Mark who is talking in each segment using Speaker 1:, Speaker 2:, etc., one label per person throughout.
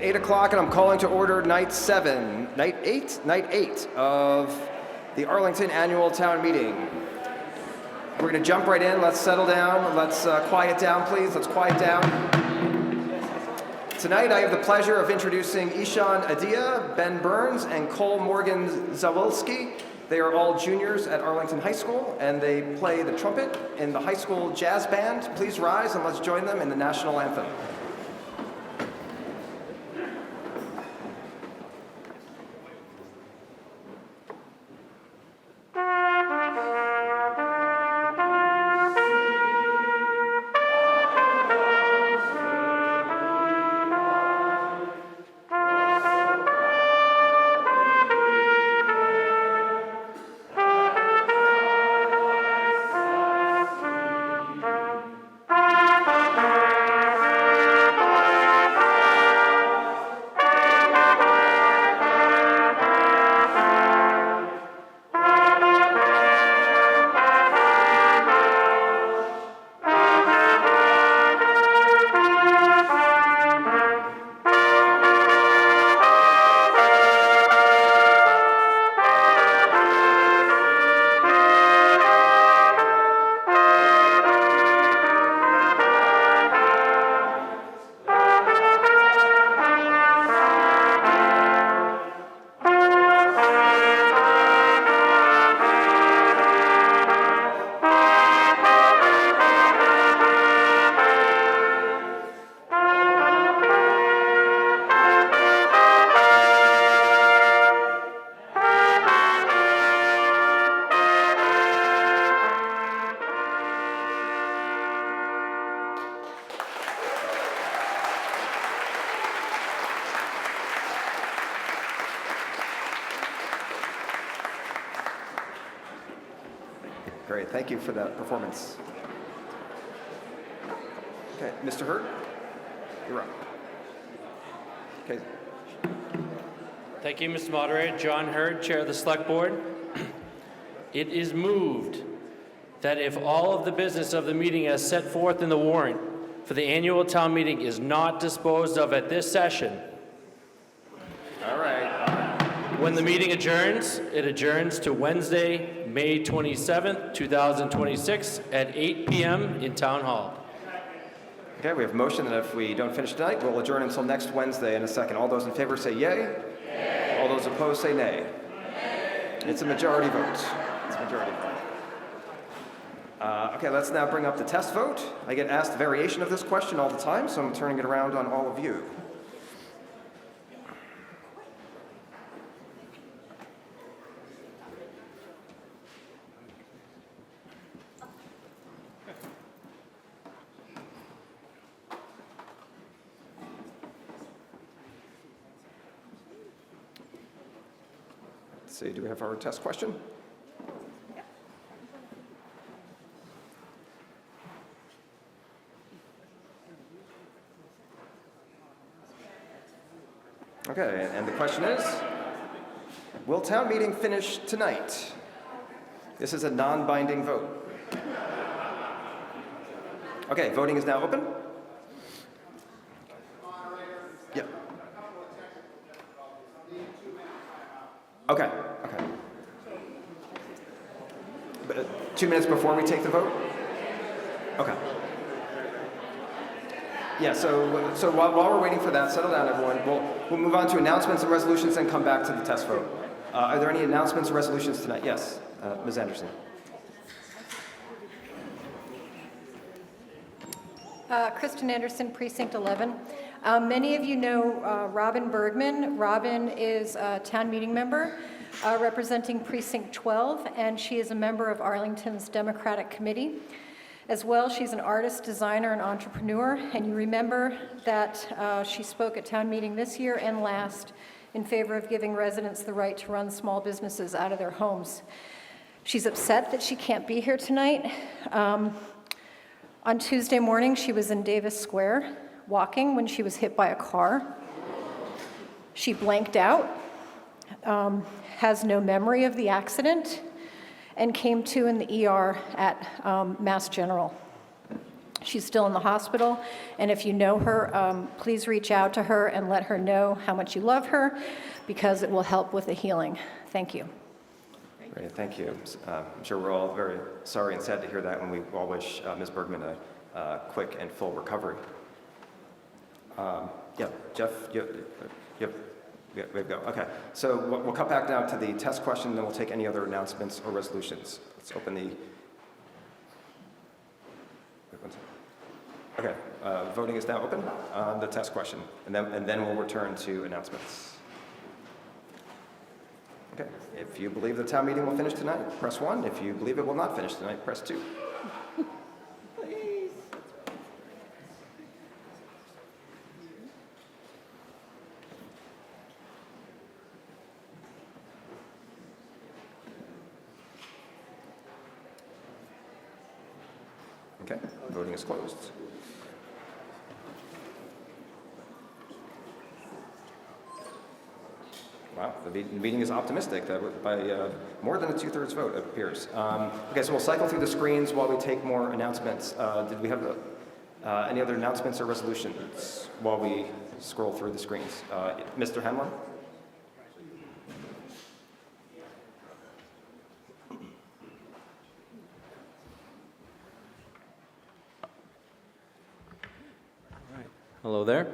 Speaker 1: 8 o'clock, and I'm calling to order night 8 of the Arlington Annual Town Meeting. We're going to jump right in. Let's settle down. Let's quiet down, please. Let's quiet down. Tonight, I have the pleasure of introducing Ishan Adia, Ben Burns, and Cole Morgan Zawilski. They are all juniors at Arlington High School, and they play the trumpet in the high school jazz band. Please rise and let's join them in the national anthem. Great, thank you for that performance. Okay, Mr. Hurd, you're up. Okay.
Speaker 2: Thank you, Mr. Moderator. John Hurd, Chair of the Select Board. It is moved that if all of the business of the meeting as set forth in the warrant for the annual town meeting is not disposed of at this session,
Speaker 1: All right.
Speaker 2: when the meeting adjourns, it adjourns to Wednesday, May 27th, 2026 at 8 p.m. in Town Hall.
Speaker 1: Okay, we have a motion that if we don't finish tonight, we'll adjourn until next Wednesday in a second. All those in favor say yay. Yay. All those opposed say nay. Yay. It's a majority vote. It's a majority vote. Okay, let's now bring up the test vote. I get asked a variation of this question all the time, so I'm turning it around on all of you. Let's see, do we have our test question? Okay, and the question is, will town meeting finish tonight? This is a non-binding vote. Okay, voting is now open. Yeah. Okay, okay. But, 2 minutes before we take the vote? Okay. Yeah, so while we're waiting for that, settle down everyone. We'll move on to announcements and resolutions and come back to the test vote. Are there any announcements or resolutions tonight? Yes, Ms. Anderson.
Speaker 3: Kristen Anderson, Precinct 11. Many of you know Robin Bergman. Robin is a town meeting member representing Precinct 12, and she is a member of Arlington's Democratic Committee. As well, she's an artist, designer, and entrepreneur, and you remember that she spoke at town meeting this year and last in favor of giving residents the right to run small businesses out of their homes. She's upset that she can't be here tonight. On Tuesday morning, she was in Davis Square walking when she was hit by a car. She blanked out, has no memory of the accident, and came to in the ER at Mass General. She's still in the hospital, and if you know her, please reach out to her and let her know how much you love her, because it will help with the healing. Thank you.
Speaker 1: Great, thank you. I'm sure we're all very sorry and sad to hear that, and we all wish Ms. Bergman a quick and full recovery. Yeah, Jeff, we have to go. Okay, so we'll cut back down to the test question, then we'll take any other announcements or resolutions. Let's open the... Okay, voting is now open on the test question, and then we'll return to announcements. Okay, if you believe the town meeting will finish tonight, press 1. If you believe it will not finish tonight, press 2.
Speaker 3: Please.
Speaker 1: Okay, voting is closed. Wow, the meeting is optimistic by more than a 2/3 vote, it appears. Okay, so we'll cycle through the screens while we take more announcements. Did we have any other announcements or resolutions while we scroll through the screens? Mr. Hemlin?
Speaker 4: Hello there.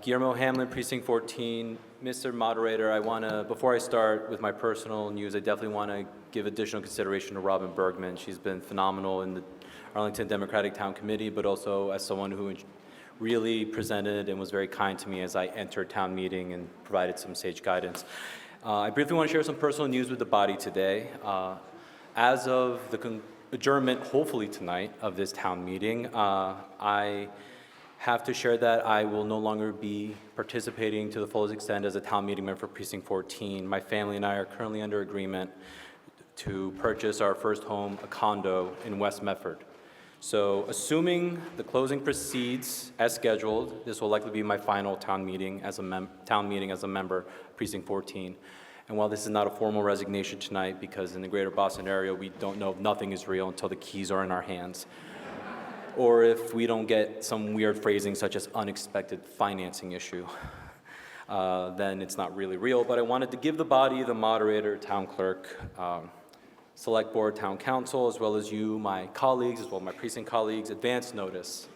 Speaker 4: Guillermo Hamlin, Precinct 14. Mr. Moderator, before I start with my personal news, I definitely want to give additional consideration to Robin Bergman. She's been phenomenal in the Arlington Democratic Town Committee, but also as someone who really presented and was very kind to me as I entered town meeting and provided some sage guidance. I briefly want to share some personal news with the body today. As of the adjournment, hopefully tonight, of this town meeting, I have to share that I will no longer be participating to the fullest extent as a town meeting member for Precinct 14. My family and I are currently under agreement to purchase our first home, a condo in West Medford. So assuming the closing proceeds as scheduled, this will likely be my final town meeting as a member of Precinct 14. And while this is not a formal resignation tonight, because in the greater Boston area, we don't know if nothing is real until the keys are in our hands, or if we don't get some weird phrasing such as unexpected financing issue, then it's not really real. But I wanted to give the body, the moderator, town clerk, select board, town council, as well as you, my colleagues, as well as my precinct colleagues, advance notice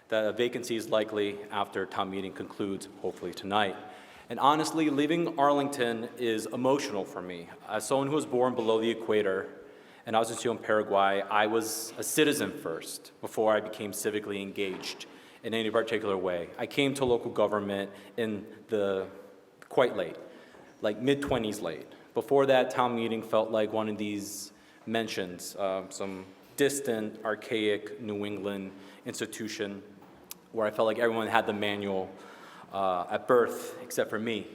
Speaker 4: that a vacancy is likely after town meeting concludes, hopefully tonight. And honestly, leaving Arlington is emotional for me. As someone who was born below the equator, and I was in Paraguay, I was a citizen first before I became civically engaged in any particular way. I came to local government quite late, like mid-20s late. Before that, town meeting felt like one of these mentions, some distant, archaic New England institution where I felt like everyone had the manual at birth except for me.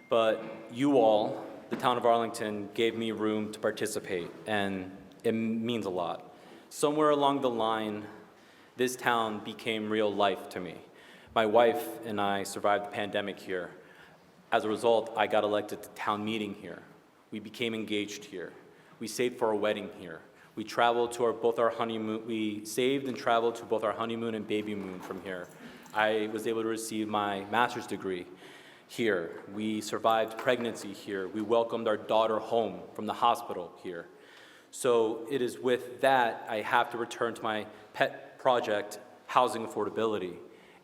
Speaker 4: But you all, the town of Arlington, gave me room to participate, and it means a lot. Somewhere along the line, this town became real life to me. My wife and I survived the pandemic here. As a result, I got elected to town meeting here. We became engaged here. We saved for our wedding here. We traveled to both our honeymoon. We saved and traveled to both our honeymoon and baby moon from here. I was able to receive my master's degree here. We survived pregnancy here. We welcomed our daughter home from the hospital here. So it is with that I have to return to my pet project, housing affordability,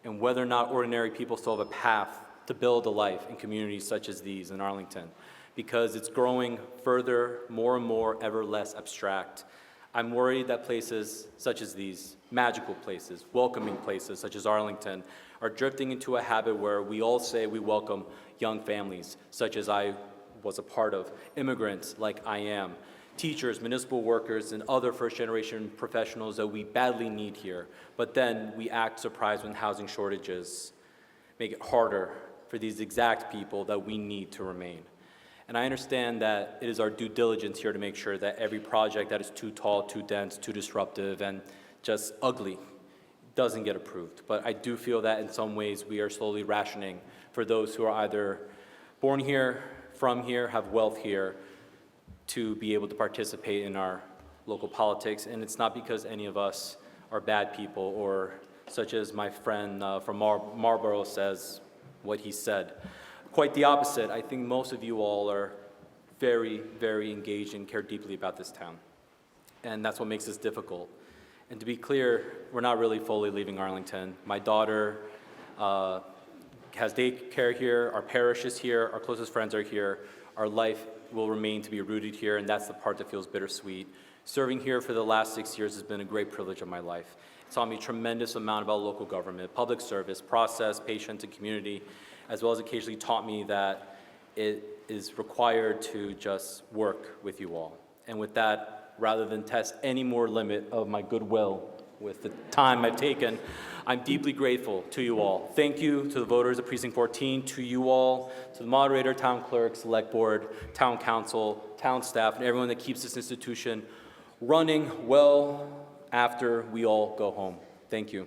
Speaker 4: and whether or not ordinary people still have a path to build a life in communities such as these in Arlington, because it's growing further, more and more, ever less abstract. I'm worried that places such as these, magical places, welcoming places such as Arlington, are drifting into a habit where we all say we welcome young families, such as I was a part of, immigrants like I am, teachers, municipal workers, and other first-generation professionals that we badly need here. But then we act surprised when housing shortages make it harder for these exact people that we need to remain. And I understand that it is our due diligence here to make sure that every project that is too tall, too dense, too disruptive, and just ugly doesn't get approved. But I do feel that in some ways we are slowly rationing for those who are either born here, from here, have wealth here, to be able to participate in our local politics. And it's not because any of us are bad people, or such as my friend from Marlborough says, what he said. Quite the opposite. I think most of you all are very, very engaged and care deeply about this town. And that's what makes this difficult. And to be clear, we're not really fully leaving Arlington. My daughter has daycare here, our parish is here, our closest friends are here. Our life will remain to be rooted here, and that's the part that feels bittersweet. Serving here for the last 6 years has been a great privilege of my life. It taught me a tremendous amount about local government, public service, process, patience, and community, as well as occasionally taught me that it is required to just work with you all. And with that, rather than test any more limit of my goodwill with the time I've taken, I'm deeply grateful to you all. Thank you to the voters of Precinct 14, to you all, to the moderator, town clerk, select board, town council, town staff, and everyone that keeps this institution running well after we all go home. Thank you.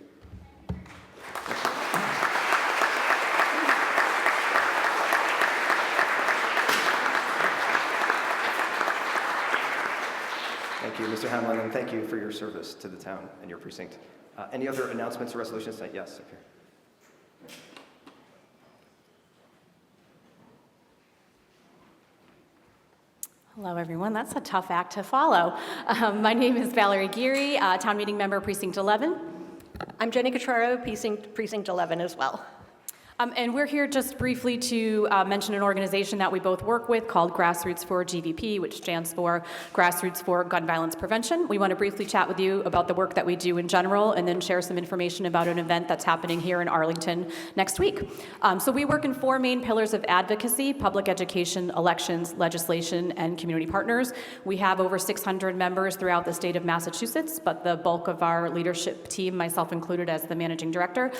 Speaker 1: Thank you, Mr. Hamlin, and thank you for your service to the town and your precinct. Any other announcements or resolutions tonight? Yes, up here.
Speaker 5: Hello, everyone. That's a tough act to follow. My name is Valerie Geary, town meeting member, Precinct 11.
Speaker 6: I'm Jenny Cottraro, Precinct 11 as well.
Speaker 5: And we're here just briefly to mention an organization that we both work with called Grassroots for GVP, which stands for Grassroots for Gun Violence Prevention. We want to briefly chat with you about the work that we do in general and then share some information about an event that's happening here in Arlington next week. So we work in 4 main pillars of advocacy: public education, elections, legislation, and community partners. We have over 600 members throughout the state of Massachusetts, but the bulk of our leadership team, myself included as the managing director,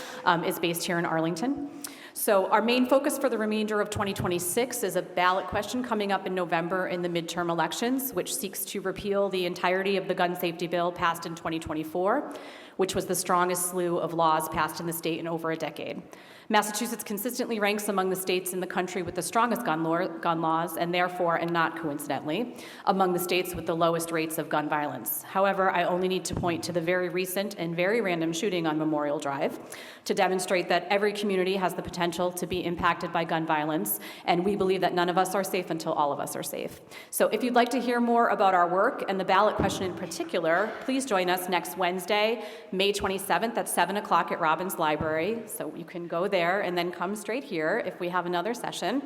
Speaker 5: is based here in Arlington. So our main focus for the remainder of 2026 is a ballot question coming up in November in the midterm elections, which seeks to repeal the entirety of the gun safety bill passed in 2024, which was the strongest slew of laws passed in the state in over a decade. Massachusetts consistently ranks among the states in the country with the strongest gun laws, and therefore, and not coincidentally, among the states with the lowest rates of gun violence. However, I only need to point to the very recent and very random shooting on Memorial Drive to demonstrate that every community has the potential to be impacted by gun violence, and we believe that none of us are safe until all of us are safe. So if you'd like to hear more about our work, and the ballot question in particular, please join us next Wednesday, May 27th at 7 o'clock at Robbins Library. So you can go there and then come straight here if we have another session.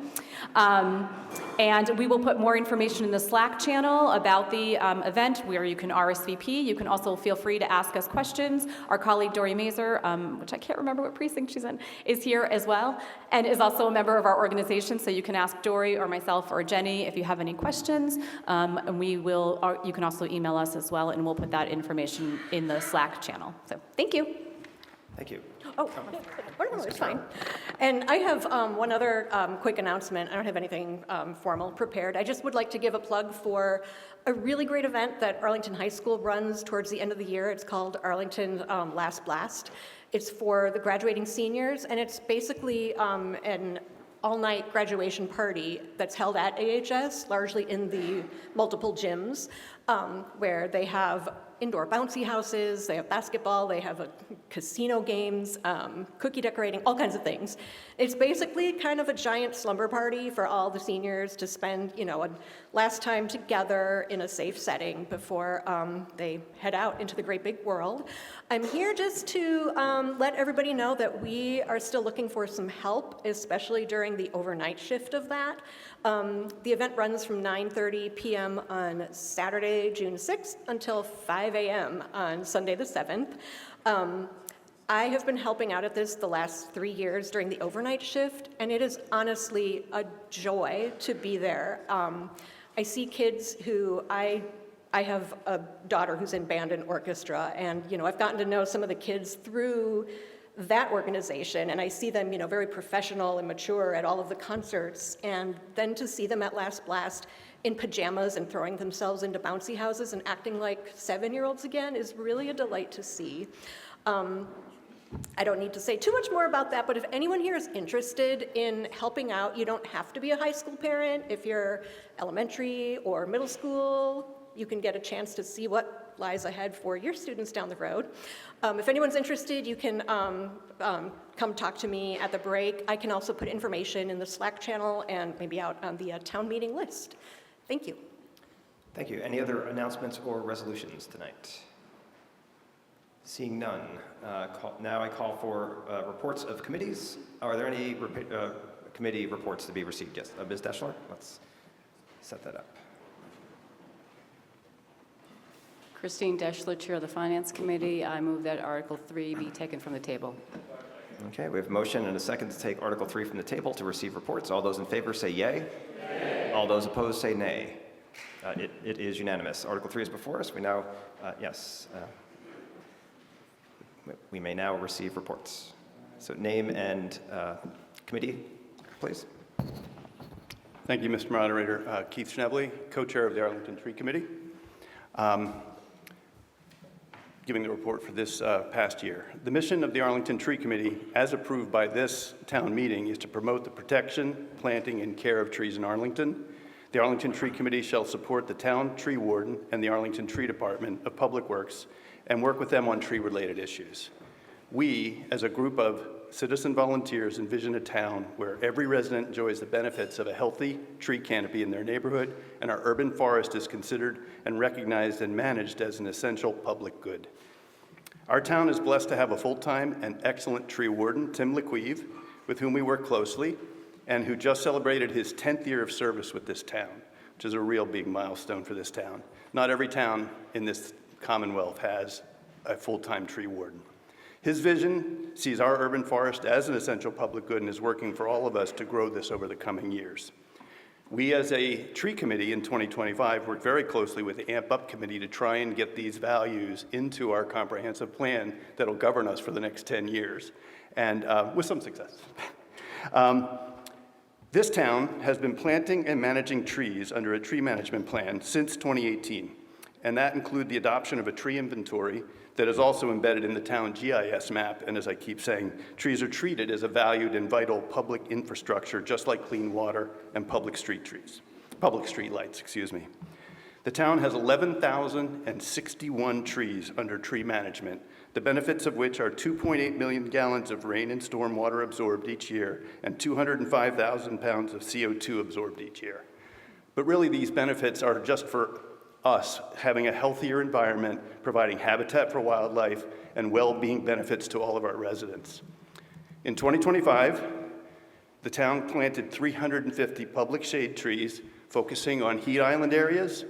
Speaker 5: And we will put more information in the Slack channel about the event where you can RSVP. You can also feel free to ask us questions. Our colleague Dory Mazer, which I can't remember what precinct she's in, is here as well, and is also a member of our organization. So you can ask Dory or myself or Jenny if you have any questions. And we will, you can also email us as well, and we'll put that information in the Slack channel. So thank you.
Speaker 1: Thank you.
Speaker 6: Oh, no, it's fine. And I have one other quick announcement. I don't have anything formal prepared. I just would like to give a plug for a really great event that Arlington High School runs towards the end of the year. It's called Arlington Last Blast. It's for the graduating seniors, and it's basically an all-night graduation party that's held at AHS, largely in the multiple gyms, where they have indoor bouncy houses, they have basketball, they have casino games, cookie decorating, all kinds of things. It's basically kind of a giant slumber party for all the seniors to spend, a last time together in a safe setting before they head out into the great big world. I'm here just to let everybody know that we are still looking for some help, especially during the overnight shift of that. The event runs from 9:30 p.m. on Saturday, June 6th, until 5 a.m. on Sunday the 7th. I have been helping out at this the last 3 years during the overnight shift, and it is honestly a joy to be there. I see kids who I have a daughter who's in band and orchestra, and I've gotten to know some of the kids through that organization, and I see them, very professional and mature at all of the concerts, and then to see them at Last Blast in pajamas and throwing themselves into bouncy houses and acting like 7-year-olds again is really a delight to see. I don't need to say too much more about that, but if anyone here is interested in helping out, you don't have to be a high school parent. If you're elementary or middle school, you can get a chance to see what lies ahead for your students down the road. If anyone's interested, you can come talk to me at the break. I can also put information in the Slack channel and maybe out on the town meeting list. Thank you.
Speaker 1: Thank you. Any other announcements or resolutions tonight? Seeing none, now I call for reports of committees. Are there any committee reports to be received? Yes, Ms. Deschler, let's set that up.
Speaker 7: Christine Deschler, Chair of the Finance Committee. I move that Article 3 be taken from the table.
Speaker 1: Okay, we have a motion and a second to take Article 3 from the table to receive reports. All those in favor say yay. Yay. All those opposed say nay. It is unanimous. Article 3 is before us. We now, we may now receive reports. So name and committee, please.
Speaker 8: Thank you, Mr. Moderator. Keith Schnebley, co-chair of the Arlington Tree Committee. Giving the report for this past year. The mission of the Arlington Tree Committee, as approved by this town meeting, is to promote the protection, planting, and care of trees in Arlington. The Arlington Tree Committee shall support the town tree warden and the Arlington Tree Department of Public Works and work with them on tree-related issues. We, as a group of citizen volunteers, envision a town where every resident enjoys the benefits of a healthy tree canopy in their neighborhood, and our urban forest is considered and recognized and managed as an essential public good. Our town is blessed to have a full-time and excellent tree warden, Tim LeQueve, with whom we work closely, and who just celebrated his 10th year of service with this town, which is a real big milestone for this town. Not every town in this Commonwealth has a full-time tree warden. His vision sees our urban forest as an essential public good and is working for all of us to grow this over the coming years. We, as a tree committee in 2025, worked very closely with the AMP Up committee to try and get these values into our comprehensive plan that'll govern us for the next 10 years, and with some success. This town has been planting and managing trees under a tree management plan since 2018, and that includes the adoption of a tree inventory that is also embedded in the town GIS map. And as I keep saying, trees are treated as a valued and vital public infrastructure, just like clean water and public street lights. The town has 11,061 trees under tree management, the benefits of which are 2.8 million gallons of rain and storm water absorbed each year and 205,000 pounds of CO2 absorbed each year. But really, these benefits are just for us having a healthier environment, providing habitat for wildlife, and well-being benefits to all of our residents. In 2025, the town planted 350 public shade trees, focusing on heat island areas,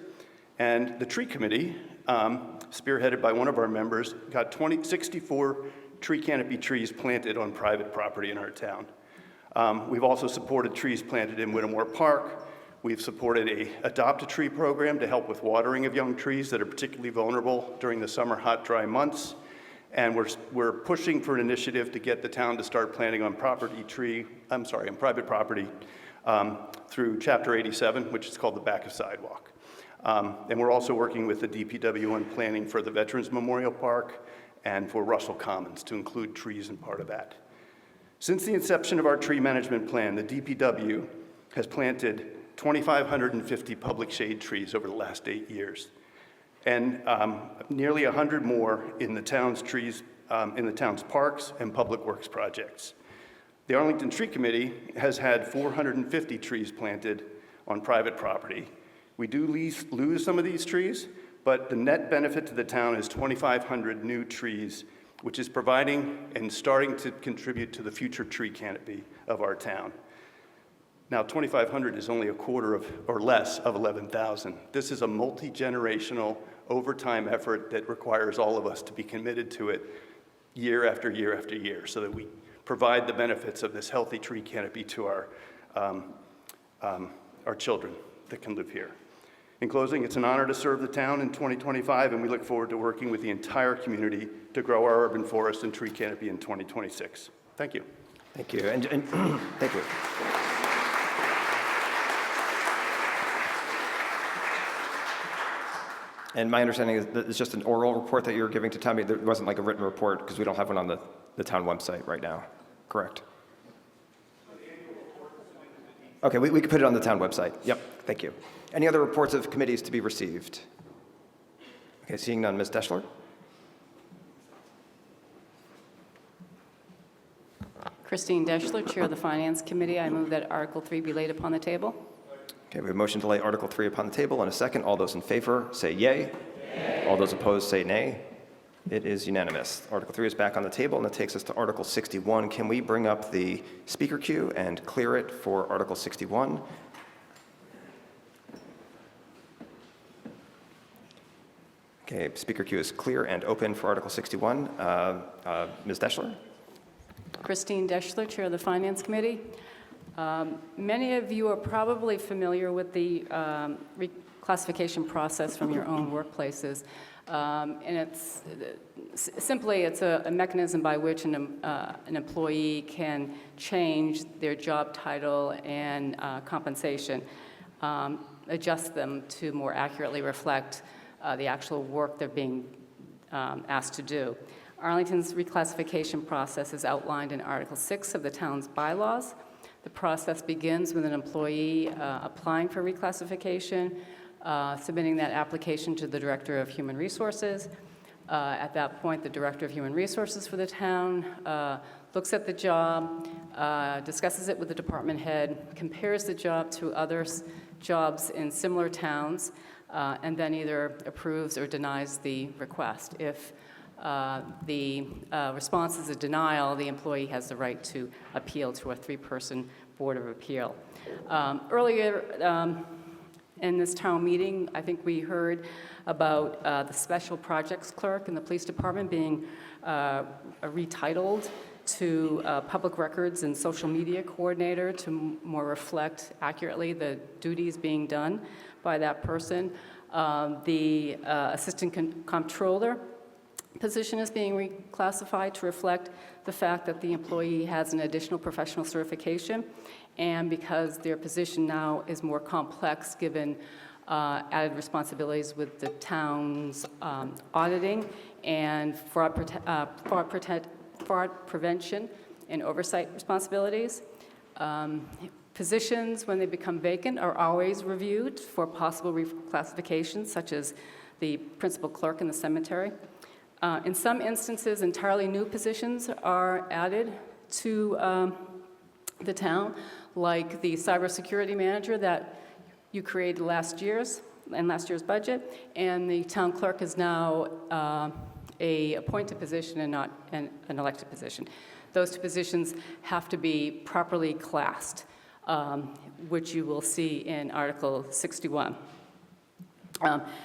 Speaker 8: and the tree committee, spearheaded by one of our members, got 64 tree canopy trees planted on private property in our town. We've also supported trees planted in Whittemore Park. We've supported a Adopt a Tree program to help with watering of young trees that are particularly vulnerable during the summer hot, dry months. And we're pushing for an initiative to get the town to start planting on private property through Chapter 87, which is called the Back of Sidewalk. And we're also working with the DPW on planning for the Veterans Memorial Park and for Russell Commons to include trees in part of that. Since the inception of our tree management plan, the DPW has planted 2,550 public shade trees over the last 8 years, and nearly 100 more in the town's trees, in the town's parks and public works projects. The Arlington Tree Committee has had 450 trees planted on private property. We do lose some of these trees, but the net benefit to the town is 2,500 new trees, which is providing and starting to contribute to the future tree canopy of our town. Now, 2,500 is only a quarter of, or less, of 11,000. This is a multi-generational, overtime effort that requires all of us to be committed to it year after year after year, so that we provide the benefits of this healthy tree canopy to our children that can live here. In closing, it's an honor to serve the town in 2025, and we look forward to working with the entire community to grow our urban forest and tree canopy in 2026. Thank you.
Speaker 1: Thank you, and thank you. And my understanding is that it's just an oral report that you're giving to town meeting. There wasn't like a written report because we don't have one on the town website right now, correct? Okay, we can put it on the town website. Yep, thank you. Any other reports of committees to be received? Okay, seeing none, Ms. Deschler?
Speaker 7: Christine Deschler, Chair of the Finance Committee. I move that Article 3 be laid upon the table.
Speaker 1: Okay, we have a motion to lay Article 3 upon the table and a second. All those in favor say yay. Yay. All those opposed say nay. It is unanimous. Article 3 is back on the table, and that takes us to Article 61. Can we bring up the speaker queue and clear it for Article 61? Okay, speaker queue is clear and open for Article 61. Ms. Deschler?
Speaker 7: Christine Deschler, Chair of the Finance Committee. Many of you are probably familiar with the reclassification process from your own workplaces. And it's simply a mechanism by which an employee can change their job title and compensation, adjust them to more accurately reflect the actual work they're being asked to do. Arlington's reclassification process is outlined in Article 6 of the town's bylaws. The process begins with an employee applying for reclassification, submitting that application to the Director of Human Resources. At that point, the Director of Human Resources for the town looks at the job, discusses it with the department head, compares the job to other jobs in similar towns, and then either approves or denies the request. If the response is a denial, the employee has the right to appeal to a 3-person Board of Appeal. Earlier in this town meeting, I think we heard about the Special Projects Clerk in the Police Department being retitled to Public Records and Social Media Coordinator to more reflect accurately the duties being done by that person. The Assistant Comptroller position is being reclassified to reflect the fact that the employee has an additional professional certification, and because their position now is more complex given added responsibilities with the town's auditing and fraud prevention and oversight responsibilities. Positions, when they become vacant, are always reviewed for possible reclassifications, such as the principal clerk in the cemetery. In some instances, entirely new positions are added to the town, like the cybersecurity manager that you created last year's budget, and the town clerk is now a appointed position and not an elected position. Those two positions have to be properly classed, which you will see in Article 61.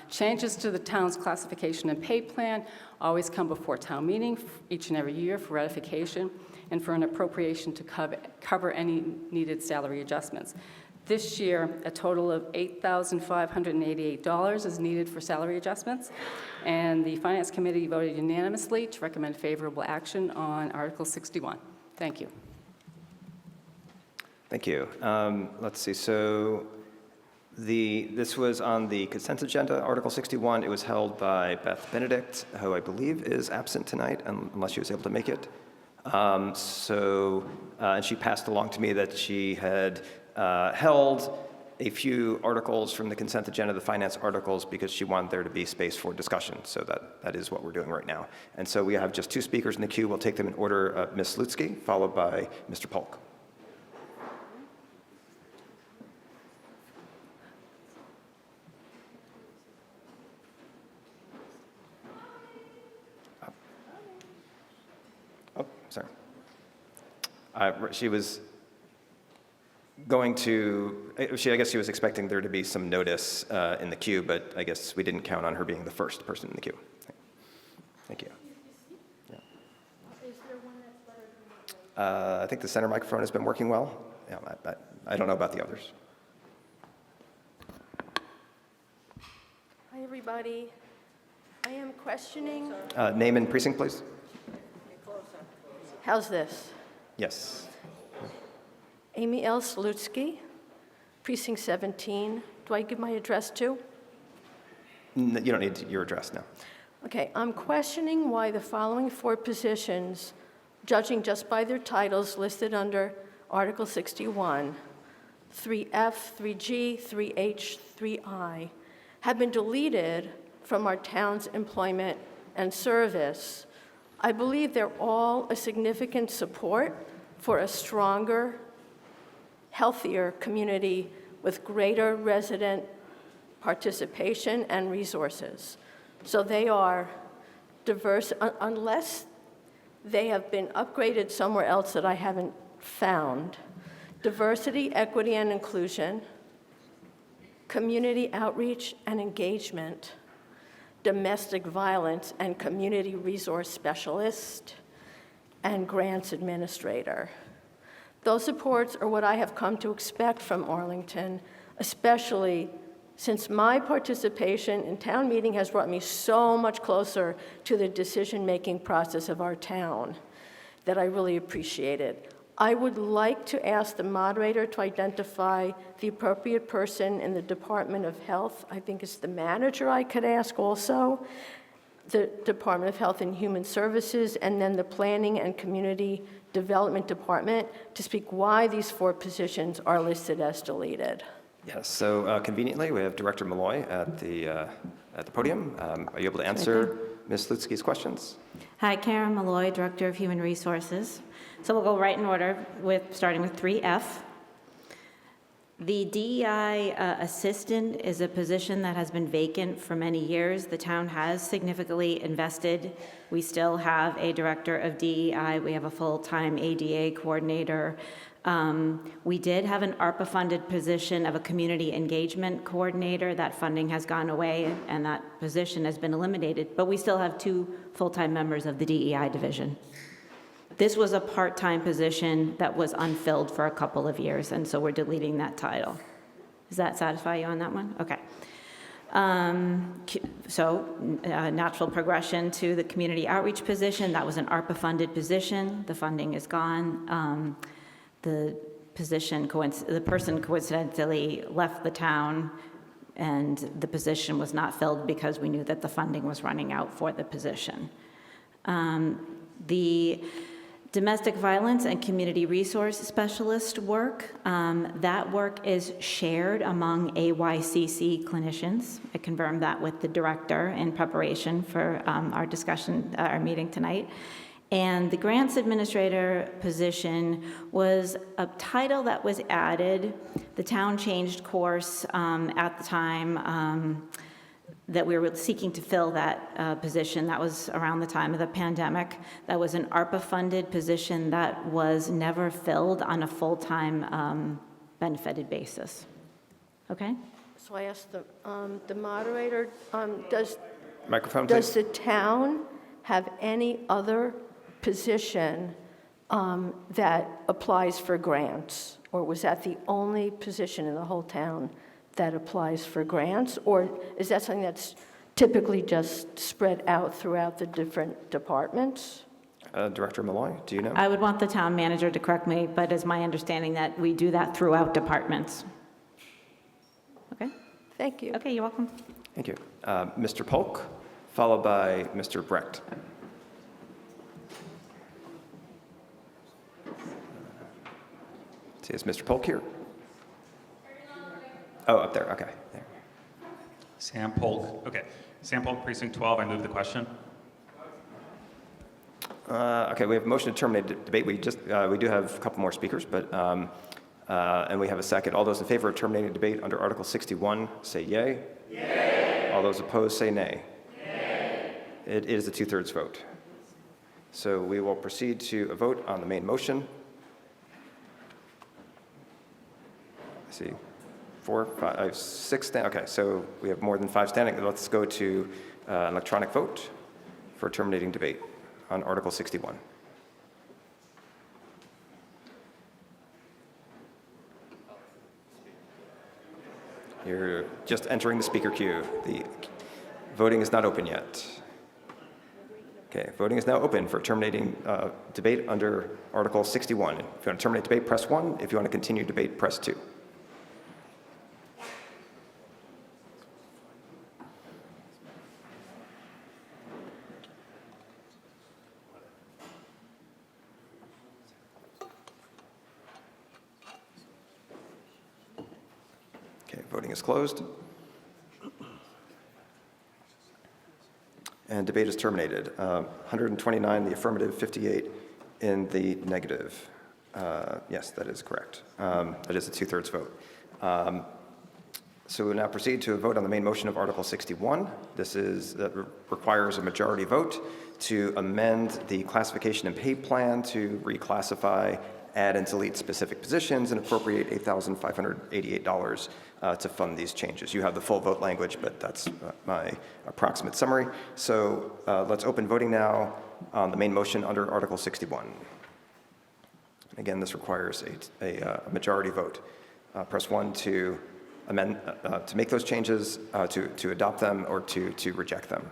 Speaker 7: Changes to the town's classification and pay plan always come before town meeting each and every year for ratification and for an appropriation to cover any needed salary adjustments. This year, a total of $8,588 is needed for salary adjustments, and the Finance Committee voted unanimously to recommend favorable action on Article 61. Thank you.
Speaker 1: Thank you. Let's see. So this was on the consent agenda, Article 61. It was held by Beth Benedict, who I believe is absent tonight, unless she was able to make it. And she passed along to me that she had held a few articles from the consent agenda, the finance articles, because she wanted there to be space for discussion. So that is what we're doing right now. And so we have just 2 speakers in the queue. We'll take them in order. Ms. Slutsky, followed by Mr. Polk. Oh, sorry. She was going to, I guess she was expecting there to be some notice in the queue, but I guess we didn't count on her being the first person in the queue. Thank you. Yeah. I think the center microphone has been working well. Yeah, I don't know about the others.
Speaker 9: Hi, everybody. I am questioning.
Speaker 1: Name and precinct, please.
Speaker 9: How's this?
Speaker 1: Yes.
Speaker 9: Amy L. Slutsky, Precinct 17. Do I give my address too?
Speaker 1: You don't need your address now.
Speaker 9: Okay, I'm questioning why the following 4 positions, judging just by their titles listed under Article 61, 3F, 3G, 3H, 3I, have been deleted from our town's employment and service. I believe they're all a significant support for a stronger, healthier community with greater resident participation and resources. So they are diverse, unless they have been upgraded somewhere else that I haven't found. Diversity, equity, and inclusion, community outreach and engagement, domestic violence and community resource specialist, and grants administrator. Those supports are what I have come to expect from Arlington, especially since my participation in town meeting has brought me so much closer to the decision-making process of our town that I really appreciate it. I would like to ask the moderator to identify the appropriate person in the Department of Health. I think it's the manager I could ask also, the Department of Health and Human Services, and then the Planning and Community Development Department to speak why these 4 positions are listed as deleted.
Speaker 1: Yes, so conveniently, we have Director Malloy at the podium. Are you able to answer Ms. Slutsky's questions?
Speaker 10: Hi, Karen Malloy, Director of Human Resources. So we'll go right in order, starting with 3F. The DEI assistant is a position that has been vacant for many years. The town has significantly invested. We still have a director of DEI. We have a full-time ADA coordinator. We did have an ARPA-funded position of a community engagement coordinator. That funding has gone away, and that position has been eliminated, but we still have 2 full-time members of the DEI division. This was a part-time position that was unfilled for a couple of years, and so we're deleting that title. Does that satisfy you on that one? Okay. Natural progression to the community outreach position. That was an ARPA-funded position. The funding is gone. The person coincidentally left the town, and the position was not filled because we knew that the funding was running out for the position. The domestic violence and community resource specialist work, that work is shared among AYCC clinicians. I confirmed that with the director in preparation for our meeting tonight. And the grants administrator position was a title that was added. The town changed course at the time that we were seeking to fill that position. That was around the time of the pandemic. That was an ARPA-funded position that was never filled on a full-time benefited basis. Okay?
Speaker 9: So I asked the moderator, does
Speaker 1: Microphone,
Speaker 9: the
Speaker 1: please.
Speaker 9: town have any other position that applies for grants? Or was that the only position in the whole town that applies for grants? Or is that something that's typically just spread out throughout the different departments?
Speaker 1: Director Malloy, do you know?
Speaker 10: I would want the town manager to correct me, but it's my understanding that we do that throughout departments. Okay?
Speaker 9: Thank you.
Speaker 10: Okay, you're welcome.
Speaker 1: Thank you. Mr. Polk, followed by Mr. Brecht. See, is Mr. Polk here? Oh, up there, okay. There.
Speaker 11: Sam Polk. Okay. Sam Polk, Precinct 12. I move the question.
Speaker 1: Okay, we have a motion to terminate debate. We do have a couple more speakers, but and we have a second. All those in favor of terminating debate under Article 61, say yay. Yay. All those opposed, say nay. Nay. It is a 2/3 vote. So we will proceed to a vote on the main motion. Let's see. 4, 5, 6, okay, so we have more than 5 standing. Let's go to an electronic vote for terminating debate on Article 61. You're just entering the speaker queue. The voting is not open yet. Okay, voting is now open for terminating debate under Article 61. If you want to terminate debate, press 1. If you want to continue debate, press 2. Voting is closed. And debate is terminated. 129 in the affirmative, 58 in the negative. Yes, that is correct. That is a 2/3 vote. So we'll now proceed to a vote on the main motion of Article 61. This requires a majority vote to amend the classification and pay plan to reclassify, add and delete specific positions, and appropriate $8,588 to fund these changes. You have the full vote language, but that's my approximate summary. So let's open voting now on the main motion under Article 61. Again, this requires a majority vote. Press 1 to amend, to make those changes, to adopt them, or to reject them.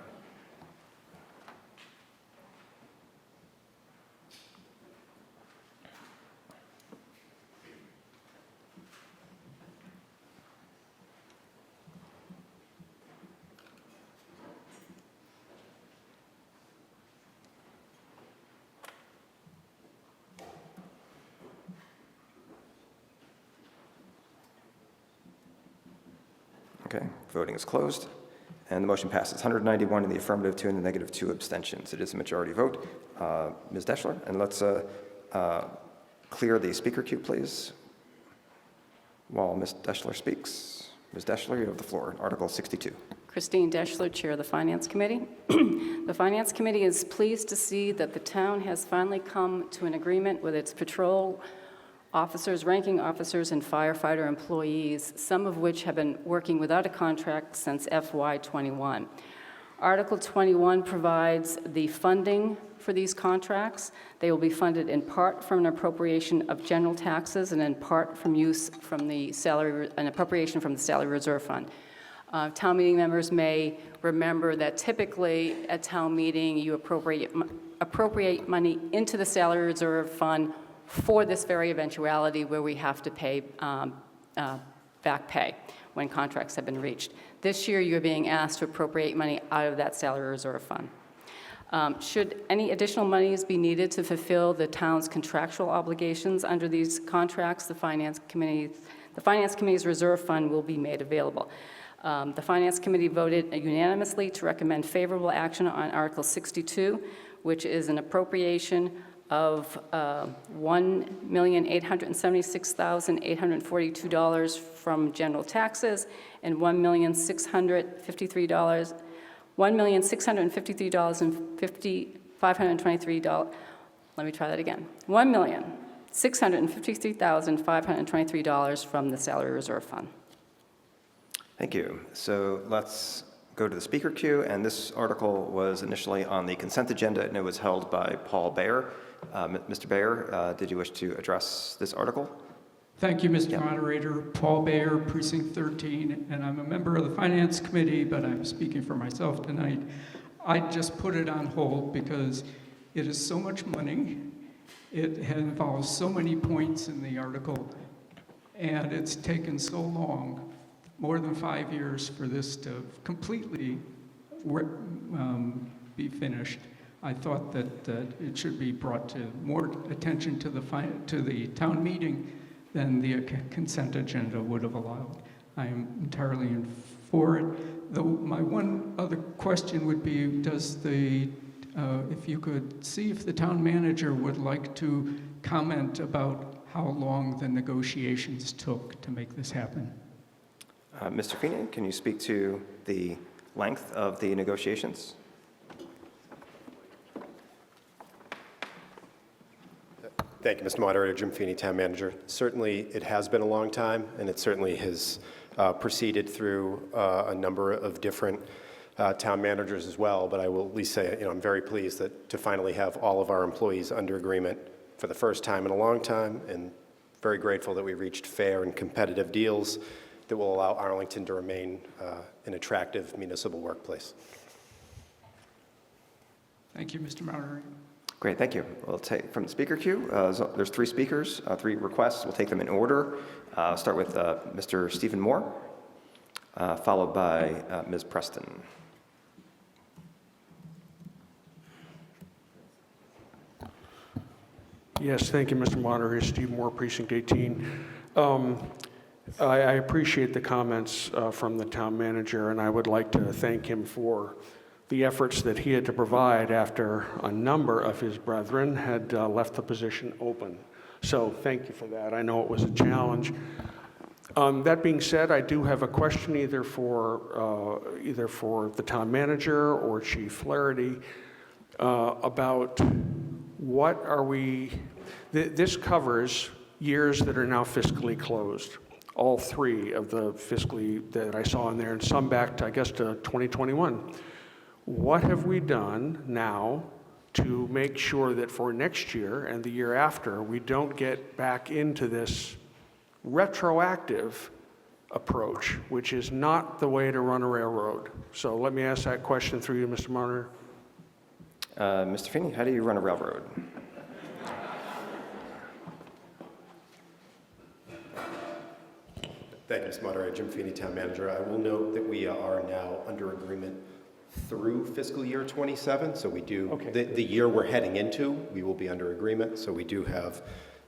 Speaker 1: Okay, voting is closed, and the motion passes. 191 in the affirmative, 2 in the negative, 2 abstentions. It is a majority vote. Ms. Deschler, and let's clear the speaker queue, please, while Ms. Deschler speaks. Ms. Deschler, you have the floor. Article 62.
Speaker 7: Christine Deschler, Chair of the Finance Committee. The Finance Committee is pleased to see that the town has finally come to an agreement with its patrol officers, ranking officers, and firefighter employees, some of which have been working without a contract since FY21. Article 21 provides the funding for these contracts. They will be funded in part from an appropriation of general taxes and in part from use from an appropriation from the Salary Reserve Fund. Town meeting members may remember that typically at town meeting you appropriate money into the Salary Reserve Fund for this very eventuality where we have to pay back pay when contracts have been reached. This year, you're being asked to appropriate money out of that Salary Reserve Fund. Should any additional monies be needed to fulfill the town's contractual obligations under these contracts, the Finance Committee's Reserve Fund will be made available. The Finance Committee voted unanimously to recommend favorable action on Article 62, which is an appropriation of $1,876,842 from general taxes and $1,653,523. Let me try that again. $1,653,523 from the Salary Reserve Fund.
Speaker 1: Thank you. So let's go to the speaker queue, and this article was initially on the consent agenda, and it was held by Paul Bayer. Mr. Bayer, did you wish to address this article?
Speaker 12: Thank you, Mr. Moderator. Paul Bayer, Precinct 13, and I'm a member of the Finance Committee, but I'm speaking for myself tonight. I just put it on hold because it is so much money. It involves so many points in the article, and it's taken so long, more than 5 years, for this to completely be finished. I thought that it should be brought to more attention to the town meeting than the consent agenda would have allowed. I am entirely for it. Though my one other question would be, if you could see if the town manager would like to comment about how long the negotiations took to make this happen.
Speaker 1: Mr. Feeney, can you speak to the length of the negotiations?
Speaker 13: Thank you, Mr. Moderator. Jim Feeney, Town Manager. Certainly, it has been a long time, and it certainly has proceeded through a number of different town managers as well. But I will at least say, I'm very pleased to finally have all of our employees under agreement for the first time in a long time, and very grateful that we reached fair and competitive deals that will allow Arlington to remain an attractive municipal workplace.
Speaker 12: Thank you, Mr. Moderator.
Speaker 1: Great, thank you. We'll take from the speaker queue. There's 3 speakers, 3 requests. We'll take them in order. Start with Mr. Stephen Moore, followed by Ms. Preston.
Speaker 14: Yes, thank you, Mr. Moderator. Steve Moore, Precinct 18. I appreciate the comments from the town manager, and I would like to thank him for the efforts that he had to provide after a number of his brethren had left the position open. So thank you for that. I know it was a challenge. That being said, I do have a question either for the town manager or Chief Flaherty about what are we, this covers years that are now fiscally closed, all three of the fiscally that I saw in there, and some back to, I guess, to 2021. What have we done now to make sure that for next year and the year after, we don't get back into this retroactive approach, which is not the way to run a railroad? So let me ask that question through you, Mr. Moderator.
Speaker 1: Mr. Feeney, how do you run a railroad?
Speaker 13: Thank you, Mr. Moderator. Jim Feeney, Town Manager. I will note that we are now under agreement through fiscal year 27. So we do,
Speaker 14: okay.
Speaker 13: The year we're heading into, we will be under agreement. So we do have,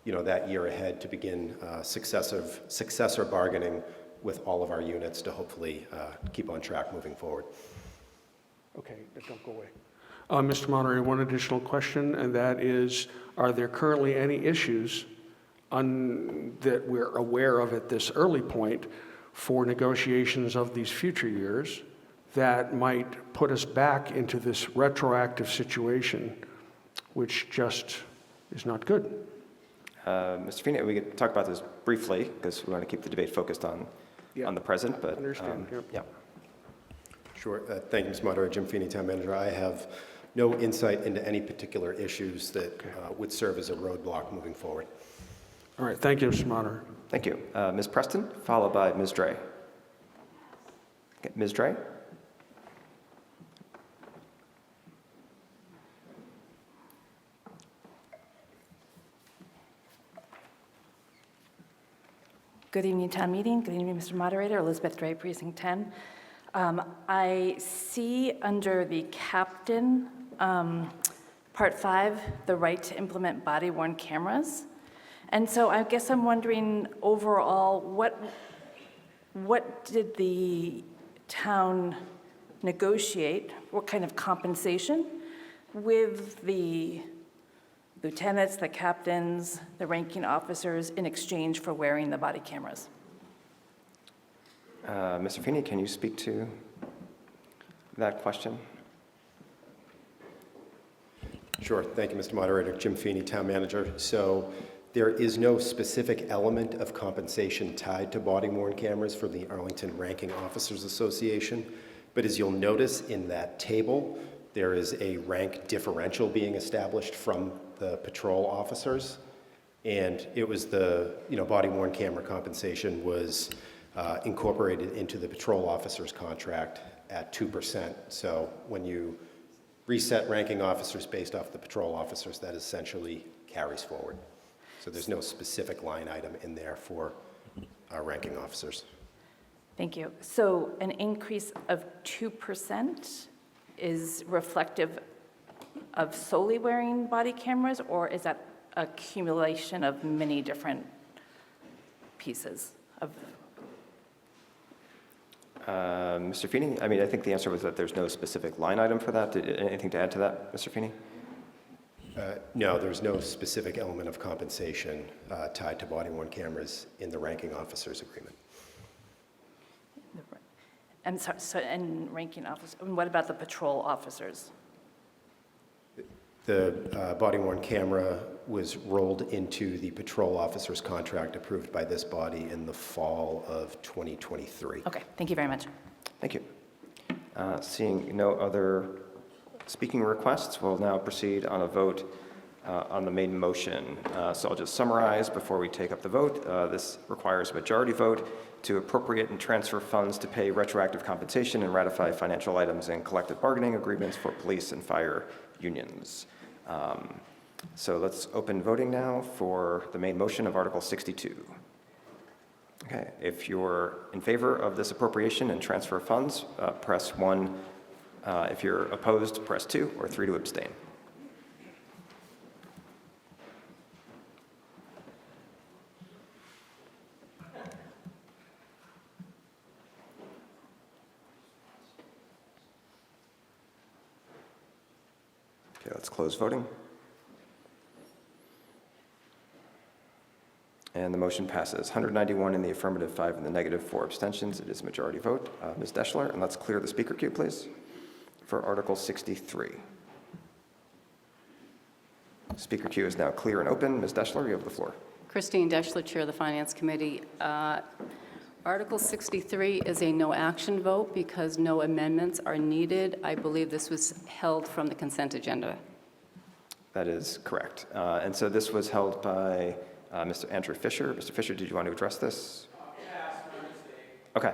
Speaker 13: that year ahead to begin successor bargaining with all of our units to hopefully keep on track moving forward.
Speaker 14: Okay, don't go away. Mr. Moderator, one additional question, and that is, are there currently any issues that we're aware of at this early point for negotiations of these future years that might put us back into this retroactive situation, which just is not good?
Speaker 1: Mr. Feeney, we could talk about this briefly because we want to keep the debate focused on the present. But
Speaker 14: understand.
Speaker 1: Yeah.
Speaker 13: Sure. Thank you, Mr. Moderator. Jim Feeney, Town Manager. I have no insight into any particular issues that would serve as a roadblock moving forward.
Speaker 14: All right. Thank you, Mr. Moderator.
Speaker 1: Thank you. Ms. Preston, followed by Ms. Dre. Okay, Ms. Dre?
Speaker 15: Good evening, town meeting. Good evening, Mr. Moderator. Elizabeth Dre, Precinct 10. I see under the captain, Part 5, the right to implement body-worn cameras. And so I guess I'm wondering overall, what did the town negotiate? What kind of compensation with the lieutenants, the captains, the ranking officers in exchange for wearing the body cameras?
Speaker 1: Mr. Feeney, can you speak to that question?
Speaker 13: Sure. Thank you, Mr. Moderator. Jim Feeney, Town Manager. So there is no specific element of compensation tied to body-worn cameras for the Arlington Ranking Officers Association. But as you'll notice in that table, there is a rank differential being established from the patrol officers. And it was the, body-worn camera compensation was incorporated into the patrol officers' contract at 2%. So when you reset ranking officers based off the patrol officers, that essentially carries forward. So there's no specific line item in there for our ranking officers.
Speaker 15: Thank you. So an increase of 2% is reflective of solely wearing body cameras, or is that accumulation of many different pieces of?
Speaker 1: Mr. Feeney, I think the answer was that there's no specific line item for that. Anything to add to that, Mr. Feeney?
Speaker 13: No, there's no specific element of compensation tied to body-worn cameras in the ranking officers agreement.
Speaker 15: And and ranking officers, and what about the patrol officers?
Speaker 13: The body-worn camera was rolled into the patrol officers contract approved by this body in the fall of 2023.
Speaker 15: Okay, thank you very much.
Speaker 1: Thank you. Seeing no other speaking requests, we'll now proceed on a vote on the main motion. So I'll just summarize before we take up the vote. This requires a majority vote to appropriate and transfer funds to pay retroactive compensation and ratify financial items and collective bargaining agreements for police and fire unions. So let's open voting now for the main motion of Article 62. Okay, if you're in favor of this appropriation and transfer of funds, press 1. If you're opposed, press 2, or 3 to abstain. close voting. And the motion passes. 191 in the affirmative, 5 in the negative, 4 abstentions. It is a majority vote. Ms. Deschler, and let's clear the speaker queue, please, for Article 63. Speaker queue is now clear and open. Ms. Deschler, you have the floor.
Speaker 7: Christine Deschler, Chair of the Finance Committee. Article 63 is a no-action vote because no amendments are needed. I believe this was held from the consent agenda.
Speaker 1: That is correct. And so this was held by Mr. Andrew Fisher. Mr. Fisher, did you want to address this? Yes, my mistake. Okay.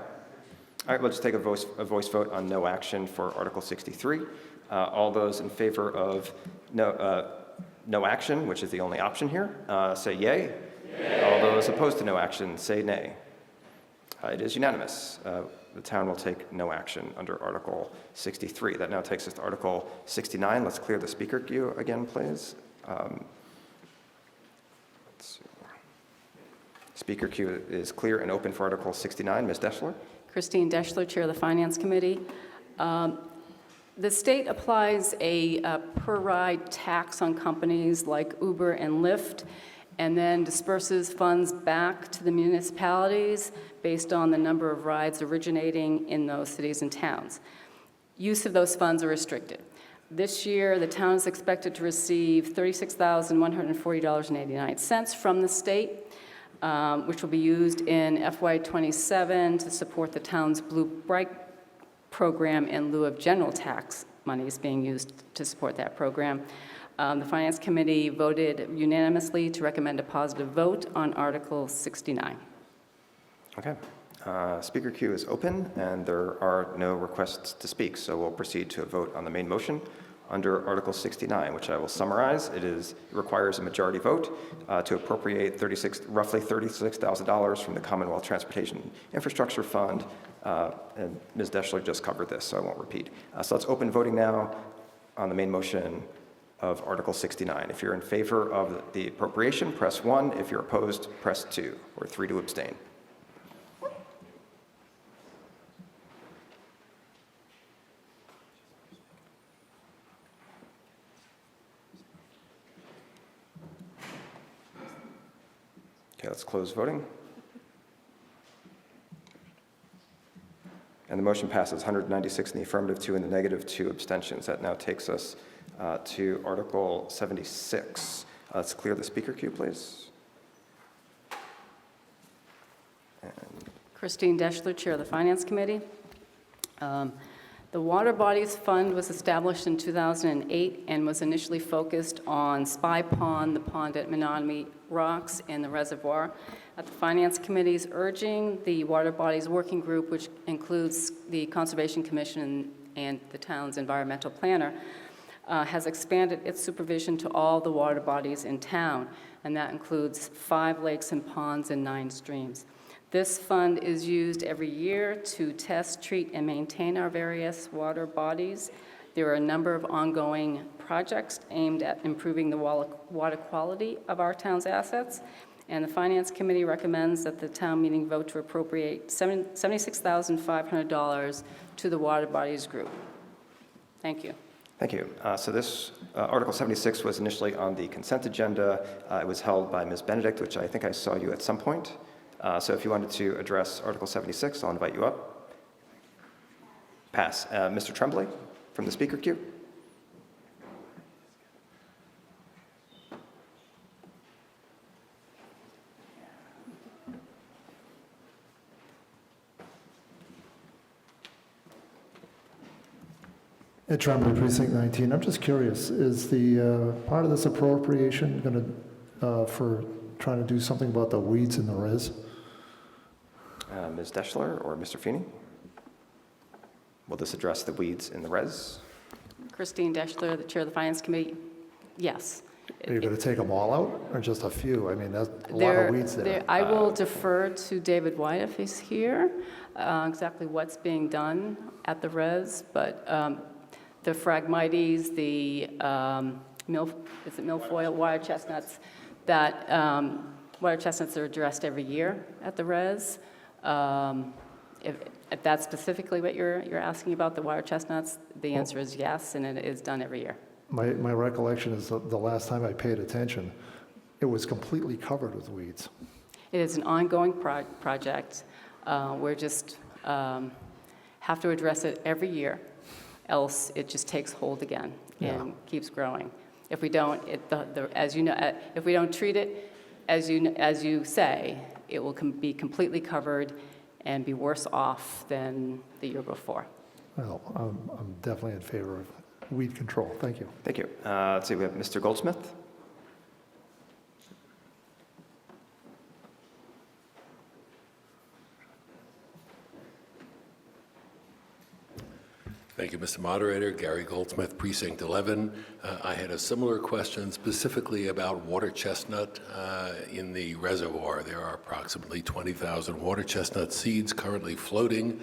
Speaker 1: All right, we'll just take a voice vote on no action for Article 63. All those in favor of no action, which is the only option here, say yay. Yay. All those opposed to no action, say nay. It is unanimous. The town will take no action under Article 63. That now takes us to Article 69. Let's clear the speaker queue again, please. Let's see. Speaker queue is clear and open for Article 69. Ms. Deschler?
Speaker 7: Christine Deschler, Chair of the Finance Committee. The state applies a per-ride tax on companies like Uber and Lyft, and then disperses funds back to the municipalities based on the number of rides originating in those cities and towns. Use of those funds are restricted. This year, the town is expected to receive $36,140.89 from the state, which will be used in FY27 to support the town's Blue Bright program in lieu of general tax monies being used to support that program. The Finance Committee voted unanimously to recommend a positive vote on Article 69.
Speaker 1: Okay. Speaker queue is open, and there are no requests to speak, so we'll proceed to a vote on the main motion under Article 69, which I will summarize. It requires a majority vote to appropriate roughly $36,000 from the Commonwealth Transportation Infrastructure Fund, and Ms. Deschler just covered this, so I won't repeat. So let's open voting now on the main motion of Article 69. If you're in favor of the appropriation, press 1. If you're opposed, press 2, or 3 to abstain. Okay, let's close voting. And the motion passes 196 in the affirmative, 2 in the negative, 2 abstentions. That now takes us to Article 76. Let's clear the speaker queue, please.
Speaker 7: Christine Deschler, Chair of the Finance Committee. The Water Bodies Fund was established in 2008 and was initially focused on Spy Pond, the pond at Menominee Rocks, and the reservoir. At the Finance Committee's urging, the Water Bodies Working Group, which includes the Conservation Commission and the town's environmental planner, has expanded its supervision to all the water bodies in town, and that includes 5 lakes and ponds and 9 streams. This fund is used every year to test, treat, and maintain our various water bodies. There are a number of ongoing projects aimed at improving the water quality of our town's assets, and the Finance Committee recommends that the town meeting vote to appropriate $76,500 to the Water Bodies Group. Thank you.
Speaker 1: Thank you. So this Article 76 was initially on the consent agenda. It was held by Ms. Benedict, which I think I saw you at some point. So if you wanted to address Article 76, I'll invite you up. Pass. Mr. Tremblay from the speaker queue.
Speaker 16: Ed Tremblay, Precinct 19. I'm just curious, is the part of this appropriation going to, for trying to do something about the weeds in the res?
Speaker 1: Ms. Deschler or Mr. Feeney? Will this address the weeds in the res?
Speaker 7: Christine Deschler, the Chair of the Finance Committee. Yes.
Speaker 16: Are you going to take them all out, or just a few? I mean, that's a lot of weeds there.
Speaker 7: I will defer to David White if he's here, exactly what's being done at the res, but the Phragmites, the milfoil, water chestnuts, that water chestnuts are addressed every year at the res. If that's specifically what you're asking about, the water chestnuts, the answer is yes, and it is done every year.
Speaker 16: my recollection is the last time I paid attention, it was completely covered with weeds.
Speaker 7: It is an ongoing project. We're just have to address it every year, else it just takes hold again and keeps growing. If we don't, as you know, if we don't treat it, as you say, it will be completely covered and be worse off than the year before.
Speaker 16: Well, I'm definitely in favor of weed control. Thank you.
Speaker 1: Thank you. Let's see, we have Mr. Goldsmith.
Speaker 17: Thank you, Mr. Moderator. Gary Goldsmith, Precinct 11. I had a similar question specifically about water chestnut in the reservoir. There are approximately 20,000 water chestnut seeds currently floating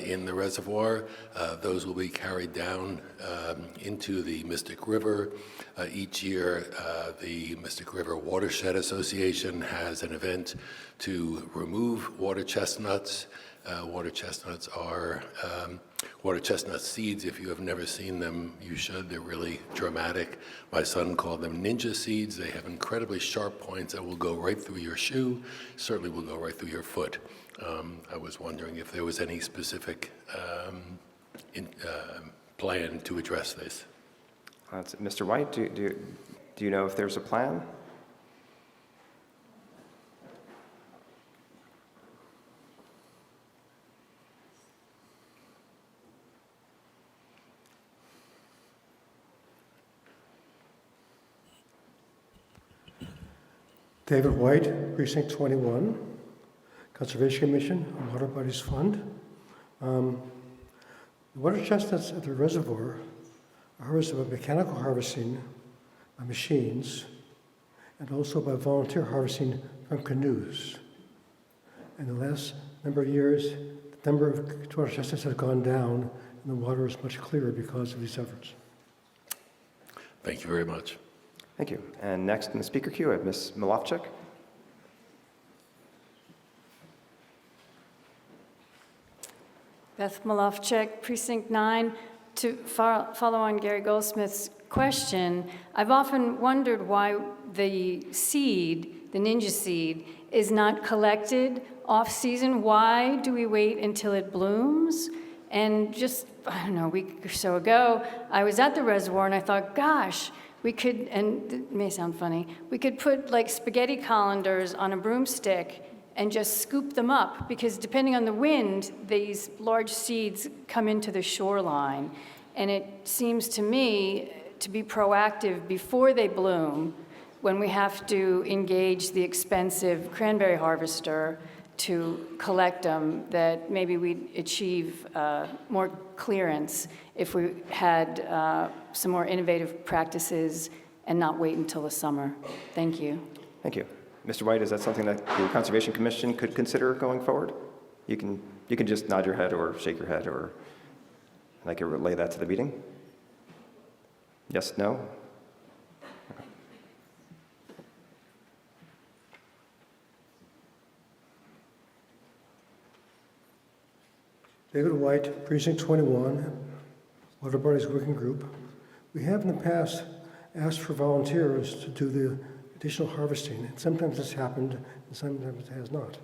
Speaker 17: in the reservoir. Those will be carried down into the Mystic River. Each year, the Mystic River Watershed Association has an event to remove water chestnuts. Water chestnuts are water chestnut seeds. If you have never seen them, you should. They're really dramatic. My son called them ninja seeds. They have incredibly sharp points that will go right through your shoe, certainly will go right through your foot. I was wondering if there was any specific plan to address this.
Speaker 1: Mr. White, do you know if there's a plan?
Speaker 18: David White, Precinct 21, Conservation Commission, Water Bodies Fund. The water chestnuts at the reservoir are harvested by mechanical harvesting by machines and also by volunteer harvesting from canoes. In the last number of years, the number of water chestnuts has gone down and the water is much clearer because of these efforts.
Speaker 17: Thank you very much.
Speaker 1: Thank you. And next in the speaker queue, I have Ms. Milovchik.
Speaker 19: Beth Milovchik, Precinct 9. To follow on Gary Goldsmith's question, I've often wondered why the seed, the ninja seed, is not collected off-season. Why do we wait until it blooms? And just, I don't know, a week or so ago, I was at the reservoir and I thought, gosh, we could, and it may sound funny, we could put like spaghetti colanders on a broomstick and just scoop them up, because depending on the wind, these large seeds come into the shoreline. And it seems to me to be proactive before they bloom, when we have to engage the expensive cranberry harvester to collect them, that maybe we'd achieve more clearance if we had some more innovative practices and not wait until the summer. Thank you.
Speaker 1: Thank you. Mr. White, is that something that the Conservation Commission could consider going forward? You can just nod your head or shake your head, or and I can relay that to the meeting. Yes, no?
Speaker 18: David White, Precinct 21, Water Bodies Working Group. We have in the past asked for volunteers to do the additional harvesting, and sometimes it's happened and sometimes it has not.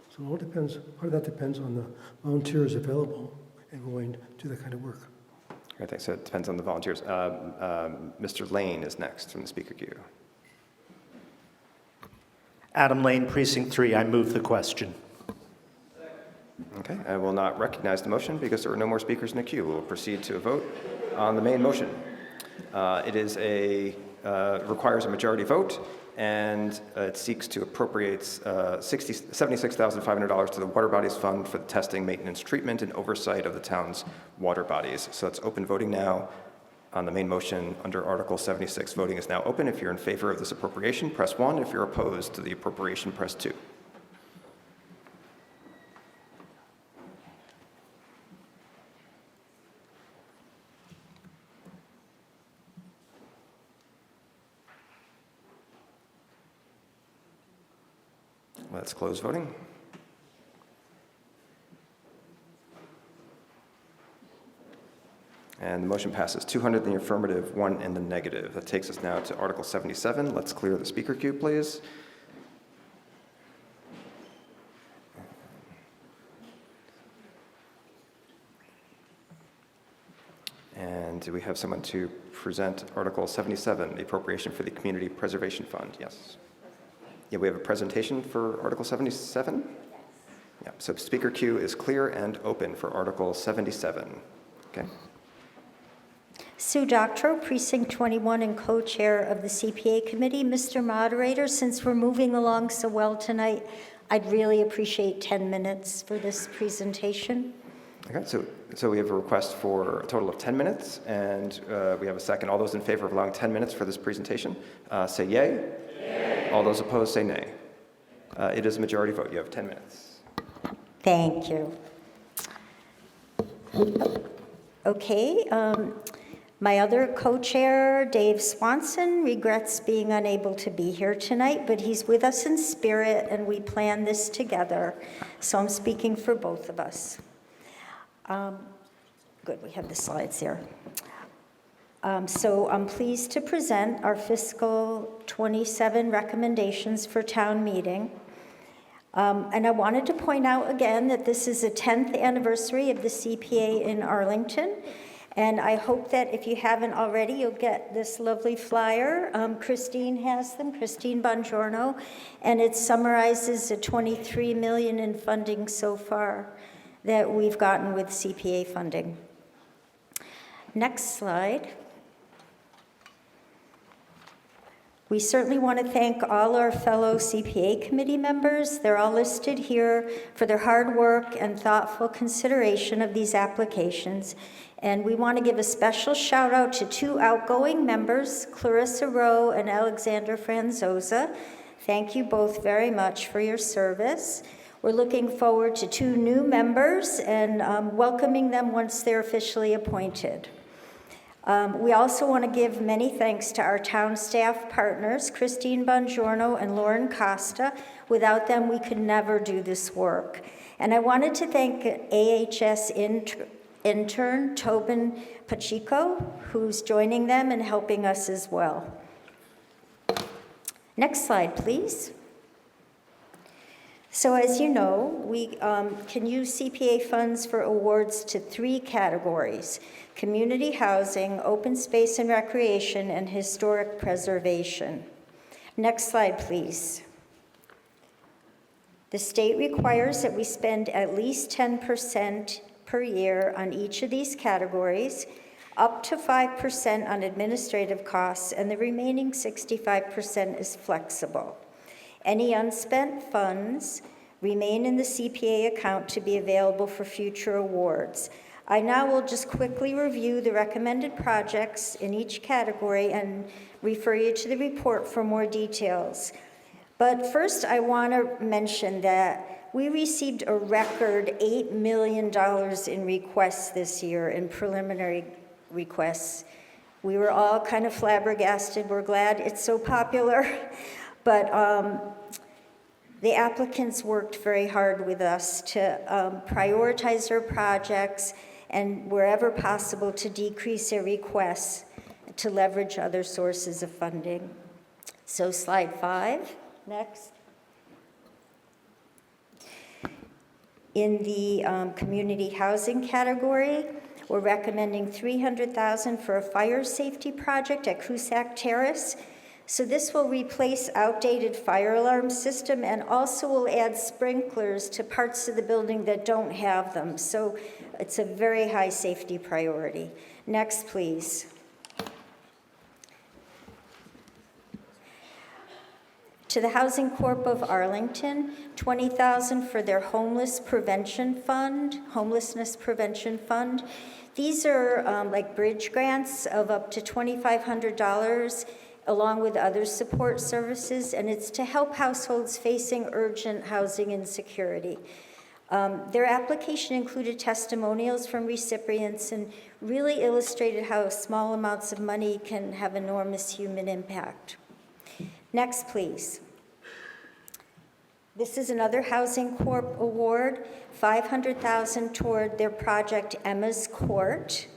Speaker 18: So it all depends, part of that depends on the volunteers available and willing to do that kind of work.
Speaker 1: I think so. It depends on the volunteers. Mr. Lane is next from the speaker queue.
Speaker 20: Adam Lane, Precinct 3. I move the question.
Speaker 1: Okay, I will not recognize the motion because there are no more speakers in the queue. We'll proceed to a vote on the main motion. It is requires a majority vote, and it seeks to appropriate $76,500 to the Water Bodies Fund for the testing, maintenance, treatment, and oversight of the town's water bodies. So it's open voting now on the main motion under Article 76. Voting is now open. If you're in favor of this appropriation, press 1. If you're opposed to the appropriation, press 2. Let's close voting. And the motion passes 200 in the affirmative, 1 in the negative. That takes us now to Article 77. Let's clear the speaker queue, please. And do we have someone to present Article 77, the appropriation for the Community Preservation Fund? Yes. Yeah, we have a presentation for Article 77? Yeah, so speaker queue is clear and open for Article 77. Okay.
Speaker 21: Sue Doctorow, Precinct 21 and co-chair of the CPA Committee. Mr. Moderator, since we're moving along so well tonight, I'd really appreciate 10 minutes for this presentation.
Speaker 1: Okay, so we have a request for a total of 10 minutes, and we have a second. All those in favor of allowing 10 minutes for this presentation, say yay. Yay. All those opposed, say nay. It is a majority vote. You have 10 minutes.
Speaker 21: Thank you. Okay, my other co-chair, Dave Swanson, regrets being unable to be here tonight, but he's with us in spirit, and we planned this together. So I'm speaking for both of us. Good, we have the slides here. So I'm pleased to present our fiscal 27 recommendations for town meeting. And I wanted to point out again that this is the 10th anniversary of the CPA in Arlington. And I hope that if you haven't already, you'll get this lovely flyer. Christine has them, Christine Bongiorno, and it summarizes the $23 million in funding so far that we've gotten with CPA funding. Next slide. We certainly want to thank all our fellow CPA committee members. They're all listed here for their hard work and thoughtful consideration of these applications. And we want to give a special shout out to 2 outgoing members, Clarissa Rowe and Alexander Franzosa. Thank you both very much for your service. We're looking forward to 2 new members and welcoming them once they're officially appointed. We also want to give many thanks to our town staff partners, Christine Bongiorno and Lauren Costa. Without them, we could never do this work. And I wanted to thank AHS intern Tobin Pacheco, who's joining them and helping us as well. Next slide, please. So as you know, we can use CPA funds for awards to 3 categories: community housing, open space and recreation, and historic preservation. Next slide, please. The state requires that we spend at least 10% per year on each of these categories, up to 5% on administrative costs, and the remaining 65% is flexible. Any unspent funds remain in the CPA account to be available for future awards. I now will just quickly review the recommended projects in each category and refer you to the report for more details. But first, I want to mention that we received a record $8 million in requests this year, in preliminary requests. We were all kind of flabbergasted. We're glad it's so popular. But the applicants worked very hard with us to prioritize their projects and wherever possible to decrease their requests to leverage other sources of funding. So slide 5, next. In the community housing category, we're recommending $300,000 for a fire safety project at Cusack Terrace. So this will replace outdated fire alarm system and also will add sprinklers to parts of the building that don't have them. So it's a very high safety priority. Next, please. To the Housing Corp of Arlington, $20,000 for their homelessness prevention fund. These are like bridge grants of up to $2,500 along with other support services, and it's to help households facing urgent housing insecurity. Their application included testimonials from recipients and really illustrated how small amounts of money can have enormous human impact. Next, please. This is another Housing Corp award, $500,000 toward their project Emma's Court.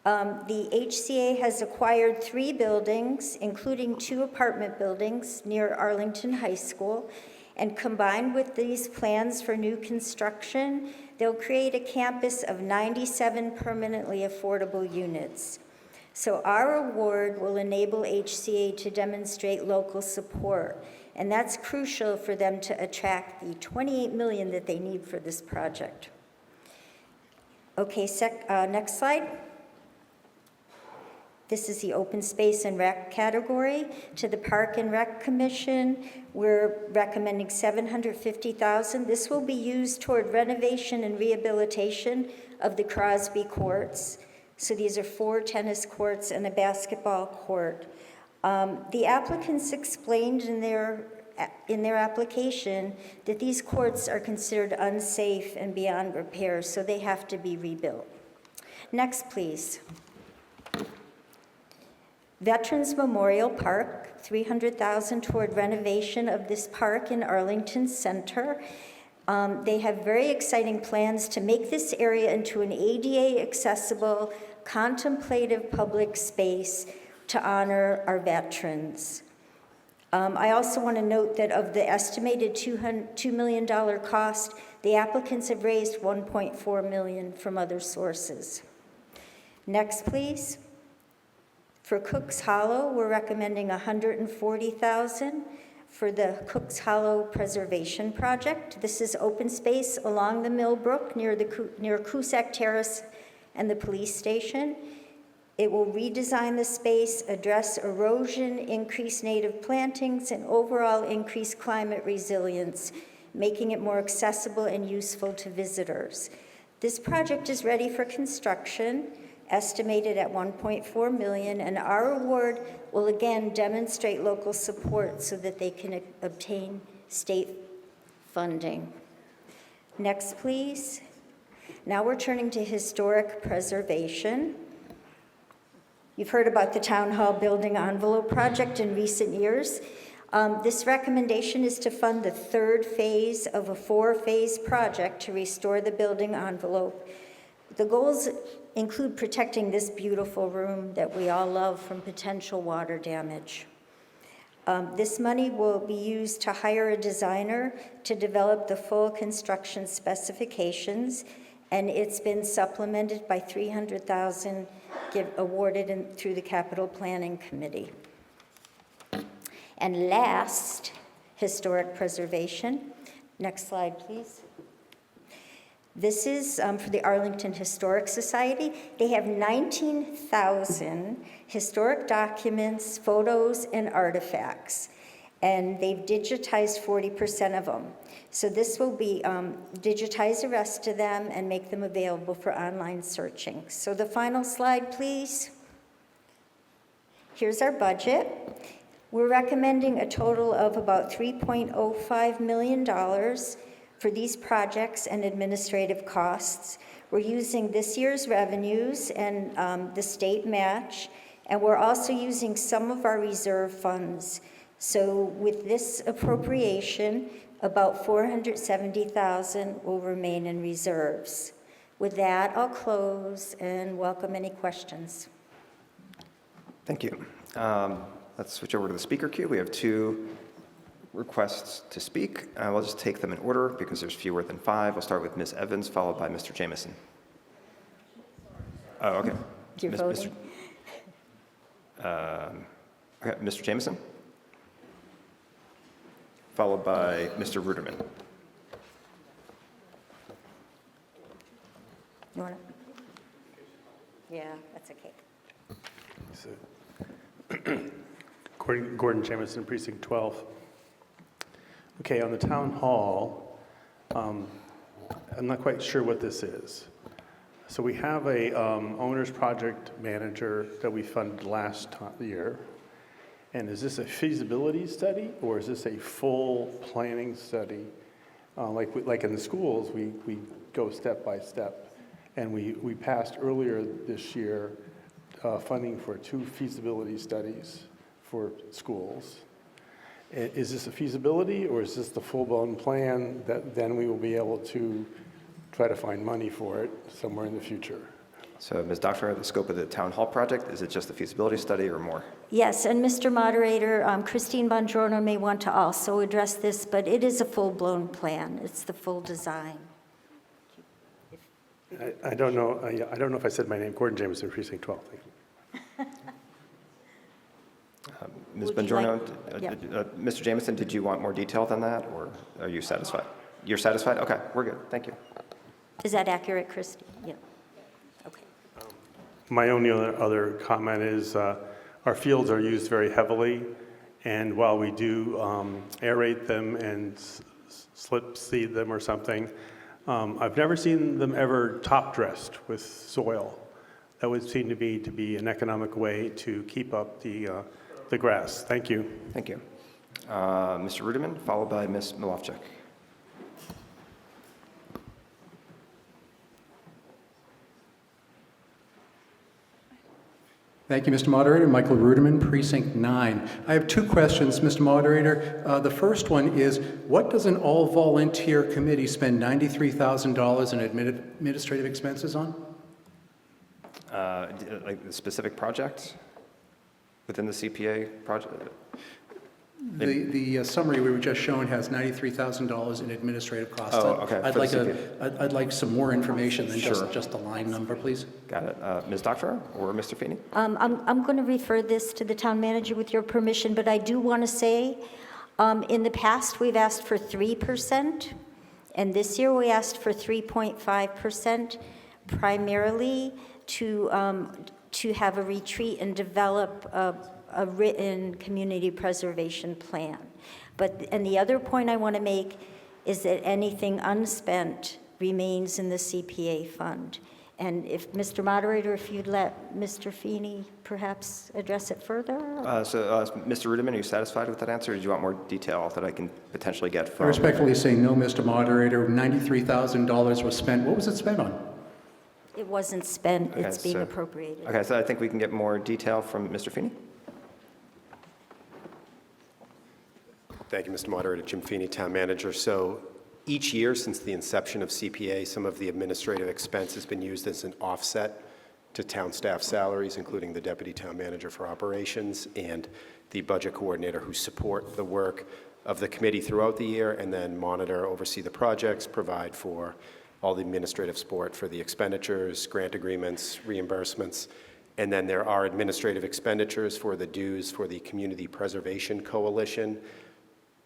Speaker 21: The HCA has acquired 3 buildings, including 2 apartment buildings near Arlington High School, and combined with these plans for new construction, they'll create a campus of 97 permanently affordable units. So our award will enable HCA to demonstrate local support, and that's crucial for them to attract the $28 million that they need for this project. Okay, next slide. This is the open space and rec category. To the Park and Rec Commission, we're recommending $750,000. This will be used toward renovation and rehabilitation of the Crosby courts. So these are 4 tennis courts and a basketball court. The applicants explained in their application that these courts are considered unsafe and beyond repair, so they have to be rebuilt. Next, please. Veterans Memorial Park, $300,000 toward renovation of this park in Arlington Center. They have very exciting plans to make this area into an ADA accessible, contemplative public space to honor our veterans. I also want to note that of the estimated $2 million cost, the applicants have raised $1.4 million from other sources. Next, please. For Cooks Hollow, we're recommending $140,000 for the Cooks Hollow Preservation Project. This is open space along the Millbrook near Cusack Terrace and the police station. It will redesign the space, address erosion, increase native plantings, and overall increase climate resilience, making it more accessible and useful to visitors. This project is ready for construction, estimated at $1.4 million, and our award will again demonstrate local support so that they can obtain state funding. Next, please. Now we're turning to historic preservation. You've heard about the Town Hall Building Envelope Project in recent years. This recommendation is to fund the 3rd phase of a 4-phase project to restore the building envelope. The goals include protecting this beautiful room that we all love from potential water damage. This money will be used to hire a designer to develop the full construction specifications, and it's been supplemented by $300,000 awarded through the Capital Planning Committee. And last, historic preservation. Next slide, please. This is for the Arlington Historic Society. They have 19,000 historic documents, photos, and artifacts, and they've digitized 40% of them. So this will be digitize the rest of them and make them available for online searching. So the final slide, please. Here's our budget. We're recommending a total of about $3.05 million for these projects and administrative costs. We're using this year's revenues and the state match, and we're also using some of our reserve funds. So with this appropriation, about $470,000 will remain in reserves. With that, I'll close and welcome any questions.
Speaker 1: Thank you. Let's switch over to the speaker queue. We have 2 requests to speak. We'll just take them in order because there's fewer than 5. We'll start with Ms. Evans, followed by Mr. Jamison. Oh, okay.
Speaker 21: You're voting?
Speaker 1: Okay, Mr. Jamison, followed by Mr. Ruderman.
Speaker 21: You want to? Yeah, that's okay.
Speaker 2: Gordon Jamison, Precinct 12. Okay, on the town hall, I'm not quite sure what this is. So we have a owner's project manager that we funded last year. And is this a feasibility study or is this a full planning study? Like in the schools, we go step by step. And we passed earlier this year funding for 2 feasibility studies for schools. Is this a feasibility or is this the full-blown plan that then we will be able to try to find money for it somewhere in the future?
Speaker 1: So, Ms. Doctor, the scope of the town hall project, is it just a feasibility study or more?
Speaker 21: Yes, and Mr. Moderator, Christine Bongiorno may want to also address this, but it is a full-blown plan. It's the full design.
Speaker 2: I don't know, I don't know if I said my name, Gordon Jameson, Precinct 12. Thank you.
Speaker 1: Ms.
Speaker 21: Would you like-
Speaker 1: Bongiorno, Mr. Jameson, did you want more detail than that, or are you satisfied? You're satisfied? Okay, we're good. Thank you.
Speaker 21: Is that accurate, Christine? Yeah. Okay.
Speaker 2: My only other comment is our fields are used very heavily, and while we do aerate them and slip seed them or something, I've never seen them ever top dressed with soil. That would seem to me to be an economic way to keep up the grass. Thank you.
Speaker 1: Thank you. Mr. Ruderman, followed by Ms. Milovchik.
Speaker 3: Thank you, Mr. Moderator. Michael Ruderman, Precinct 9. I have two questions, Mr. Moderator. The first one is, what does an all-volunteer committee spend $93,000 in administrative expenses on?
Speaker 1: Like the specific project within the CPA project?
Speaker 3: The summary we were just shown has $93,000 in administrative costs.
Speaker 1: Oh, okay.
Speaker 3: I'd like some more information than
Speaker 1: Sure.
Speaker 3: just a line number, please.
Speaker 1: Got it. Ms. Doctor or Mr. Feeney?
Speaker 21: I'm going to refer this to the town manager with your permission, but I do want to say, in the past, we've asked for 3%, and this year we asked for 3.5%, primarily to have a retreat and develop a written community preservation plan. And the other point I want to make is that anything unspent remains in the CPA fund. And if, Mr. Moderator, if you'd let Mr. Feeney perhaps address it further?
Speaker 1: Mr. Ruderman, are you satisfied with that answer, or do you want more detail that I can potentially get
Speaker 3: I
Speaker 1: from?
Speaker 3: respectfully say no, Mr. Moderator. $93,000 was spent. What was it spent on?
Speaker 21: It wasn't spent,
Speaker 1: Okay,
Speaker 21: it's being
Speaker 1: so-
Speaker 21: appropriated.
Speaker 1: Okay, so I think we can get more detail from Mr. Feeney.
Speaker 13: Thank you, Mr. Moderator. Jim Feeney, Town Manager. So each year since the inception of CPA, some of the administrative expense has been used as an offset to town staff salaries, including the Deputy Town Manager for Operations and the Budget Coordinator, who support the work of the committee throughout the year and then monitor, oversee the projects, provide for all the administrative support for the expenditures, grant agreements, reimbursements. And then there are administrative expenditures for the dues for the Community Preservation Coalition.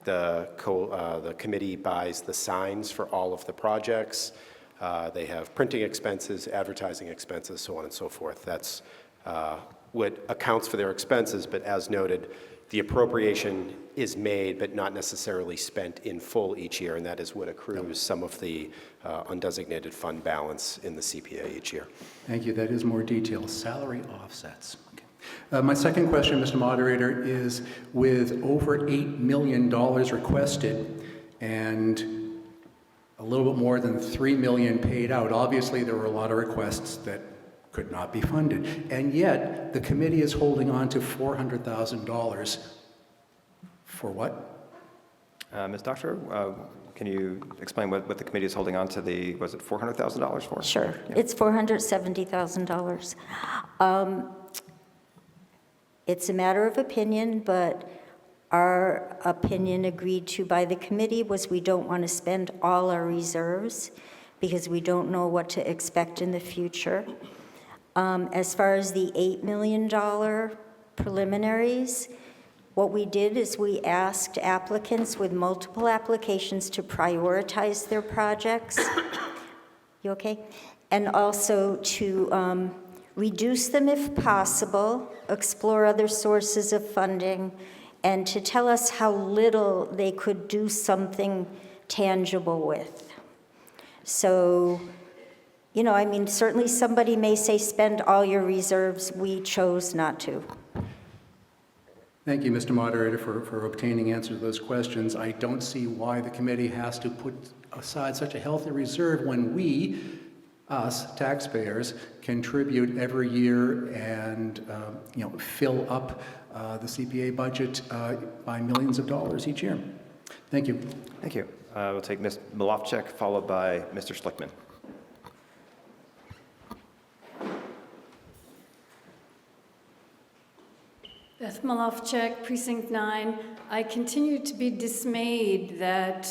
Speaker 13: The committee buys the signs for all of the projects. They have printing expenses, advertising expenses, so on and so forth. That's what accounts for their expenses, but as noted, the appropriation is made but not necessarily spent in full each year, and that is what accrues some of the undesignated fund balance in the CPA each year.
Speaker 3: Thank you. That is more detail. Salary offsets. Okay. My second question, Mr. Moderator, is with over $8 million requested and a little bit more than $3 million paid out, obviously there were a lot of requests that could not be funded. And yet, the committee is holding on to $400,000 for what?
Speaker 1: Ms. Doctor, can you explain what the committee is holding on to the, was it $400,000 for?
Speaker 21: Sure.
Speaker 1: Yeah.
Speaker 21: It's $470,000. It's a matter of opinion, but our opinion agreed to by the committee was we don't want to spend all our reserves because we don't know what to expect in the future. As far as the $8 million preliminaries, what we did is we asked applicants with multiple applications to prioritize their projects. You okay? And also to reduce them if possible, explore other sources of funding, and to tell us how little they could do something tangible with. So, you know, I mean, certainly somebody may say spend all your reserves. We chose not to.
Speaker 3: Thank you, Mr. Moderator, for obtaining answers to those questions. I don't see why the committee has to put aside such a healthy reserve when we, us, taxpayers, contribute every year and, fill up the CPA budget by millions of dollars each year. Thank you.
Speaker 1: Thank you. We'll take Ms. Milovchik, followed by Mr. Schlickman.
Speaker 19: Beth Malofchek, Precinct 9. I continue to be dismayed that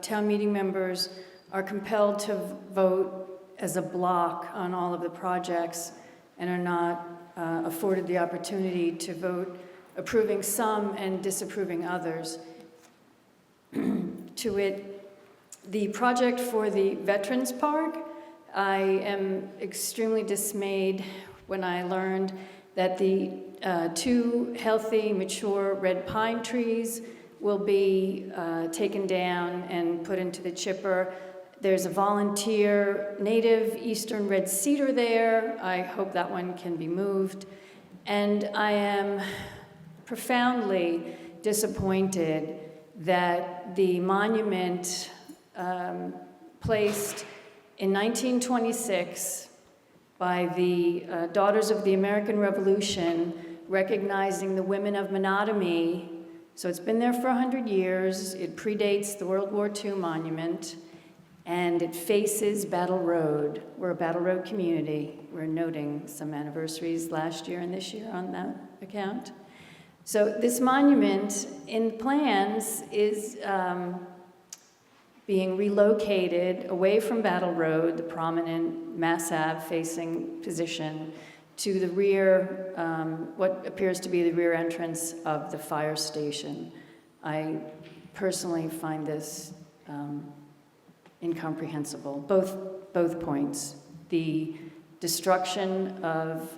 Speaker 19: town meeting members are compelled to vote as a block on all of the projects and are not afforded the opportunity to vote approving some and disapproving others. To it, the project for the Veterans Park, I am extremely dismayed when I learned that the 2 healthy, mature red pine trees will be taken down and put into the chipper. There's a volunteer native eastern red cedar there. I hope that one can be moved. And I am profoundly disappointed that the monument placed in 1926 by the Daughters of the American Revolution, recognizing the women of Menotomy. So it's been there for 100 years. It predates the World War II monument, and it faces Battle Road. We're a Battle Road community. We're noting some anniversaries last year and this year on that account. So this monument in plans is being relocated away from Battle Road, the prominent Mass Ave facing position, to the rear, what appears to be the rear entrance of the fire station. I personally find this incomprehensible, both points. The destruction of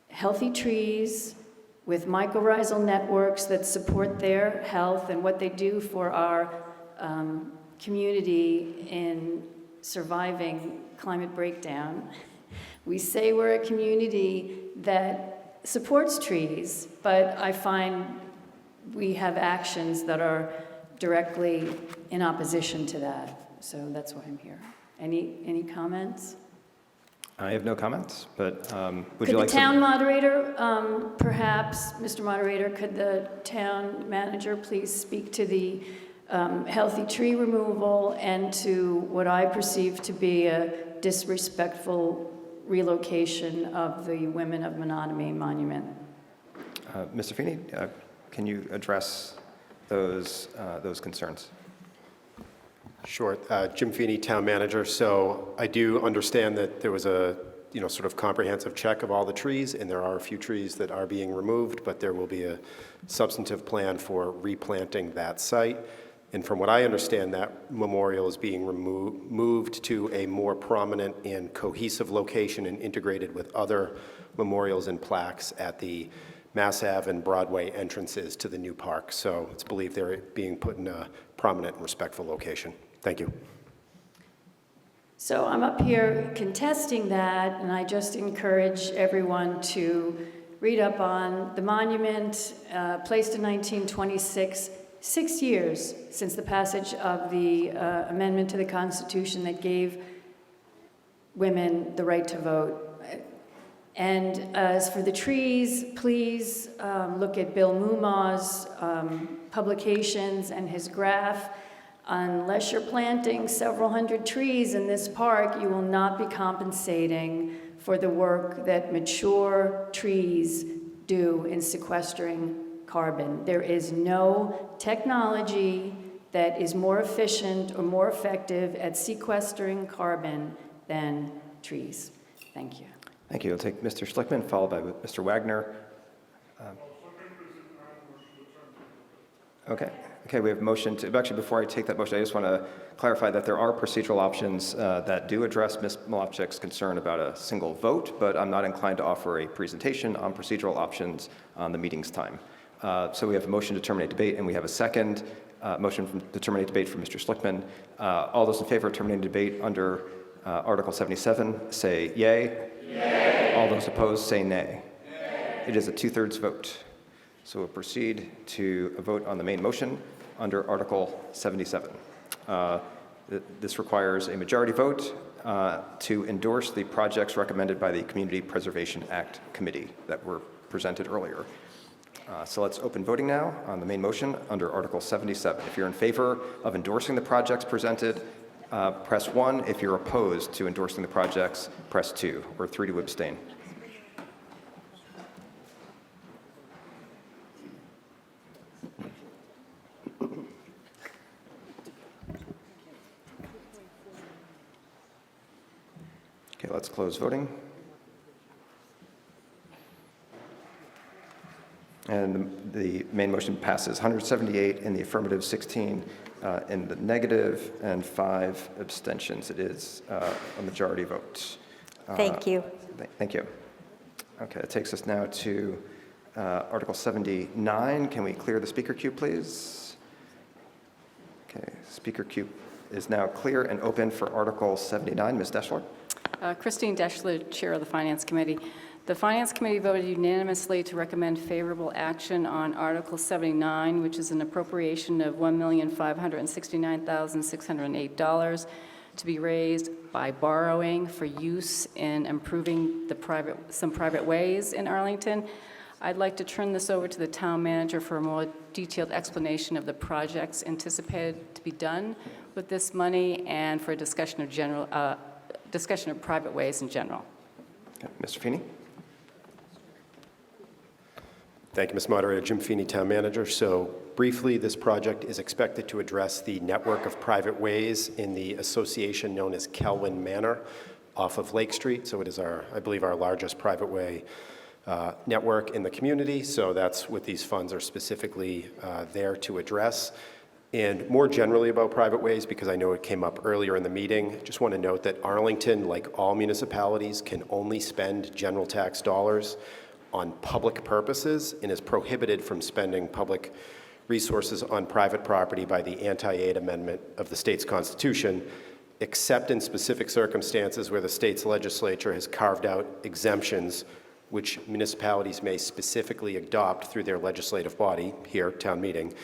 Speaker 19: healthy trees with mycorrhizal networks that support their health and what they do for our community in surviving climate breakdown. We say we're a community that supports trees, but I find we have actions that are directly in opposition to that. So that's why I'm here. Any comments?
Speaker 1: I have no comments, but would
Speaker 19: Could
Speaker 1: you
Speaker 19: the
Speaker 1: like
Speaker 19: town moderator, perhaps, Mr. Moderator, could the town manager please speak to the healthy tree removal and to what I perceive to be a disrespectful relocation of the Women of Menotomy monument?
Speaker 1: Mr. Feeney, can you address those concerns?
Speaker 13: Sure. Jim Feeney, Town Manager. So I do understand that there was a sort of comprehensive check of all the trees, and there are a few trees that are being removed, but there will be a substantive plan for replanting that site. And from what I understand, that memorial is being moved to a more prominent and cohesive location and integrated with other memorials and plaques at the Mass Ave and Broadway entrances to the new park. So it's believed they're being put in a prominent and respectful location. Thank you.
Speaker 19: So I'm up here contesting that, and I just encourage everyone to read up on the monument placed in 1926, 6 years since the passage of the amendment to the Constitution that gave women the right to vote. And as for the trees, please look at Bill Mumaw's publications and his graph. Unless you're planting several hundred trees in this park, you will not be compensating for the work that mature trees do in sequestering carbon. There is no technology that is more efficient or more effective at sequestering carbon than trees. Thank you.
Speaker 1: Thank you. I'll take Mr. Schlickman, followed by Mr. Wagner. Okay, we have a motion to, actually before I take that motion, I just want to clarify that there are procedural options that do address Ms. Malofchik's concern about a single vote, but I'm not inclined to offer a presentation on procedural options on the meeting's time. So we have a motion to terminate debate, and we have a second motion to terminate debate from Mr. Schlickman. All those in favor of terminating debate under Article 77 say yay. Yay. All those opposed say nay. Nay. It is a 2/3 vote. So we'll proceed to a vote on the main motion under Article 77. This requires a majority vote to endorse the projects recommended by the Community Preservation Act Committee that were presented earlier. So let's open voting now on the main motion under Article 77. If you're in favor of endorsing the projects presented, press 1. If you're opposed to endorsing the projects, press 2, or 3 to abstain. Okay, let's close voting. And the main motion passes 178 in the affirmative, 16 in the negative, and 5 abstentions. It is a majority vote.
Speaker 21: Thank you.
Speaker 1: Thank you. Okay, it takes us now to Article 79. Can we clear the speaker queue, please? Okay, speaker queue is now clear and open for Article 79. Ms. Deschler?
Speaker 7: Christine Deschler, Chair of the Finance Committee. The Finance Committee voted unanimously to recommend favorable action on Article 79, which is an appropriation of $1,569,608 to be raised by borrowing for use in improving some private ways in Arlington. I'd like to turn this over to the town manager for a more detailed explanation of the projects anticipated to be done with this money and for a discussion of private ways in general.
Speaker 1: Okay, Mr. Feeney?
Speaker 13: Thank you, Ms. Moderator. Jim Feeney, Town Manager. So briefly, this project is expected to address the network of private ways in the association known as Kelwin Manor off of Lake Street. So it is, I believe, our largest private way network in the community. So that's what these funds are specifically there to address. And more generally about private ways, because I know it came up earlier in the meeting, just want to note that Arlington, like all municipalities, can only spend general tax dollars on public purposes and is prohibited from spending public resources on private property by the Anti-Aid Amendment of the state's constitution, except in specific circumstances where the state's legislature has carved out exemptions which municipalities may specifically adopt through their legislative body, here, town meeting.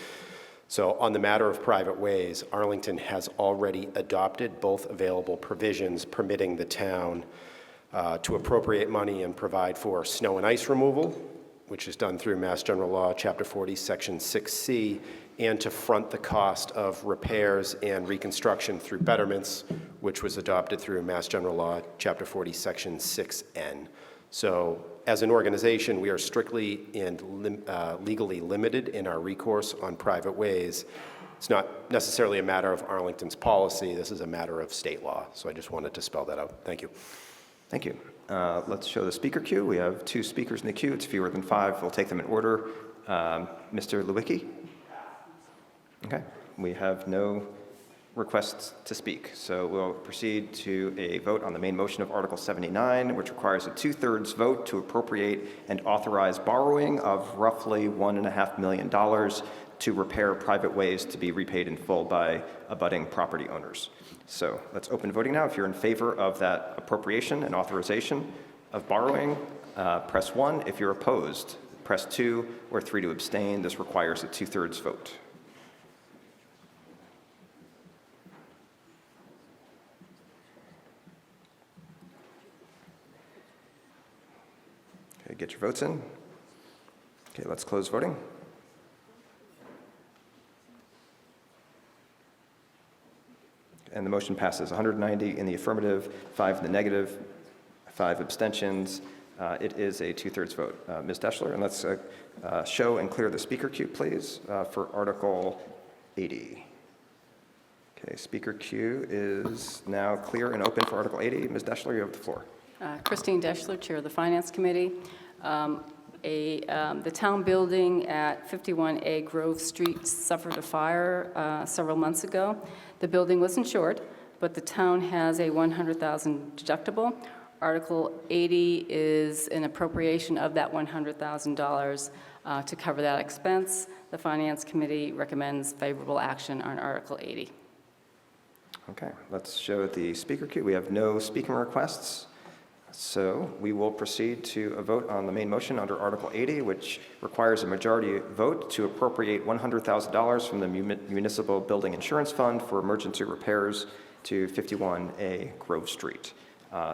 Speaker 13: So on the matter of private ways, Arlington has already adopted both available provisions permitting the town to appropriate money and provide for snow and ice removal, which is done through Mass General Law, Chapter 40, Section 6C, and to front the cost of repairs and reconstruction through betterments, which was adopted through Mass General Law, Chapter 40, Section 6N. So as an organization, we are strictly and legally limited in our recourse on private ways. It's not necessarily a matter of Arlington's policy. This is a matter of state law. So I just wanted to spell that out. Thank you.
Speaker 1: Thank you. Let's show the speaker queue. We have 2 speakers in the queue. It's fewer than 5. We'll take them in order. Mr. Lewicki? Okay. We have no requests to speak. So we'll proceed to a vote on the main motion of Article 79, which requires a 2/3 vote to appropriate and authorize borrowing of roughly $1.5 million to repair private ways to be repaid in full by abutting property owners. So let's open voting now. If you're in favor of that appropriation and authorization of borrowing, press 1. If you're opposed, press 2 or 3 to abstain. This requires a 2/3 vote. Okay, get your votes in. Okay, let's close voting. And the motion passes 190 in the affirmative, 5 in the negative, 5 abstentions. It is a 2/3 vote. Ms. Deschler, and let's show and clear the speaker queue, please, for Article 80. Okay, speaker queue is now clear and open for Article 80. Ms. Deschler, you have the floor.
Speaker 7: Christine Deschler, Chair of the Finance Committee. The town building at 51A Grove Street suffered a fire several months ago. The building was insured, but the town has a $100,000 deductible. Article 80 is an appropriation of that $100,000 to cover that expense. The Finance Committee recommends favorable action on Article 80.
Speaker 1: Okay, let's show the speaker queue. We have no speaking requests. So we will proceed to a vote on the main motion under Article 80, which requires a majority vote to appropriate $100,000 from the Municipal Building Insurance Fund for emergency repairs to 51A Grove Street.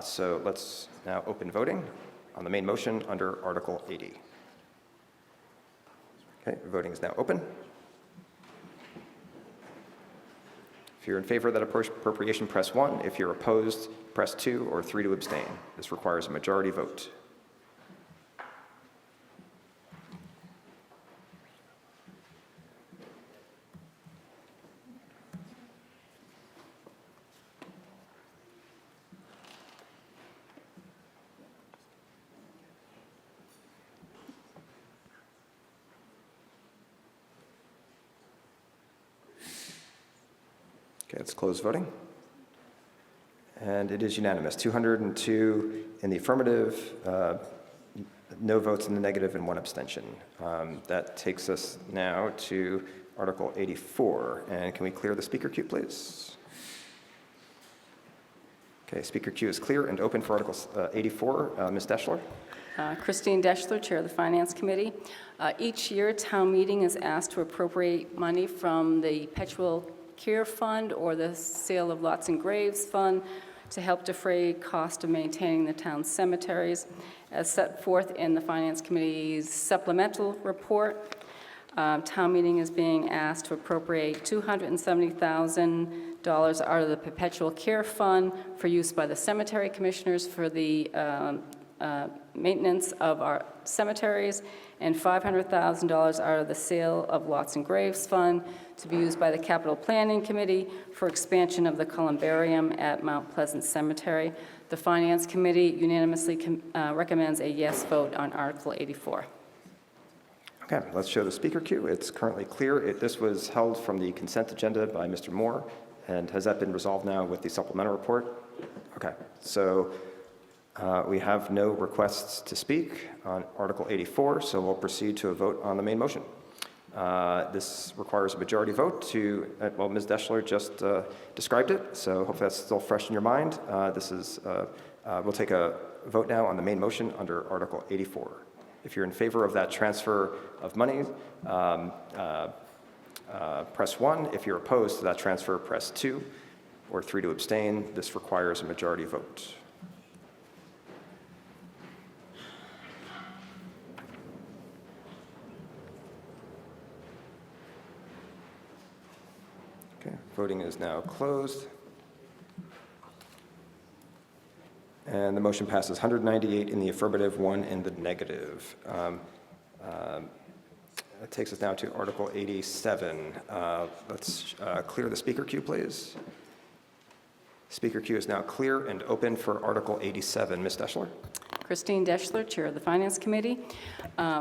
Speaker 1: So let's now open voting on the main motion under Article 80. Okay, voting is now open. If you're in favor of that appropriation, press 1. If you're opposed, press 2 or 3 to abstain. This requires a majority vote. Okay, let's close voting. And it is unanimous, 202 in the affirmative, no votes in the negative, and 1 abstention. That takes us now to Article 84. And can we clear the speaker queue, please? Okay, speaker queue is clear and open for Article 84. Ms. Deschler?
Speaker 7: Christine Deschler, Chair of the Finance Committee. Each year, town meeting is asked to appropriate money from the Perpetual Care Fund or the Sale of Lots and Graves Fund to help defray cost of maintaining the town's cemeteries. As set forth in the Finance Committee's supplemental report, town meeting is being asked to appropriate $270,000 out of the Perpetual Care Fund for use by the cemetery commissioners for the maintenance of our cemeteries, and $500,000 out of the Sale of Lots and Graves Fund to be used by the Capital Planning Committee for expansion of the columbarium at Mount Pleasant Cemetery. The Finance Committee unanimously recommends a yes vote on Article 84.
Speaker 1: Okay, let's show the speaker queue. It's currently clear. This was held from the consent agenda by Mr. Moore, and has that been resolved now with the supplemental report? Okay, so we have no requests to speak on Article 84, so we'll proceed to a vote on the main motion. This requires a majority vote to, well, Ms. Deschler just described it, so hopefully that's still fresh in your mind. We'll take a vote now on the main motion under Article 84. If you're in favor of that transfer of money, press 1. If you're opposed to that transfer, press 2, or 3 to abstain. This requires a majority vote. Okay, voting is now closed. And the motion passes 198 in the affirmative, 1 in the negative. That takes us now to Article 87. Let's clear the speaker queue, please. Speaker queue is now clear and open for Article 87. Ms. Deschler?
Speaker 7: Christine Deschler, Chair of the Finance Committee.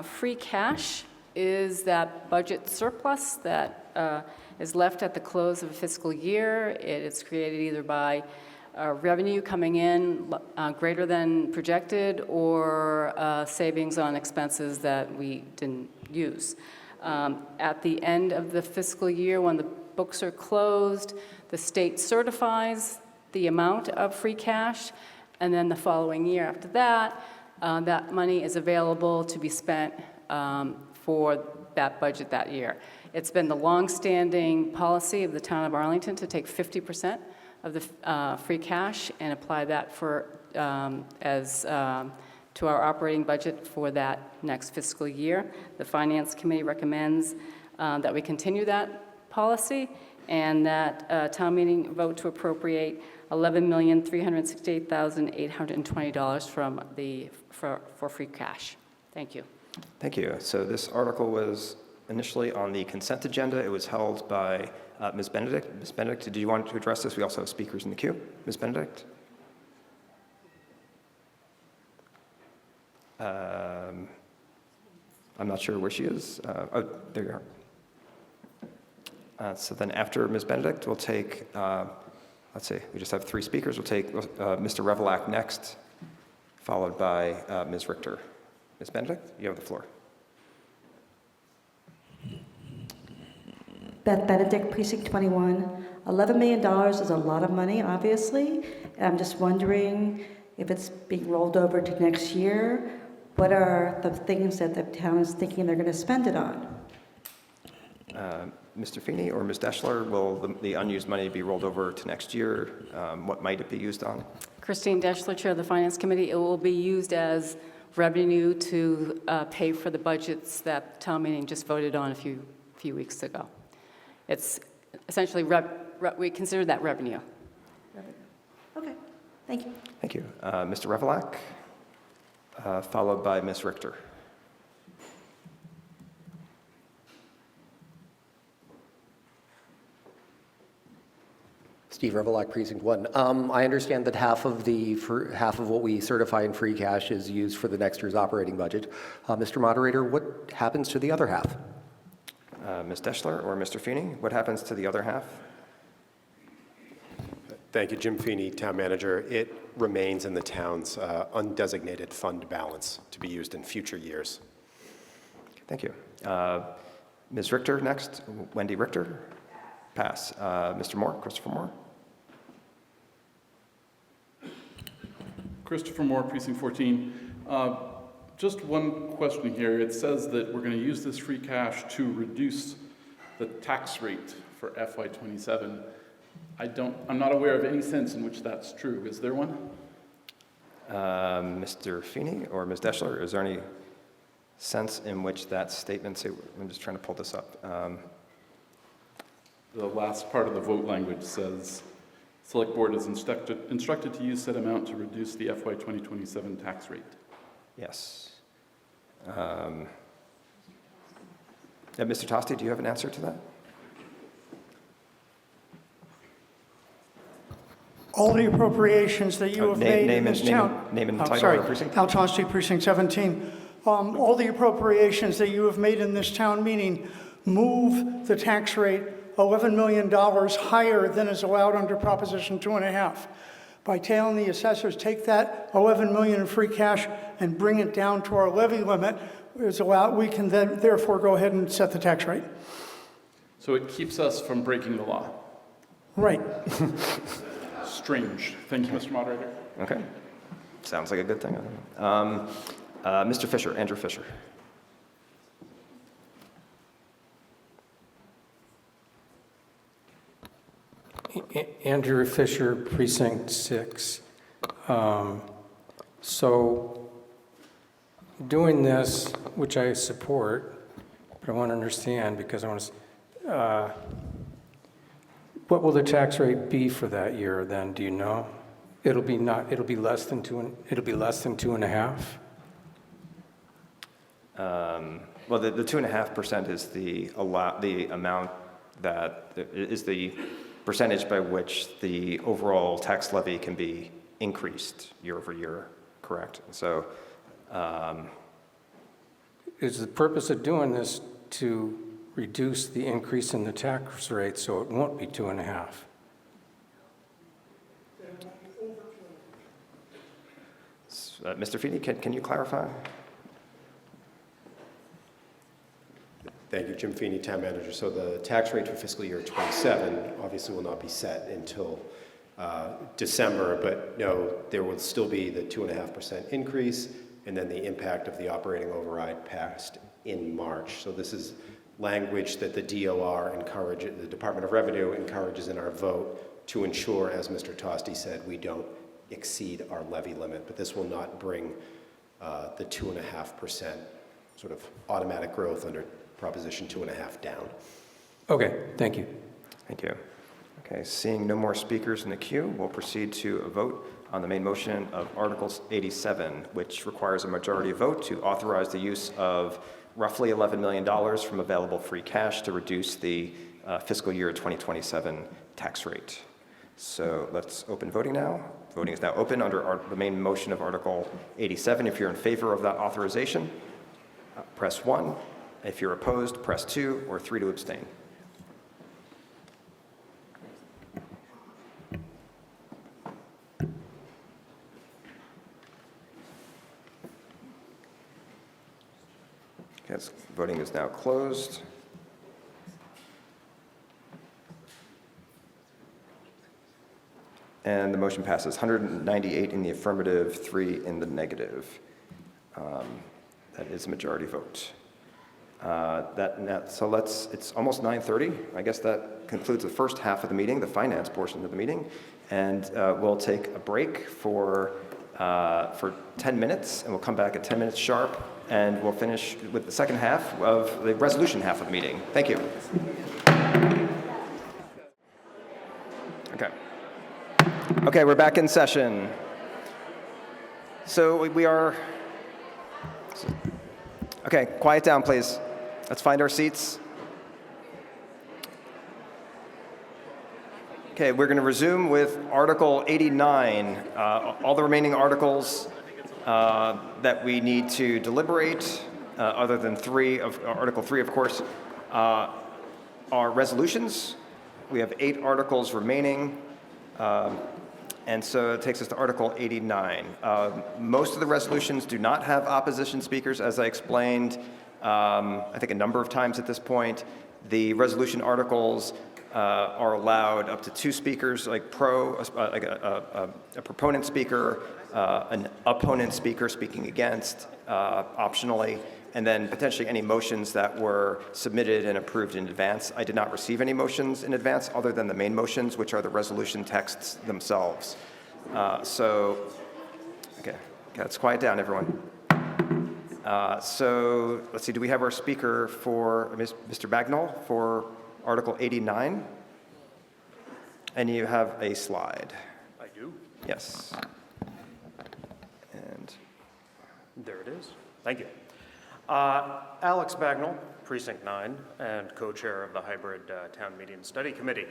Speaker 7: Free cash is that budget surplus that is left at the close of a fiscal year. It is created either by revenue coming in greater than projected, or savings on expenses that we didn't use. At the end of the fiscal year, when the books are closed, the state certifies the amount of free cash, and then the following year after that, that money is available to be spent for that budget that year. It's been the longstanding policy of the town of Arlington to take 50% of the free cash and apply that to our operating budget for that next fiscal year. The Finance Committee recommends that we continue that policy, and that town meeting vote to appropriate $11,368,820 for free cash. Thank you.
Speaker 1: Thank you. So this article was initially on the consent agenda. It was held by Ms. Benedict. Ms. Benedict, did you want to address this? We also have speakers in the queue. Ms. Benedict? I'm not sure where she is. Oh, there you are. So then after Ms. Benedict, we'll take, let's see, we just have 3 speakers. We'll take Mr. Revelak next, followed by Ms. Richter. Ms. Benedict, you have the floor.
Speaker 4: Beth Benedict, Precinct 21. $11 million is a lot of money, obviously. And I'm just wondering if it's being rolled over to next year. What are the things that the town is thinking they're going to spend it on?
Speaker 1: Mr. Feeney or Ms. Deschler, will the unused money be rolled over to next year? What might it be used on?
Speaker 7: Christine Deschler, Chair of the Finance Committee. It will be used as revenue to pay for the budgets that the town meeting just voted on a few weeks ago. It's essentially, we consider that revenue.
Speaker 4: Okay, thank you.
Speaker 1: Thank you. Mr. Revelak, followed by Ms. Richter.
Speaker 22: Steve Revelak, Precinct 1. I understand that half of what we certify in free cash is used for the next year's operating budget. Mr. Moderator, what happens to the other half?
Speaker 1: Ms. Deschler or Mr. Feeney, what happens to the other half?
Speaker 13: Thank you, Jim Feeney, Town Manager. It remains in the town's undesignated fund balance to be used in future years.
Speaker 1: Thank you. Ms. Richter next. Wendy Richter? Pass. Mr. Moore, Christopher Moore?
Speaker 5: Christopher Moore, Precinct 14. Just one question here. It says that we're going to use this free cash to reduce the tax rate for FY27. I'm not aware of any sense in which that's true. Is there one?
Speaker 1: Mr. Feeney or Ms. Deschler, is there any sense in which that statement, I'm just trying to pull this up.
Speaker 5: The last part of the vote language says, Select Board is instructed to use said amount to reduce the FY 2027 tax rate.
Speaker 1: Yes. Mr. Tosti, do you have an answer to that?
Speaker 6: All the appropriations that you have made in this town.
Speaker 1: Name and title
Speaker 6: sorry,
Speaker 1: of the precinct.
Speaker 6: Al Tosti, Precinct 17. All the appropriations that you have made in this town meeting move the tax rate $11 million higher than is allowed under Proposition 2.5. By telling the assessors, take that $11 million in free cash and bring it down to our levy limit, is allowed, we can then therefore go ahead and set the tax rate.
Speaker 5: So it keeps us from breaking the law.
Speaker 6: Right.
Speaker 5: Strange. Thank you, Mr. Moderator.
Speaker 1: Okay. Sounds like a good thing. Mr. Fisher, Andrew Fisher.
Speaker 23: Andrew Fisher, Precinct 6. So doing this, which I support, but I want to understand because I want to, what will the tax rate be for that year then? Do you know? It'll be less than 2.5%.
Speaker 1: Well, the 2.5% is the amount that is the percentage by which the overall tax levy can be increased year over year, correct? So,
Speaker 23: is the purpose of doing this to reduce the increase in the tax rate so it won't be 2.5%?
Speaker 1: Mr. Feeney, can you clarify?
Speaker 13: Thank you, Jim Feeney, Town Manager. So the tax rate for fiscal year 27 obviously will not be set until December, but no, there will still be the 2.5% increase and then the impact of the operating override passed in March. So this is language that the DOR encourages, the Department of Revenue encourages in our vote to ensure, as Mr. Tosti said, we don't exceed our levy limit, but this will not bring the 2.5% sort of automatic growth under Proposition 2.5 down.
Speaker 23: Okay, thank you.
Speaker 1: Thank you. Okay, seeing no more speakers in the queue, we'll proceed to a vote on the main motion of Article 87, which requires a majority vote to authorize the use of roughly $11 million from available free cash to reduce the fiscal year 2027 tax rate. So let's open voting now. Voting is now open under the main motion of Article 87. If you're in favor of that authorization, press 1. If you're opposed, press 2 or 3 to abstain. Okay, voting is now closed. And the motion passes 198 in the affirmative, 3 in the negative. That is a majority vote. It's almost 9:30. I guess that concludes the first half of the meeting, the finance portion of the meeting. And we'll take a break for 10 minutes, and we'll come back at 10 minutes sharp, and we'll finish with the second half of the resolution half of the meeting. Thank you. Okay, we're back in session. So we are, okay, quiet down, please. Let's find our seats. Okay, we're going to resume with Article 89. All the remaining articles that we need to deliberate, other than Article 3, of course, are resolutions. We have 8 articles remaining. And so it takes us to Article 89. Most of the resolutions do not have opposition speakers, as I explained, I think a number of times at this point. The resolution articles are allowed up to 2 speakers, like a proponent speaker, an opponent speaker speaking against, optionally, and then potentially any motions that were submitted and approved in advance. I did not receive any motions in advance other than the main motions, which are the resolution texts themselves. Okay, let's quiet down, everyone. So let's see, do we have our speaker for Mr. Bagnall for Article 89? And you have a slide.
Speaker 8: I do.
Speaker 1: Yes. And
Speaker 8: there it is. Thank you. Alex Bagnall, Precinct 9, and co-chair of the Hybrid Town Meeting Study Committee.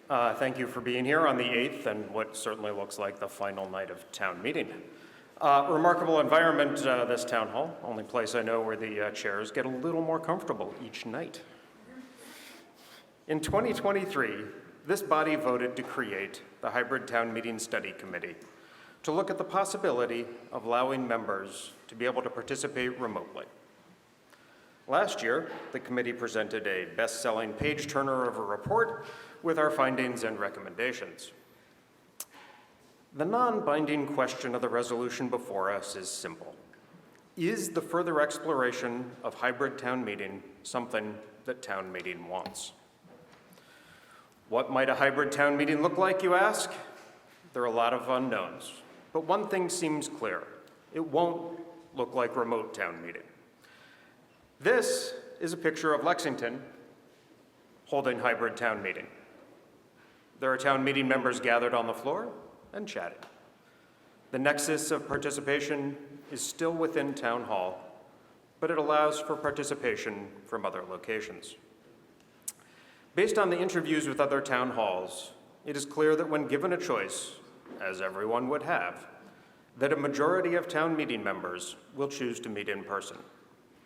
Speaker 8: Thank you for being here on the 8th and what certainly looks like the final night of town meeting. Remarkable environment, this town hall. Only place I know where the chairs get a little more comfortable each night. In 2023, this body voted to create the Hybrid Town Meeting Study Committee to look at the possibility of allowing members to be able to participate remotely. Last year, the committee presented a best-selling page-turner of a report with our findings and recommendations. The non-binding question of the resolution before us is simple. Is the further exploration of hybrid town meeting something that town meeting wants? What might a hybrid town meeting look like, you ask? There are a lot of unknowns, but one thing seems clear. It won't look like remote town meeting. This is a picture of Lexington holding hybrid town meeting. There are town meeting members gathered on the floor and chatting. The nexus of participation is still within Town Hall, but it allows for participation from other locations. Based on the interviews with other town halls, it is clear that when given a choice, as everyone would have, that a majority of town meeting members will choose to meet in person.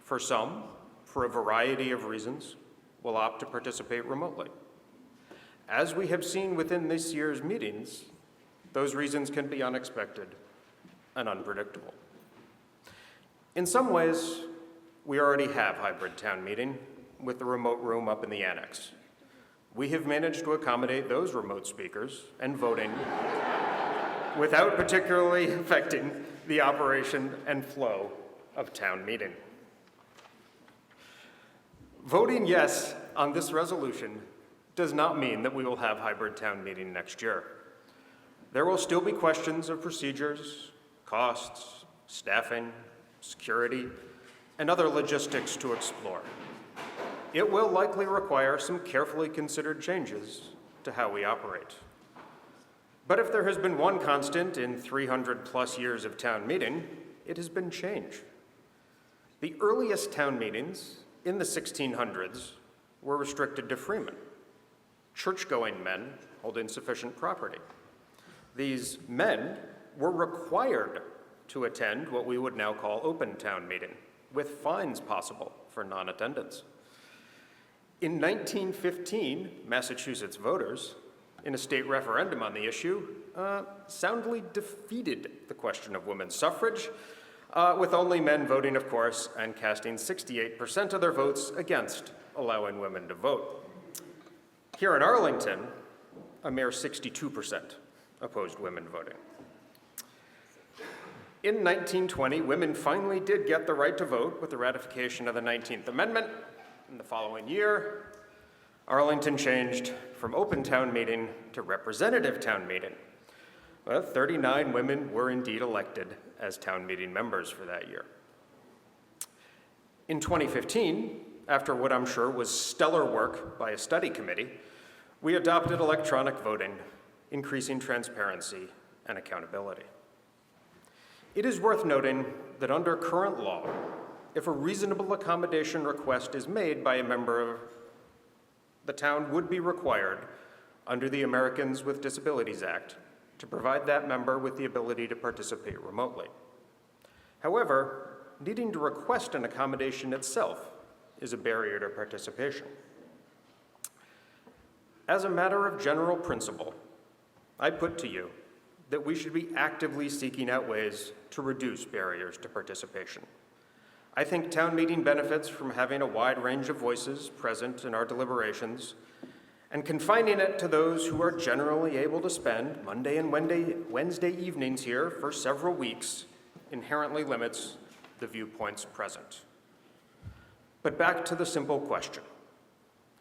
Speaker 8: For some, for a variety of reasons, will opt to participate remotely. As we have seen within this year's meetings, those reasons can be unexpected and unpredictable. In some ways, we already have hybrid town meeting with the remote room up in the annex. We have managed to accommodate those remote speakers and voting without particularly affecting the operation and flow of town meeting. Voting yes on this resolution does not mean that we will have hybrid town meeting next year. There will still be questions of procedures, costs, staffing, security, and other logistics to explore. It will likely require some carefully considered changes to how we operate. But if there has been one constant in 300 plus years of town meeting, it has been change. The earliest town meetings in the 1600s were restricted to freemen, church-going men holding sufficient property. These men were required to attend what we would now call open town meeting, with fines possible for non-attendance. In 1915, Massachusetts voters, in a state referendum on the issue, soundly defeated the question of women's suffrage, with only men voting, of course, and casting 68% of their votes against allowing women to vote. Here in Arlington, a mere 62% opposed women voting. In 1920, women finally did get the right to vote with the ratification of the 19th Amendment. In the following year, Arlington changed from open town meeting to representative town meeting. Well, 39 women were indeed elected as town meeting members for that year. In 2015, after what I'm sure was stellar work by a study committee, we adopted electronic voting, increasing transparency and accountability. It is worth noting that under current law, if a reasonable accommodation request is made by a member of the town would be required under the Americans with Disabilities Act to provide that member with the ability to participate remotely. However, needing to request an accommodation itself is a barrier to participation. As a matter of general principle, I put to you that we should be actively seeking out ways to reduce barriers to participation. I think town meeting benefits from having a wide range of voices present in our deliberations, and confining it to those who are generally able to spend Monday and Wednesday evenings here for several weeks inherently limits the viewpoints present. But back to the simple question.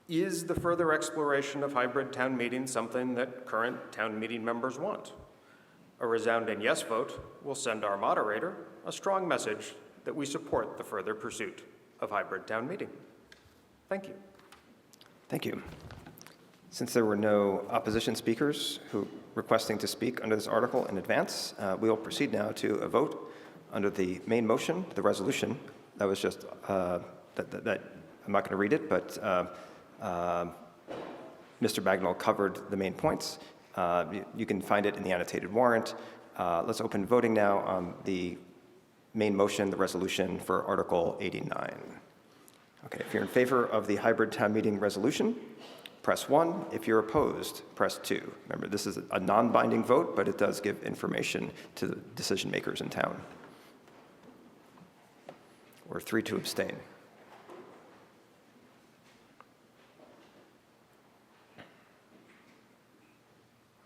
Speaker 8: Is the further exploration of hybrid town meetings something that current town meeting members want? A resounding yes vote will send our moderator a strong message that we support the further pursuit of hybrid town meeting. Thank you.
Speaker 1: Thank you. Since there were no opposition speakers who requesting to speak under this article in advance, we will proceed now to a vote under the main motion, the resolution. That was just, I'm not going to read it, but Mr. Bagnall covered the main points. You can find it in the annotated warrant. Let's open voting now on the main motion, the resolution for Article 89. Okay, if you're in favor of the hybrid town meeting resolution, press 1. If you're opposed, press 2. Remember, this is a non-binding vote, but it does give information to the decision makers in town. Or 3 to abstain.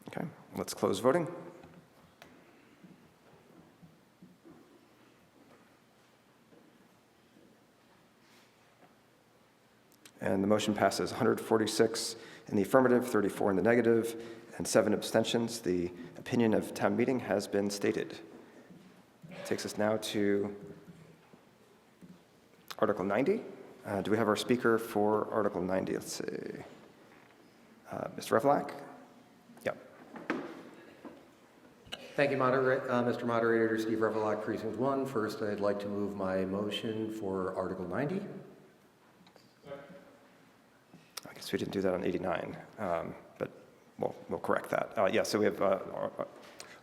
Speaker 1: Okay, let's close voting. And the motion passes 146 in the affirmative, 34 in the negative, and 7 abstentions. The opinion of town meeting has been stated. It takes us now to Article 90. Do we have our speaker for Article 90? Let's see. Mr. Revlak? Yep.
Speaker 22: Thank you, Mr. Moderator. Steve Revelak, Precinct 1. First, I'd like to move my motion for Article 90.
Speaker 1: I guess we didn't do that on 89, but we'll correct that. Yeah, so we have...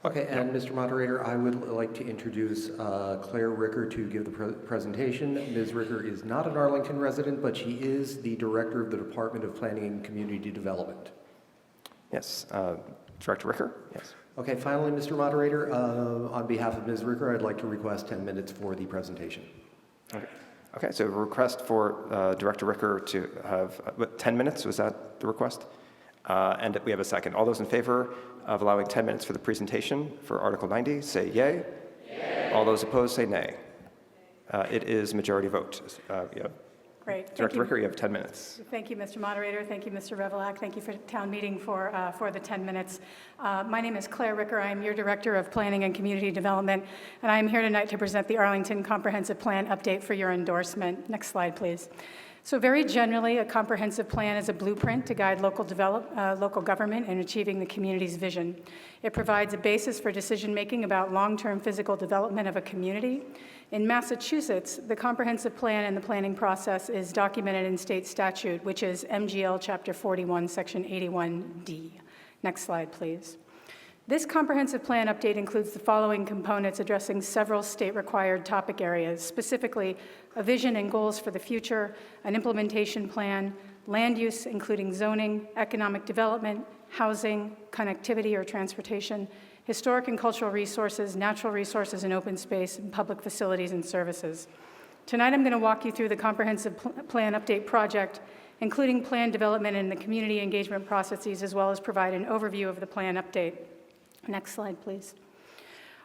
Speaker 22: Okay, and Mr. Moderator, I would like to introduce Claire Ricker to give the presentation. Ms. Ricker is not an Arlington resident, but she is the Director of the Department of Planning and Community Development.
Speaker 1: Yes, Director Ricker, yes.
Speaker 22: Okay, finally, Mr. Moderator, on behalf of Ms. Ricker, I'd like to request 10 minutes for the presentation.
Speaker 1: Okay, so a request for Director Ricker to have, 10 minutes, was that the request? And we have a second. All those in favor of allowing 10 minutes for the presentation for Article 90, say yay. Yay. All those opposed, say nay. It is majority vote.
Speaker 9: Great.
Speaker 1: Director Ricker, you have 10 minutes.
Speaker 9: Thank you, Mr. Moderator. Thank you, Mr. Revelak. Thank you for town meeting for the 10 minutes. My name is Claire Ricker. I am your Director of Planning and Community Development, and I am here tonight to present the Arlington Comprehensive Plan update for your endorsement. Next slide, please. So very generally, a comprehensive plan is a blueprint to guide local government in achieving the community's vision. It provides a basis for decision-making about long-term physical development of a community. In Massachusetts, the comprehensive plan and the planning process is documented in state statute, which is MGL Chapter 41, Section 81D. Next slide, please. This comprehensive plan update includes the following components addressing several state-required topic areas, specifically a vision and goals for the future, an implementation plan, land use, including zoning, economic development, housing, connectivity or transportation, historic and cultural resources, natural resources and open space, and public facilities and services. Tonight I'm going to walk you through the comprehensive plan update project, including plan development and the community engagement processes, as well as provide an overview of the plan update. Next slide, please.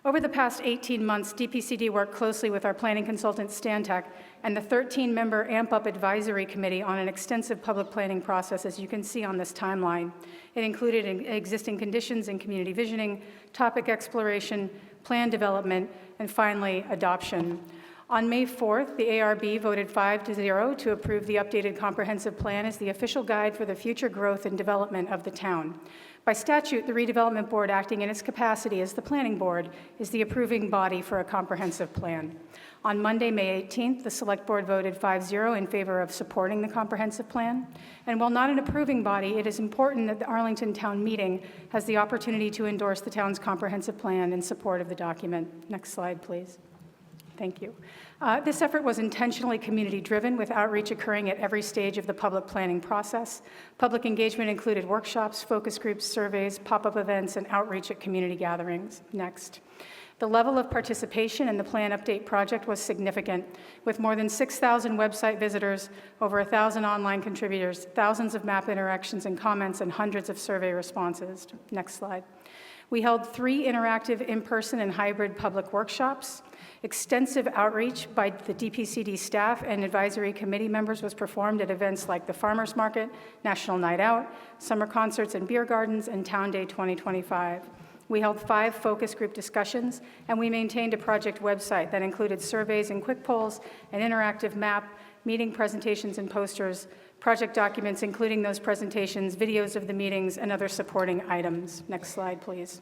Speaker 9: Over the past 18 months, DPCD worked closely with our planning consultant, Stantec, and the 13-member AMP Up Advisory Committee on an extensive public planning process, as you can see on this timeline. It included existing conditions and community visioning, topic exploration, plan development, and finally, adoption. On May 4th, the ARB voted 5-0 to approve the updated comprehensive plan as the official guide for the future growth and development of the town. By statute, the redevelopment board, acting in its capacity as the planning board, is the approving body for a comprehensive plan. On Monday, May 18th, the select board voted 5-0 in favor of supporting the comprehensive plan. And while not an approving body, it is important that the Arlington Town Meeting has the opportunity to endorse the town's comprehensive plan in support of the document. Next slide, please. Thank you. This effort was intentionally community-driven, with outreach occurring at every stage of the public planning process. Public engagement included workshops, focus groups, surveys, pop-up events, and outreach at community gatherings. Next. The level of participation in the Plan Update project was significant, with more than 6,000 website visitors, over 1,000 online contributors, thousands of map interactions and comments, and hundreds of survey responses. Next slide. We held 3 interactive in-person and hybrid public workshops. Extensive outreach by the DPCD staff and advisory committee members was performed at events like the Farmers Market, National Night Out, summer concerts and beer gardens, and Town Day 2025. We held 5 focus group discussions, and we maintained a project website that included surveys and quick polls, an interactive map, meeting presentations and posters, project documents including those presentations, videos of the meetings, and other supporting items. Next slide, please.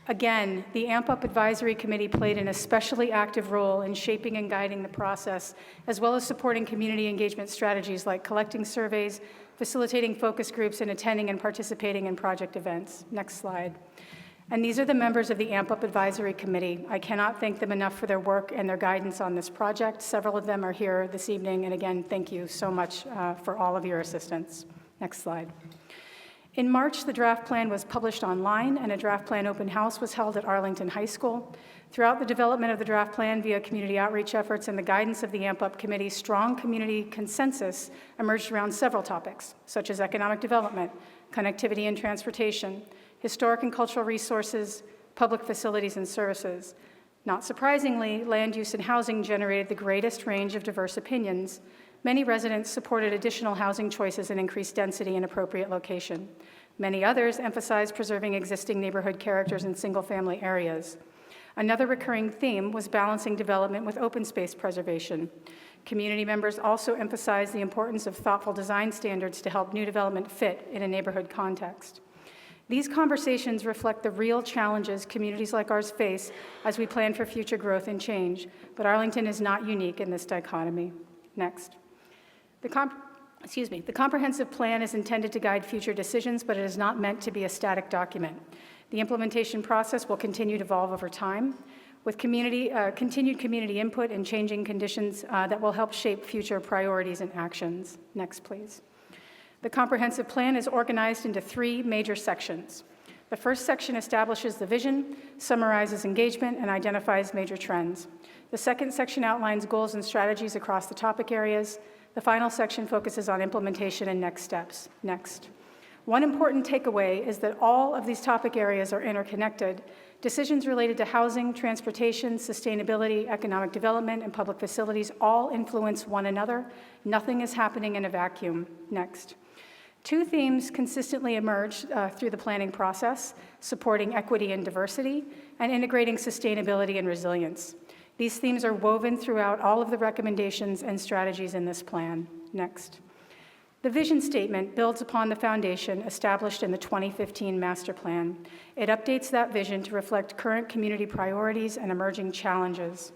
Speaker 9: Again, the AMP Up Advisory Committee played an especially active role in shaping and guiding the process, as well as supporting community engagement strategies like collecting surveys, facilitating focus groups, and attending and participating in project events. Next slide. And these are the members of the AMP Up Advisory Committee. I cannot thank them enough for their work and their guidance on this project. Several of them are here this evening, and again, thank you so much for all of your assistance. Next slide. In March, the draft plan was published online, and a draft plan open house was held at Arlington High School. Throughout the development of the draft plan via community outreach efforts and the guidance of the AMP Up Committee, strong community consensus emerged around several topics, such as economic development, connectivity and transportation, historic and cultural resources, public facilities and services. Not surprisingly, land use and housing generated the greatest range of diverse opinions. Many residents supported additional housing choices and increased density in appropriate location. Many others emphasized preserving existing neighborhood characters in single-family areas. Another recurring theme was balancing development with open space preservation. Community members also emphasized the importance of thoughtful design standards to help new development fit in a neighborhood context. These conversations reflect the real challenges communities like ours face as we plan for future growth and change, but Arlington is not unique in this dichotomy. Next. The comprehensive plan is intended to guide future decisions, but it is not meant to be a static document. The implementation process will continue to evolve over time, with continued community input and changing conditions that will help shape future priorities and actions. Next, please. The comprehensive plan is organized into 3 major sections. The first section establishes the vision, summarizes engagement, and identifies major trends. The second section outlines goals and strategies across the topic areas. The final section focuses on implementation and next steps. Next. One important takeaway is that all of these topic areas are interconnected. Decisions related to housing, transportation, sustainability, economic development, and public facilities all influence one another. Nothing is happening in a vacuum. Next. 2 themes consistently emerge through the planning process: supporting equity and diversity, and integrating sustainability and resilience. These themes are woven throughout all of the recommendations and strategies in this plan. Next. The vision statement builds upon the foundation established in the 2015 master plan. It updates that vision to reflect current community priorities and emerging challenges.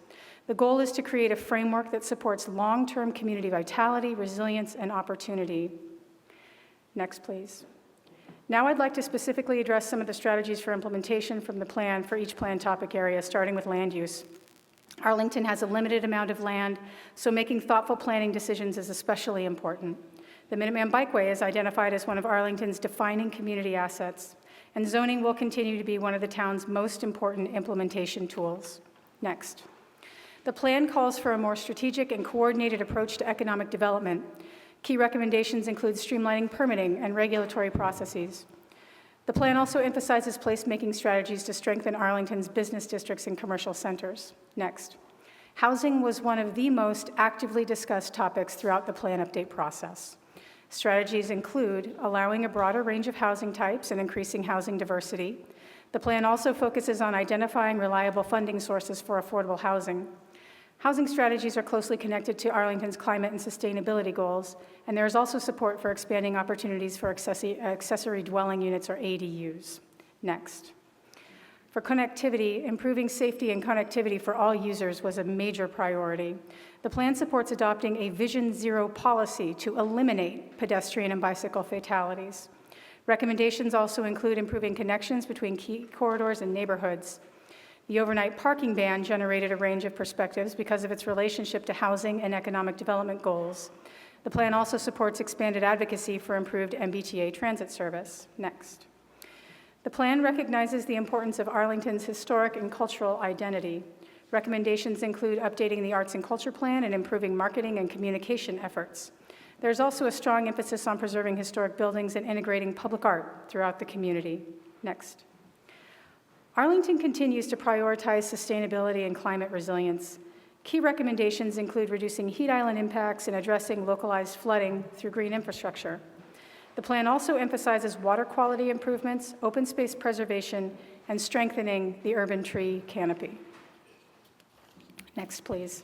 Speaker 9: The goal is to create a framework that supports long-term community vitality, resilience, and opportunity. Next, please. Now I'd like to specifically address some of the strategies for implementation from the plan for each plan topic area, starting with land use. Arlington has a limited amount of land, so making thoughtful planning decisions is especially important. The Minuteman Bikeway is identified as one of Arlington's defining community assets, and zoning will continue to be one of the town's most important implementation tools. Next. The plan calls for a more strategic and coordinated approach to economic development. Key recommendations include streamlining permitting and regulatory processes. The plan also emphasizes placemaking strategies to strengthen Arlington's business districts and commercial centers. Next. Housing was one of the most actively discussed topics throughout the plan update process. Strategies include allowing a broader range of housing types and increasing housing diversity. The plan also focuses on identifying reliable funding sources for affordable housing. Housing strategies are closely connected to Arlington's climate and sustainability goals, and there is also support for expanding opportunities for accessory dwelling units, or ADUs. Next. For connectivity, improving safety and connectivity for all users was a major priority. The plan supports adopting a Vision Zero policy to eliminate pedestrian and bicycle fatalities. Recommendations also include improving connections between key corridors and neighborhoods. The overnight parking ban generated a range of perspectives because of its relationship to housing and economic development goals. The plan also supports expanded advocacy for improved MBTA transit service. Next. The plan recognizes the importance of Arlington's historic and cultural identity. Recommendations include updating the Arts and Culture Plan and improving marketing and communication efforts. There's also a strong emphasis on preserving historic buildings and integrating public art throughout the community. Next. Arlington continues to prioritize sustainability and climate resilience. Key recommendations include reducing heat island impacts and addressing localized flooding through green infrastructure. The plan also emphasizes water quality improvements, open space preservation, and strengthening the urban tree canopy. Next, please.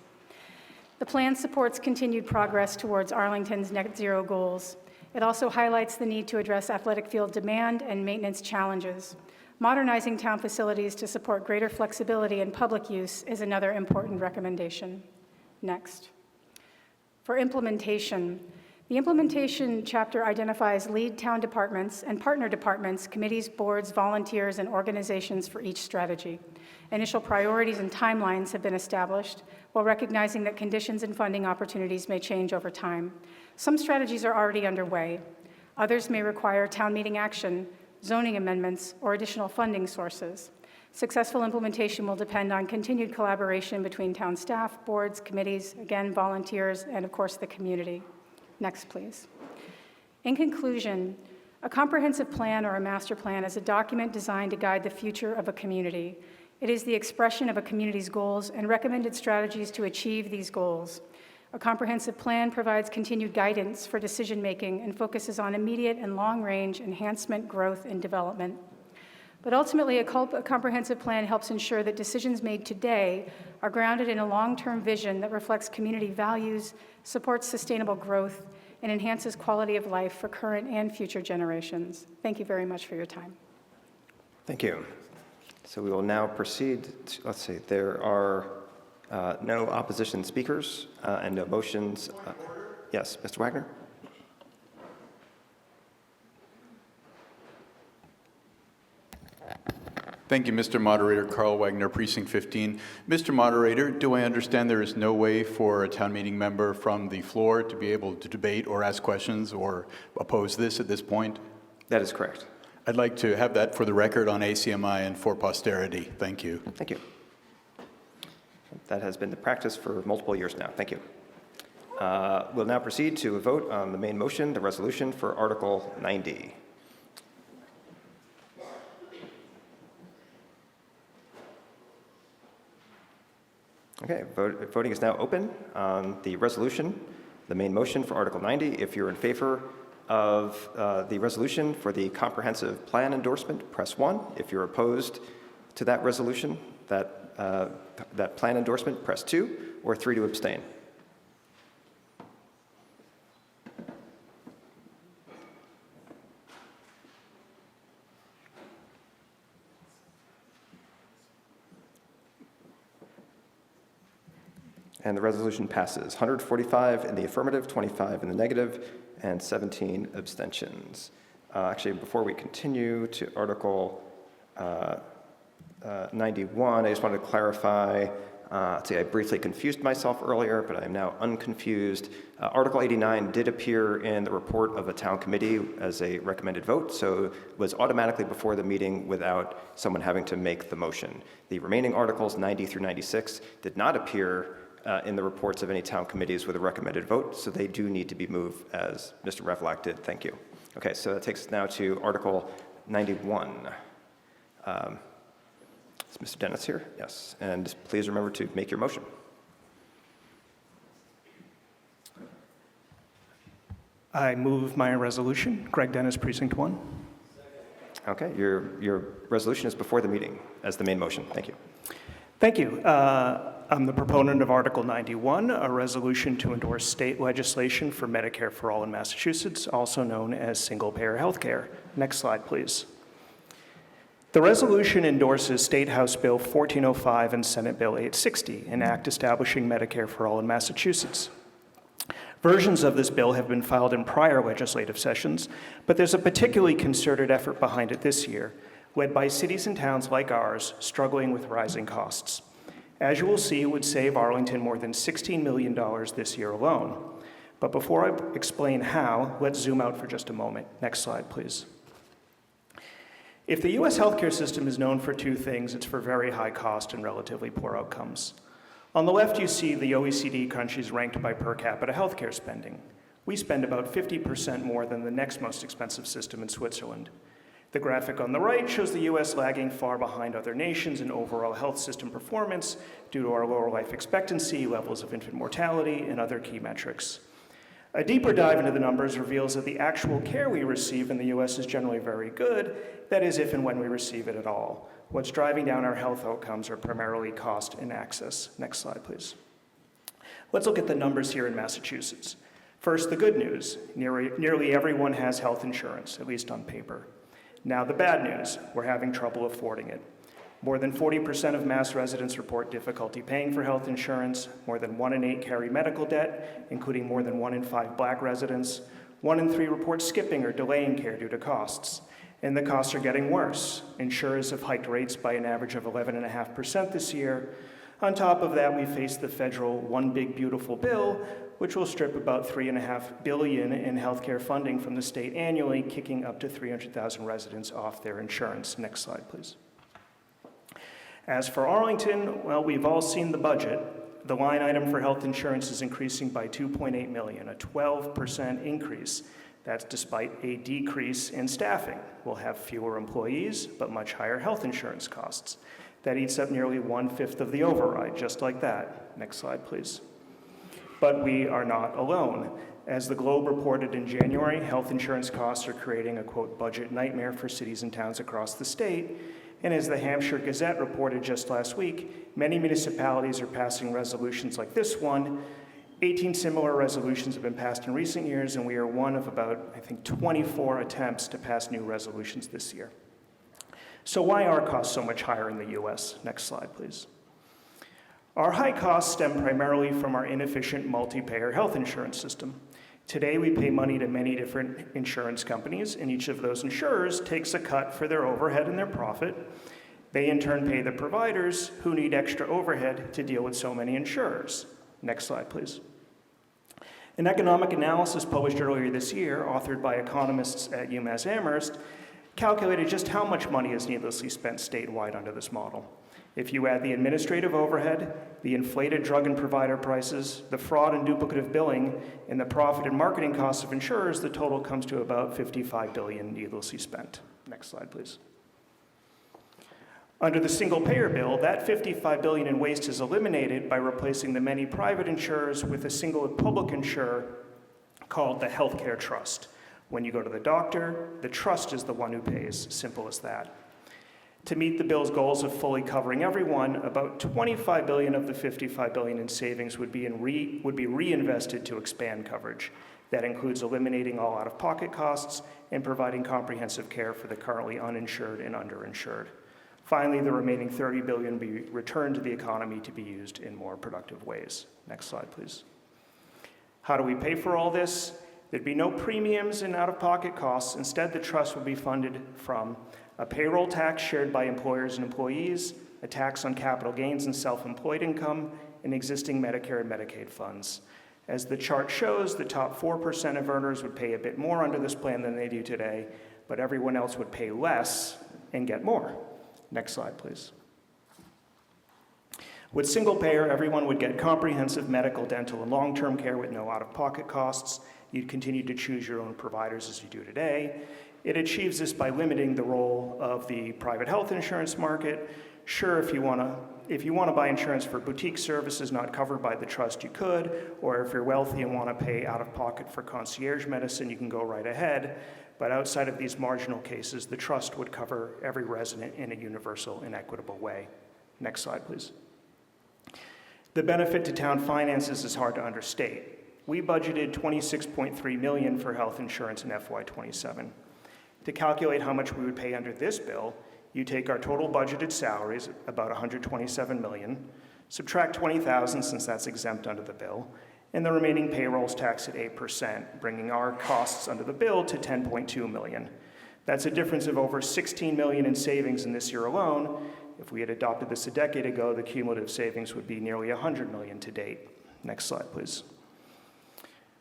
Speaker 9: The plan supports continued progress towards Arlington's net zero goals. It also highlights the need to address athletic field demand and maintenance challenges. Modernizing town facilities to support greater flexibility in public use is another important recommendation. Next. For implementation, the implementation chapter identifies lead town departments and partner departments, committees, boards, volunteers, and organizations for each strategy. Initial priorities and timelines have been established, while recognizing that conditions and funding opportunities may change over time. Some strategies are already underway. Others may require town meeting action, zoning amendments, or additional funding sources. Successful implementation will depend on continued collaboration between town staff, boards, committees, again, volunteers, and of course the community. Next, please. In conclusion, a comprehensive plan or a master plan is a document designed to guide the future of a community. It is the expression of a community's goals and recommended strategies to achieve these goals. A comprehensive plan provides continued guidance for decision-making and focuses on immediate and long-range enhancement, growth, and development. But ultimately, a comprehensive plan helps ensure that decisions made today are grounded in a long-term vision that reflects community values, supports sustainable growth, and enhances quality of life for current and future generations. Thank you very much for your time.
Speaker 1: Thank you. So we will now proceed to, let's see, there are no opposition speakers and no motions. Yes, Mr. Wagner?
Speaker 10: Thank you, Mr. Moderator. Carl Wagner, Precinct 15. Mr. Moderator, do I understand there is no way for a town meeting member from the floor to be able to debate or ask questions or oppose this at this point?
Speaker 1: That is correct.
Speaker 10: I'd like to have that for the record on ACMi and for posterity. Thank you.
Speaker 1: Thank you. That has been the practice for multiple years now. Thank you. We'll now proceed to a vote on the main motion, the resolution for Article 90. Okay, voting is now open on the resolution, the main motion for Article 90. If you're in favor of the resolution for the comprehensive plan endorsement, press 1. If you're opposed to that resolution, that plan endorsement, press 2, or 3 to abstain. And the resolution passes. 145 in the affirmative, 25 in the negative, and 17 abstentions. Actually, before we continue to Article 91, I just wanted to clarify. I briefly confused myself earlier, but I am now unconfused. Article 89 did appear in the report of a town committee as a recommended vote, so it was automatically before the meeting without someone having to make the motion. The remaining articles, 90 through 96, did not appear in the reports of any town committees with a recommended vote, so they do need to be moved as Mr. Revlak did. Thank you. Okay, so that takes us now to Article 91. Is Mr. Dennis here? Yes. And please remember to make your motion.
Speaker 11: I move my resolution. Greg Dennis, Precinct 1.
Speaker 1: Okay, your resolution is before the meeting as the main motion. Thank you.
Speaker 11: Thank you. I'm the proponent of Article 91, a resolution to endorse state legislation for Medicare for All in Massachusetts, also known as single-payer health care. Next slide, please. The resolution endorses State House Bill 1405 and Senate Bill 860, an act establishing Medicare for All in Massachusetts. Versions of this bill have been filed in prior legislative sessions, but there's a particularly concerted effort behind it this year. led by cities and towns like ours struggling with rising costs. As you will see, it would save Arlington more than $16 million this year alone. But before I explain how, let's zoom out for just a moment. Next slide, please. If the US healthcare system is known for two things, it's for very high cost and relatively poor outcomes. On the left, you see the OECD countries ranked by per capita healthcare spending. We spend about 50% more than the next most expensive system in Switzerland. The graphic on the right shows the US lagging far behind other nations in overall health system performance due to our lower life expectancy, levels of infant mortality, and other key metrics. A deeper dive into the numbers reveals that the actual care we receive in the US is generally very good, that is, if and when we receive it at all. What's driving down our health outcomes are primarily cost and access. Next slide, please. Let's look at the numbers here in Massachusetts. First, the good news. Nearly everyone has health insurance, at least on paper. Now the bad news, we're having trouble affording it. More than 40% of Mass residents report difficulty paying for health insurance. More than 1 in 8 carry medical debt, including more than 1 in 5 Black residents. 1 in 3 report skipping or delaying care due to costs. And the costs are getting worse. Insurers have hiked rates by an average of 11.5% this year. On top of that, we face the federal One Big Beautiful Bill, which will strip about $3.5 billion in healthcare funding from the state annually, kicking up to 300,000 residents off their insurance. Next slide, please. As for Arlington, well, we've all seen the budget. The line item for health insurance is increasing by $2.8 million, a 12% increase. That's despite a decrease in staffing. We'll have fewer employees, but much higher health insurance costs. That eats up nearly 1/5 of the override, just like that. Next slide, please. But we are not alone. As the Globe reported in January, health insurance costs are creating a, quote, budget nightmare for cities and towns across the state. And as the Hampshire Gazette reported just last week, many municipalities are passing resolutions like this one. 18 similar resolutions have been passed in recent years, and we are one of about, I think, 24 attempts to pass new resolutions this year. So why are costs so much higher in the US? Next slide, please. Our high costs stem primarily from our inefficient multi-payer health insurance system. Today, we pay money to many different insurance companies, and each of those insurers takes a cut for their overhead and their profit. They in turn pay the providers who need extra overhead to deal with so many insurers. Next slide, please. An economic analysis published earlier this year, authored by economists at UMass Amherst, calculated just how much money is needlessly spent statewide under this model. If you add the administrative overhead, the inflated drug and provider prices, the fraud and duplicative billing, and the profit and marketing costs of insurers, the total comes to about $55 billion needlessly spent. Next slide, please. Under the single-payer bill, that $55 billion in waste is eliminated by replacing the many private insurers with a single public insurer called the healthcare trust. When you go to the doctor, the trust is the one who pays. Simple as that. To meet the bill's goals of fully covering everyone, about $25 billion of the $55 billion in savings would be reinvested to expand coverage. That includes eliminating all out-of-pocket costs and providing comprehensive care for the currently uninsured and underinsured. Finally, the remaining $30 billion will be returned to the economy to be used in more productive ways. Next slide, please. How do we pay for all this? There'd be no premiums and out-of-pocket costs. Instead, the trust would be funded from a payroll tax shared by employers and employees, a tax on capital gains and self-employed income, and existing Medicare and Medicaid funds. As the chart shows, the top 4% of earners would pay a bit more under this plan than they do today, but everyone else would pay less and get more. Next slide, please. With single payer, everyone would get comprehensive medical, dental, and long-term care with no out-of-pocket costs. You'd continue to choose your own providers as you do today. It achieves this by limiting the role of the private health insurance market. Sure, if you want to buy insurance for boutique services not covered by the trust, you could, or if you're wealthy and want to pay out-of-pocket for concierge medicine, you can go right ahead. But outside of these marginal cases, the trust would cover every resident in a universal and equitable way. Next slide, please. The benefit to town finances is hard to understate. We budgeted $26.3 million for health insurance in FY27. To calculate how much we would pay under this bill, you take our total budgeted salaries, about $127 million, subtract $20,000 since that's exempt under the bill, and the remaining payroll is taxed at 8%, bringing our costs under the bill to $10.2 million. That's a difference of over $16 million in savings in this year alone. If we had adopted this a decade ago, the cumulative savings would be nearly $100 million to date. Next slide, please.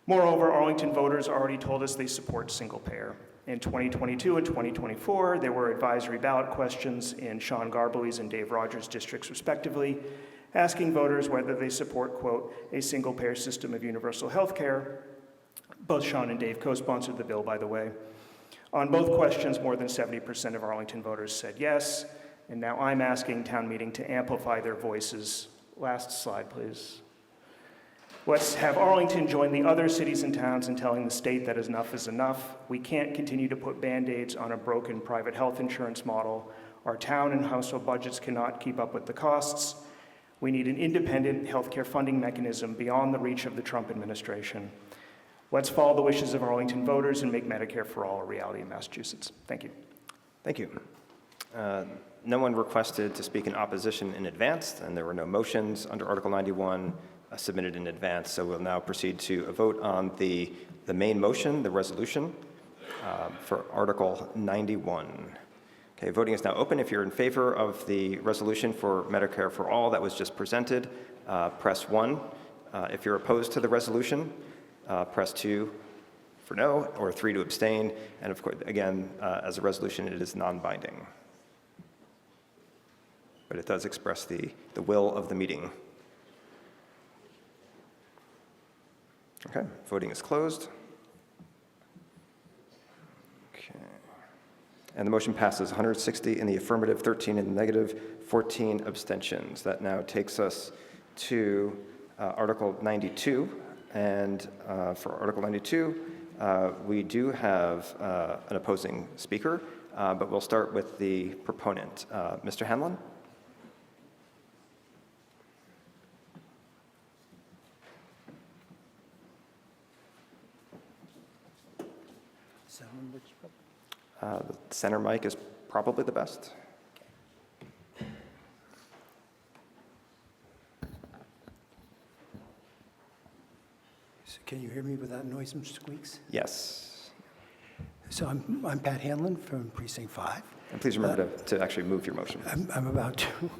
Speaker 11: Moreover, Arlington voters already told us they support single payer. In 2022 and 2024, there were advisory ballot questions in Sean Garbely's and Dave Rogers' districts, respectively, asking voters whether they support, quote, a single payer system of universal health care. Both Sean and Dave co-sponsored the bill, by the way. On both questions, more than 70% of Arlington voters said yes, and now I'm asking town meeting to amplify their voices. Last slide, please. Let's have Arlington join the other cities and towns in telling the state that enough is enough. We can't continue to put Band-Aids on a broken private health insurance model. Our town and household budgets cannot keep up with the costs. We need an independent healthcare funding mechanism beyond the reach of the Trump administration. Let's follow the wishes of Arlington voters and make Medicare for All a reality in Massachusetts. Thank you.
Speaker 1: Thank you. No one requested to speak in opposition in advance, and there were no motions under Article 91 submitted in advance. So we'll now proceed to a vote on the main motion, the resolution, for Article 91. Okay, voting is now open. If you're in favor of the resolution for Medicare for All that was just presented, press 1. If you're opposed to the resolution, press 2 for no, or 3 to abstain. And of course, again, as a resolution, it is non-binding. But it does express the will of the meeting. Okay, voting is closed. Okay. And the motion passes 160 in the affirmative, 13 in the negative, 14 abstentions. That now takes us to Article 92. And for Article 92, we do have an opposing speaker, but we'll start with the proponent. Mr. Hanlon? The center mic is probably the best.
Speaker 12: So can you hear me without noise and squeaks?
Speaker 1: Yes.
Speaker 12: So I'm Pat Hanlon from Precinct 5.
Speaker 1: And please remember to actually move your motion.
Speaker 12: I'm about to.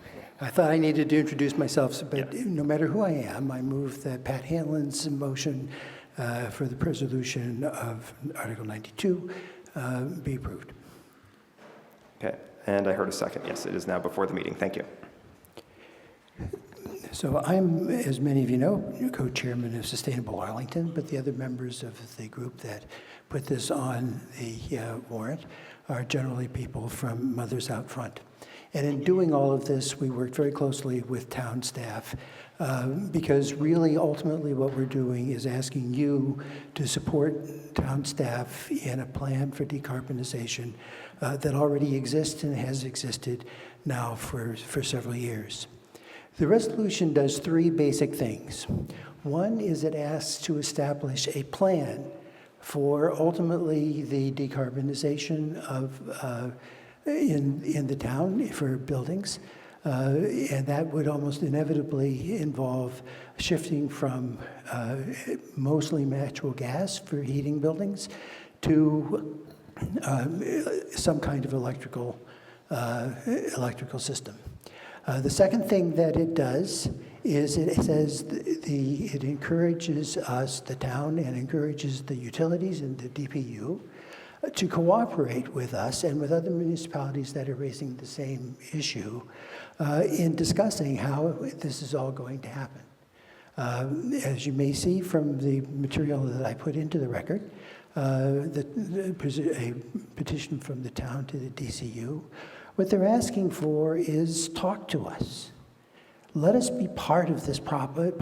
Speaker 12: I thought I needed to introduce myself, but no matter who I am, I move that Pat Hanlon's motion for the resolution of Article 92 be approved.
Speaker 1: Okay, and I heard a second. Yes, it is now before the meeting. Thank you.
Speaker 12: So I'm, as many of you know, co-chairman of Sustainable Arlington, but the other members of the group that put this on the warrant are generally people from Mothers Out Front. And in doing all of this, we worked very closely with town staff because really, ultimately, what we're doing is asking you to support town staff in a plan for decarbonization that already exists and has existed now for several years. The resolution does 3 basic things. One is it asks to establish a plan for ultimately the decarbonization of in the town for buildings, and that would almost inevitably involve shifting from mostly natural gas for heating buildings to some kind of electrical system. The second thing that it does is it says it encourages us, the town, and encourages the utilities and the DPU to cooperate with us and with other municipalities that are raising the same issue in discussing how this is all going to happen. As you may see from the material that I put into the record, a petition from the town to the DCU, what they're asking for is talk to us. Let us be part of this problem.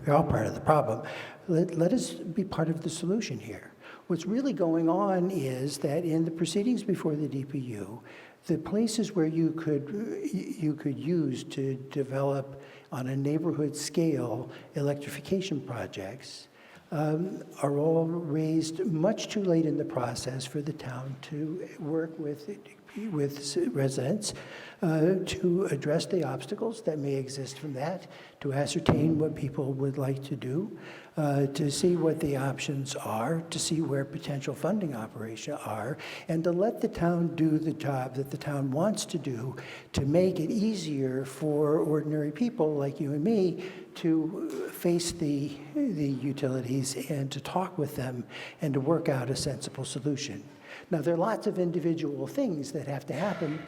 Speaker 12: We're all part of the problem. Let us be part of the solution here. What's really going on is that in the proceedings before the DPU, the places where you could use to develop on a neighborhood scale electrification projects are all raised much too late in the process for the town to work with residents to address the obstacles that may exist from that, to ascertain what people would like to do, to see what the options are, to see where potential funding operations are, and to let the town do the job that the town wants to do to make it easier for ordinary people like you and me to face the utilities and to talk with them and to work out a sensible solution. Now, there are lots of individual things that have to happen,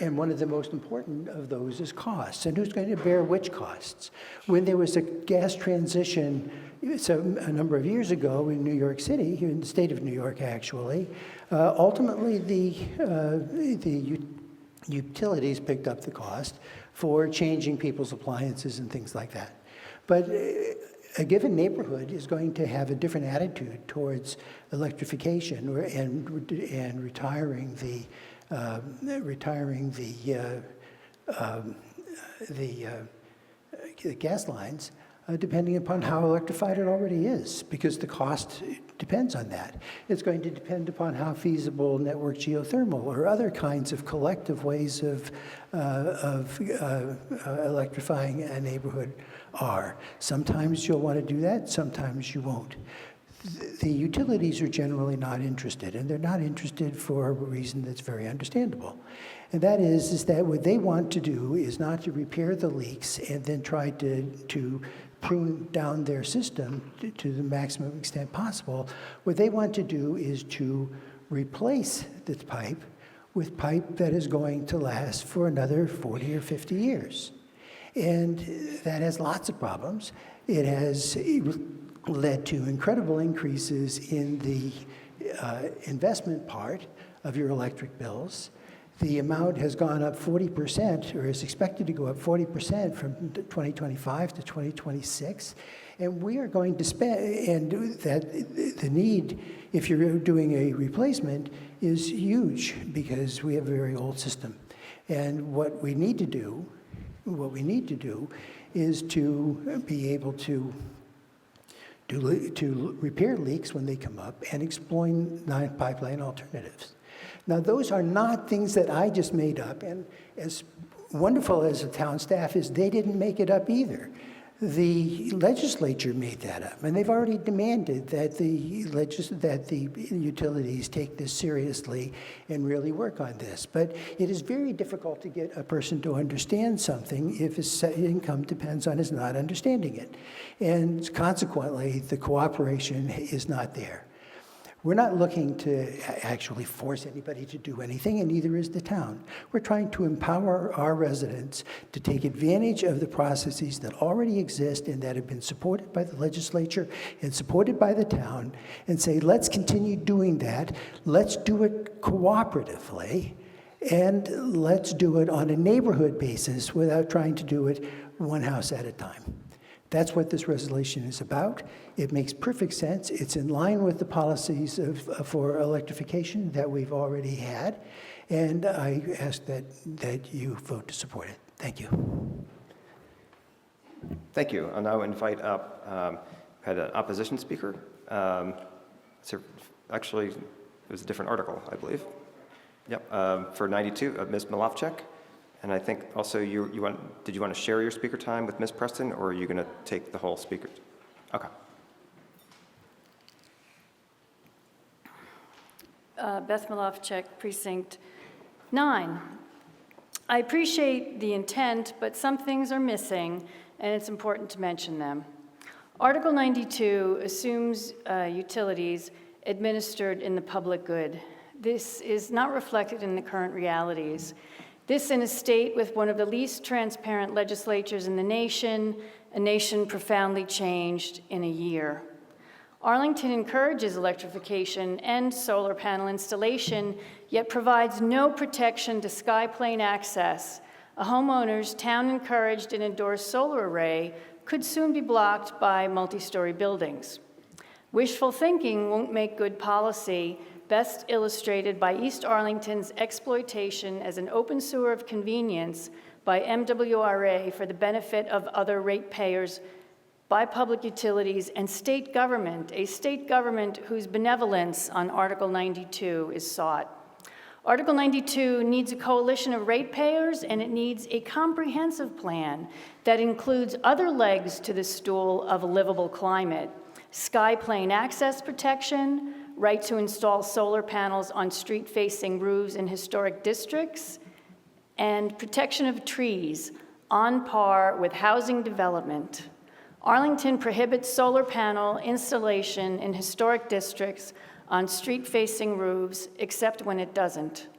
Speaker 12: and one of the most important of those is costs. And who's going to bear which costs? When there was a gas transition a number of years ago in New York City, here in the state of New York, actually, ultimately the utilities picked up the cost for changing people's appliances and things like that. But a given neighborhood is going to have a different attitude towards electrification and retiring the gas lines, depending upon how electrified it already is, because the cost depends on that. It's going to depend upon how feasible network geothermal or other kinds of collective ways of electrifying a neighborhood are. Sometimes you'll want to do that, sometimes you won't. The utilities are generally not interested, and they're not interested for a reason that's very understandable. And that is that what they want to do is not to repair the leaks and then try to prune down their system to the maximum extent possible. What they want to do is to replace the pipe with pipe that is going to last for another 40 or 50 years. And that has lots of problems. It has led to incredible increases in the investment part of your electric bills. The amount has gone up 40%, or is expected to go up 40% from 2025 to 2026. And we are going to spend, and that the need, if you're doing a replacement, is huge because we have a very old system. And what we need to do is to be able to repair leaks when they come up and exploit non-pipeline alternatives. Now, those are not things that I just made up, and as wonderful as the town staff is, they didn't make it up either. The legislature made that up, and they've already demanded that the utilities take this seriously and really work on this. But it is very difficult to get a person to understand something if his income depends on his not understanding it. And consequently, the cooperation is not there. We're not looking to actually force anybody to do anything, and neither is the town. We're trying to empower our residents to take advantage of the processes that already exist and that have been supported by the legislature and supported by the town, and say, let's continue doing that. Let's do it cooperatively, and let's do it on a neighborhood basis without trying to do it one house at a time. That's what this resolution is about. It makes perfect sense. It's in line with the policies for electrification that we've already had. And I ask that you vote to support it. Thank you.
Speaker 1: Thank you. I'll now invite up, had an opposition speaker. Actually, it was a different article, I believe. Yep, for 92, Ms. Malofchek. And I think also did you want to share your speaker time with Ms. Preston, or are you going to take the whole speaker? Okay.
Speaker 19: Beth Malofchek, Precinct 9. I appreciate the intent, but some things are missing, and it's important to mention them. Article 92 assumes utilities administered in the public good. This is not reflected in the current realities. This in a state with one of the least transparent legislatures in the nation, a nation profoundly changed in a year. Arlington encourages electrification and solar panel installation, yet provides no protection to skyplane access. A homeowner's town-encouraged and endorsed solar array could soon be blocked by multi-story buildings. Wishful thinking won't make good policy, best illustrated by East Arlington's exploitation as an open sewer of convenience by MWRA for the benefit of other ratepayers, by public utilities and state government, a state government whose benevolence on Article 92 is sought. Article 92 needs a coalition of ratepayers, and it needs a comprehensive plan that includes other legs to the stool of a livable climate: sky plane access protection, right to install solar panels on street-facing roofs in historic districts, and protection of trees on par with housing development. Arlington prohibits solar panel installation in historic districts on street-facing roofs, except when it doesn't.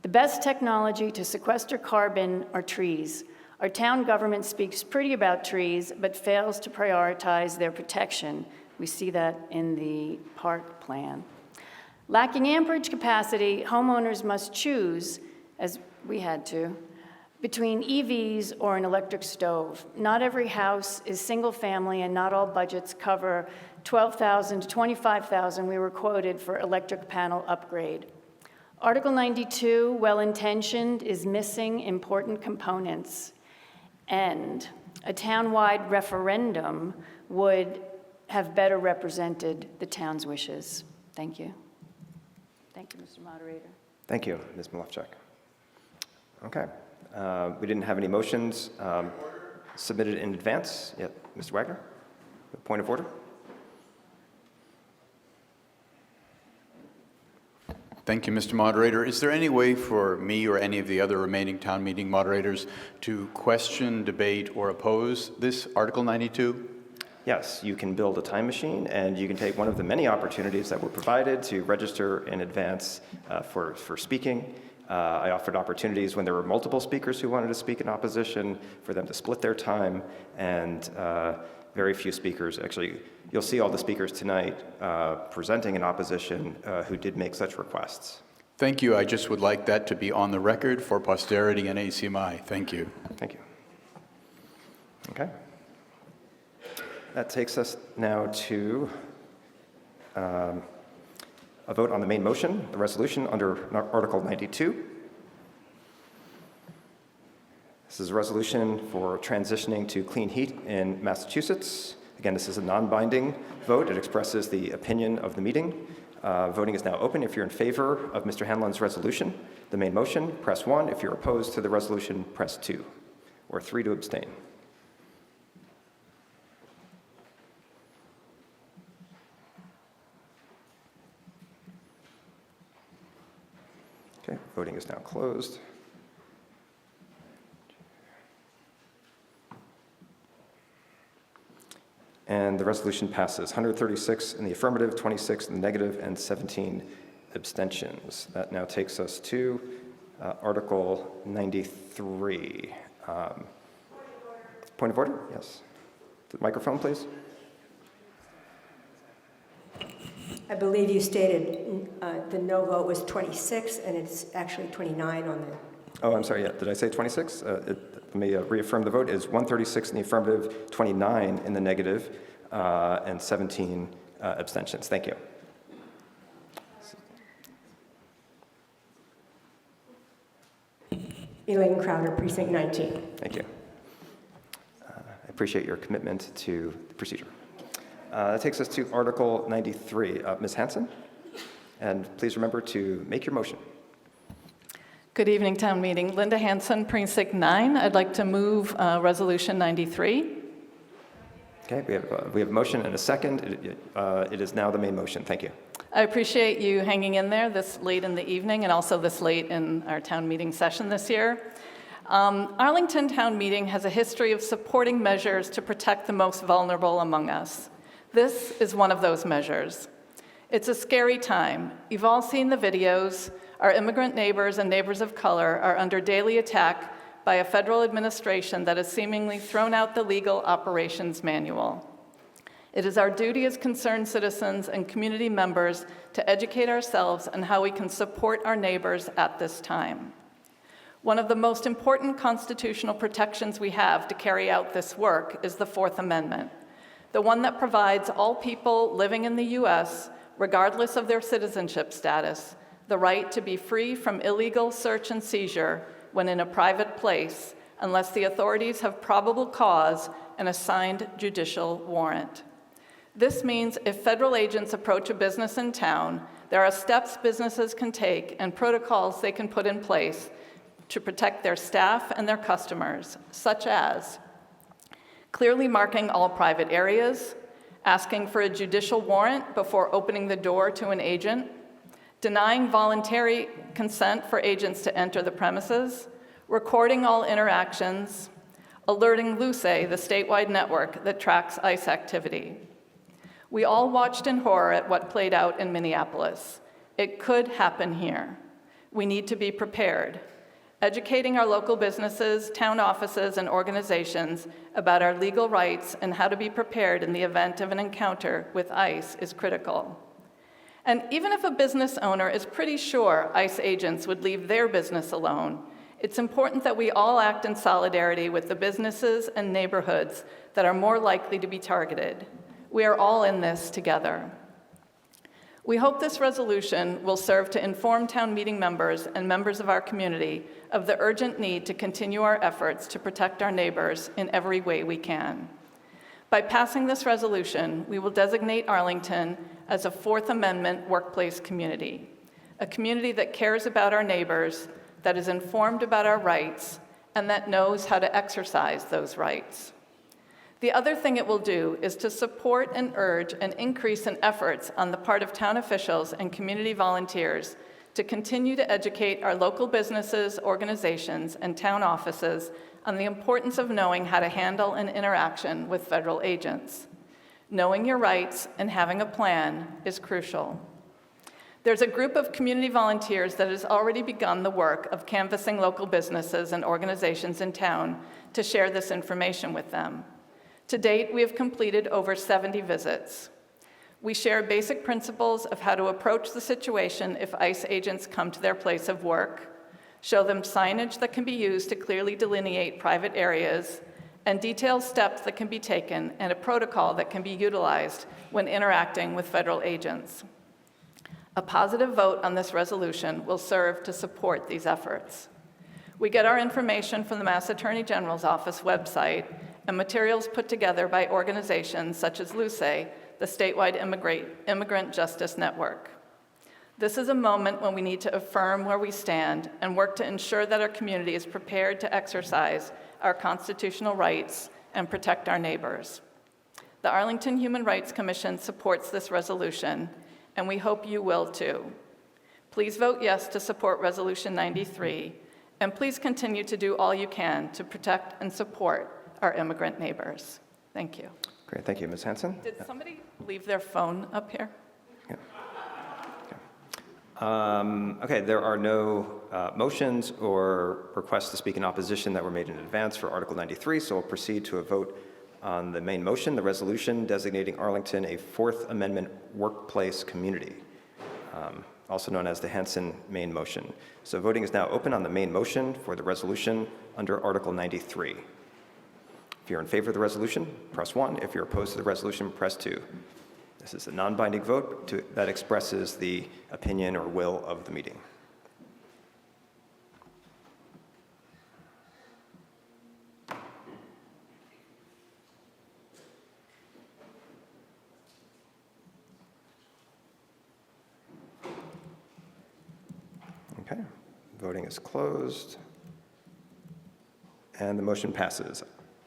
Speaker 19: The best technology to sequester carbon are trees. Our town government speaks pretty about trees, but fails to prioritize their protection. We see that in the park plan. Lacking amperage capacity, homeowners must choose, as we had to, between EVs or an electric stove. Not every house is single family, and not all budgets cover $12,000 to $25,000 we were quoted for electric panel upgrade. Article 92, well-intentioned, is missing important components, and a town-wide referendum would have better represented the town's wishes. Thank you. Thank you, Mr. Moderator.
Speaker 1: Thank you, Ms. Malofchak. Okay. We didn't have any motions submitted in advance yet. Mr. Wagner, point of order.
Speaker 10: Thank you, Mr. Moderator. Is there any way for me or any of the other remaining town meeting moderators to question, debate, or oppose this Article 92?
Speaker 1: Yes, you can build a time machine, and you can take one of the many opportunities that were provided to register in advance for speaking. I offered opportunities when there were multiple speakers who wanted to speak in opposition for them to split their time, and very few speakers. Actually, you'll see all the speakers tonight presenting in opposition who did make such requests.
Speaker 10: Thank you. I just would like that to be on the record for posterity and ACMi. Thank you.
Speaker 1: Thank you. Okay. That takes us now to a vote on the main motion, the resolution under Article 92. This is a resolution for transitioning to clean heat in Massachusetts. Again, this is a non-binding vote. It expresses the opinion of the meeting. Voting is now open. If you're in favor of Mr. Hanlon's resolution, the main motion, press 1. If you're opposed to the resolution, press 2, or 3 to abstain. Okay, voting is now closed. And the resolution passes. 136 in the affirmative, 26 in the negative, and 17 abstentions. That now takes us to Article 93. Point of order? Yes. The microphone, please.
Speaker 14: I believe you stated the no vote was 26, and it's actually 29 on the...
Speaker 1: Oh, I'm sorry, yeah. Did I say 26? Let me reaffirm the vote is 136 in the affirmative, 29 in the negative, and 17 abstentions. Thank you.
Speaker 14: Elaine Crowder, Precinct 19.
Speaker 1: Thank you. I appreciate your commitment to the procedure. That takes us to Article 93. Ms. Hanson, and please remember to make your motion.
Speaker 15: Good evening, town meeting. Linda Hanson, Precinct 9. I'd like to move Resolution 93.
Speaker 1: Okay, we have a motion and a second. It is now the main motion. Thank you.
Speaker 15: I appreciate you hanging in there this late in the evening and also this late in our town meeting session this year. Arlington Town Meeting has a history of supporting measures to protect the most vulnerable among us. This is one of those measures. It's a scary time. You've all seen the videos. Our immigrant neighbors and neighbors of color are under daily attack by a federal administration that has seemingly thrown out the legal operations manual. It is our duty as concerned citizens and community members to educate ourselves on how we can support our neighbors at this time. One of the most important constitutional protections we have to carry out this work is the Fourth Amendment, the one that provides all people living in the U.S., regardless of their citizenship status, the right to be free from illegal search and seizure when in a private place, unless the authorities have probable cause and a signed judicial warrant. This means if federal agents approach a business in town, There are steps businesses can take and protocols they can put in place to protect their staff and their customers, such as clearly marking all private areas, asking for a judicial warrant before opening the door to an agent, denying voluntary consent for agents to enter the premises, recording all interactions, alerting LUCE, the statewide network that tracks ICE activity. We all watched in horror at what played out in Minneapolis. It could happen here. We need to be prepared. Educating our local businesses, town offices, and organizations about our legal rights and how to be prepared in the event of an encounter with ICE is critical. And even if a business owner is pretty sure ICE agents would leave their business alone, it's important that we all act in solidarity with the businesses and neighborhoods that are more likely to be targeted. We are all in this together. We hope this resolution will serve to inform town meeting members and members of our community of the urgent need to continue our efforts to protect our neighbors in every way we can. By passing this resolution, we will designate Arlington as a Fourth Amendment workplace community, a community that cares about our neighbors, that is informed about our rights, and that knows how to exercise those rights. The other thing it will do is to support and urge an increase in efforts on the part of town officials and community volunteers to continue to educate our local businesses, organizations, and town offices on the importance of knowing how to handle an interaction with federal agents. Knowing your rights and having a plan is crucial. There's a group of community volunteers that has already begun the work of canvassing local businesses and organizations in town to share this information with them. To date, we have completed over 70 visits. We share basic principles of how to approach the situation if ICE agents come to their place of work, show them signage that can be used to clearly delineate private areas, and detail steps that can be taken and a protocol that can be utilized when interacting with federal agents. A positive vote on this resolution will serve to support these efforts. We get our information from the Mass Attorney General's Office website and materials put together by organizations such as LUCE, the statewide Immigrant Justice Network. This is a moment when we need to affirm where we stand and work to ensure that our community is prepared to exercise our constitutional rights and protect our neighbors. The Arlington Human Rights Commission supports this resolution, and we hope you will too. Please vote yes to support Resolution 93, and please continue to do all you can to protect and support our immigrant neighbors. Thank you.
Speaker 1: Great, thank you, Ms. Hanson.
Speaker 15: Did somebody leave their phone up here?
Speaker 1: Yeah. Okay, there are no motions or requests to speak in opposition that were made in advance for Article 93, so we'll proceed to a vote on the main motion, the resolution designating Arlington a Fourth Amendment workplace community, also known as the Hanson main motion. So voting is now open on the main motion for the resolution under Article 93. If you're in favor of the resolution, press 1. If you're opposed to the resolution, press 2. This is a non-binding vote that expresses the opinion or will of the meeting. Okay, voting is closed, and the motion passes.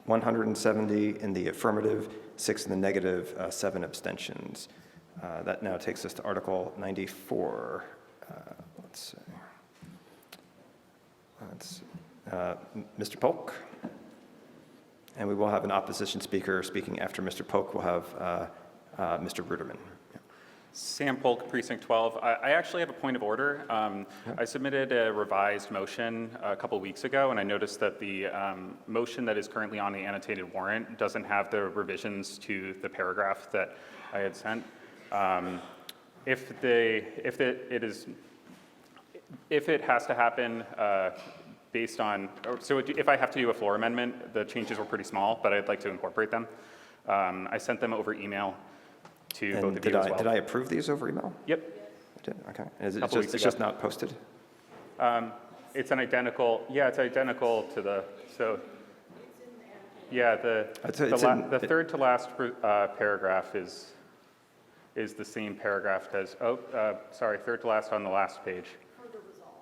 Speaker 1: 170 in the affirmative, 6 in the negative, 7 abstentions. That now takes us to Article 94. Let's see. Mr. Polk. And we will have an opposition speaker speaking after Mr. Polk. We'll have Mr. Ruderman.
Speaker 16: Sam Polk, Precinct 12. I actually have a point of order. I submitted a revised motion a couple weeks ago, and I noticed that the motion that is currently on the annotated warrant doesn't have the revisions to the paragraph that I had sent. If it has to happen based on, so if I have to do a floor amendment, the changes were pretty small, but I'd like to incorporate them. I sent them over email to both of you as well.
Speaker 1: Did I approve these over email?
Speaker 16: Yep.
Speaker 1: I did, okay. And it's just not posted?
Speaker 16: It's an identical, yeah, it's identical to the, so, yeah, the third to last paragraph is is the same paragraph as, sorry, third to last on the last page.
Speaker 19: Further resolve.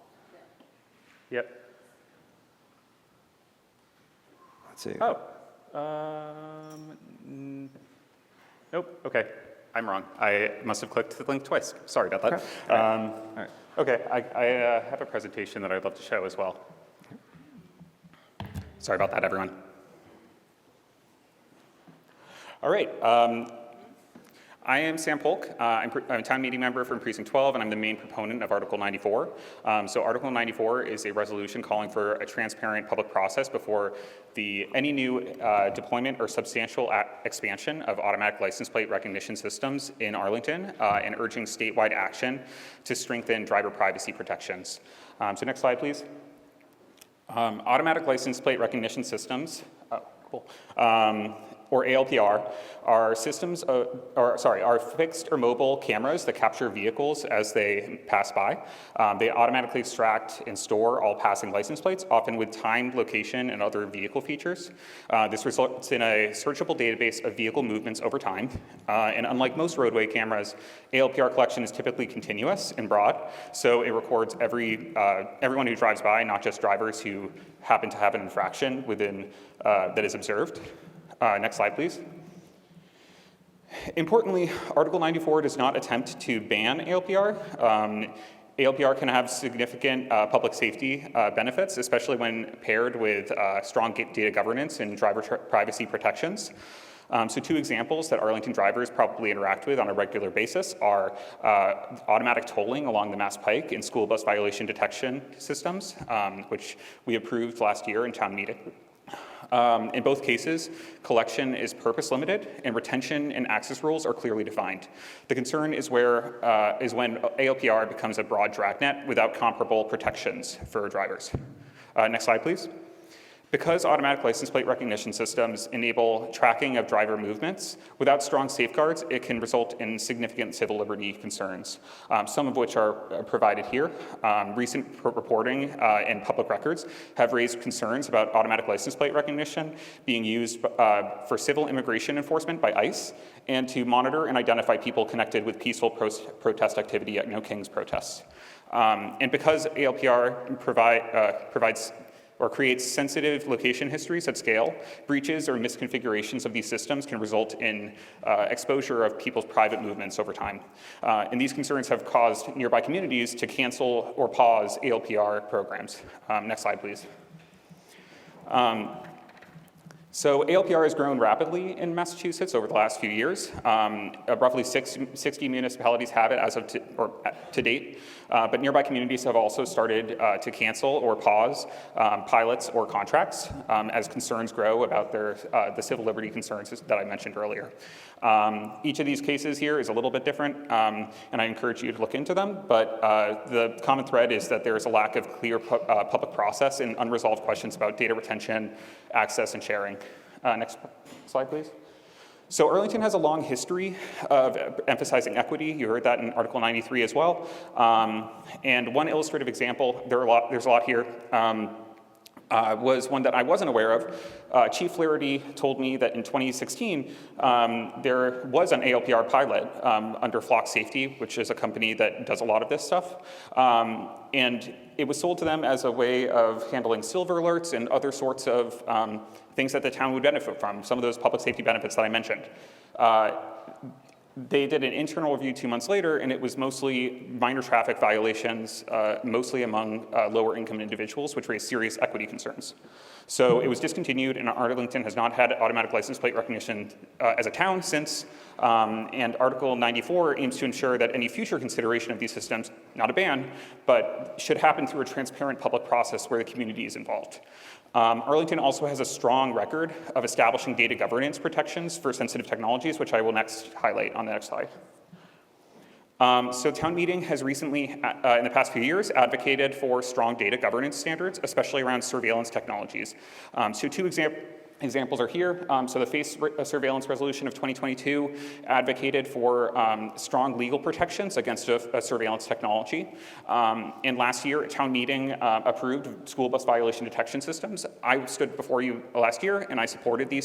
Speaker 16: Yep.
Speaker 1: Let's see.
Speaker 16: Oh. Nope, okay. I'm wrong. I must have clicked the link twice. Sorry about that.
Speaker 1: Okay. All right.
Speaker 16: Okay, I have a presentation that I'd love to show as well. Sorry about that, everyone. All right. I am Sam Polk. I'm a town meeting member from Precinct 12, and I'm the main proponent of Article 94. So Article 94 is a resolution calling for a transparent public process before any new deployment or substantial expansion of automatic license plate recognition systems in Arlington, and urging statewide action to strengthen driver privacy protections. So next slide, please. Automatic license plate recognition systems, or ALPR, are fixed or mobile cameras that capture vehicles as they pass by. They automatically extract and store all passing license plates, often with timed location and other vehicle features. This results in a searchable database of vehicle movements over time. And unlike most roadway cameras, ALPR collection is typically continuous and broad, so it records everyone who drives by, not just drivers who happen to have an infraction within that is observed. Next slide, please. Importantly, Article 94 does not attempt to ban ALPR. ALPR can have significant public safety benefits, especially when paired with strong data governance and driver privacy protections. So two examples that Arlington drivers probably interact with on a regular basis are automatic tolling along the Mass Pike and school bus violation detection systems, which we approved last year in town meeting. In both cases, collection is purpose limited and retention and access rules are clearly defined. The concern is when ALPR becomes a broad dragnet without comparable protections for drivers. Next slide, please. Because automatic license plate recognition systems enable tracking of driver movements, without strong safeguards, it can result in significant civil liberty concerns, some of which are provided here. Recent reporting and public records have raised concerns about automatic license plate recognition being used for civil immigration enforcement by ICE and to monitor and identify people connected with peaceful protest activity at No Kings protests. And because ALPR provides or creates sensitive location histories at scale, breaches or misconfigurations of these systems can result in exposure of people's private movements over time. And these concerns have caused nearby communities to cancel or pause ALPR programs. Next slide, please. So ALPR has grown rapidly in Massachusetts over the last few years. Roughly 60 municipalities have it as of to date, but nearby communities have also started to cancel or pause pilots or contracts as concerns grow about the civil liberty concerns that I mentioned earlier. Each of these cases here is a little bit different, and I encourage you to look into them, but the common thread is that there is a lack of clear public process and unresolved questions about data retention, access, and sharing. Next slide, please. So Arlington has a long history of emphasizing equity. You heard that in Article 93 as well. And one illustrative example, there's a lot here, was one that I wasn't aware of. Chief Flaherty told me that in 2016, there was an ALPR pilot under Flock Safety, which is a company that does a lot of this stuff. And it was sold to them as a way of handling silver alerts and other sorts of things that the town would benefit from, some of those public safety benefits that I mentioned. They did an internal review 2 months later, and it was mostly minor traffic violations, mostly among lower income individuals, which raised serious equity concerns. So it was discontinued, and Arlington has not had automatic license plate recognition as a town since, and Article 94 aims to ensure that any future consideration of these systems, not a ban, but should happen through a transparent public process where the community is involved. Arlington also has a strong record of establishing data governance protections for sensitive technologies, which I will next highlight on the next slide. So town meeting has recently, in the past few years, advocated for strong data governance standards, especially around surveillance technologies. So two Examples are here. So the face surveillance resolution of 2022 advocated for strong legal protections against a surveillance technology. And last year, a town meeting approved school bus violation detection systems. I stood before you last year and I supported the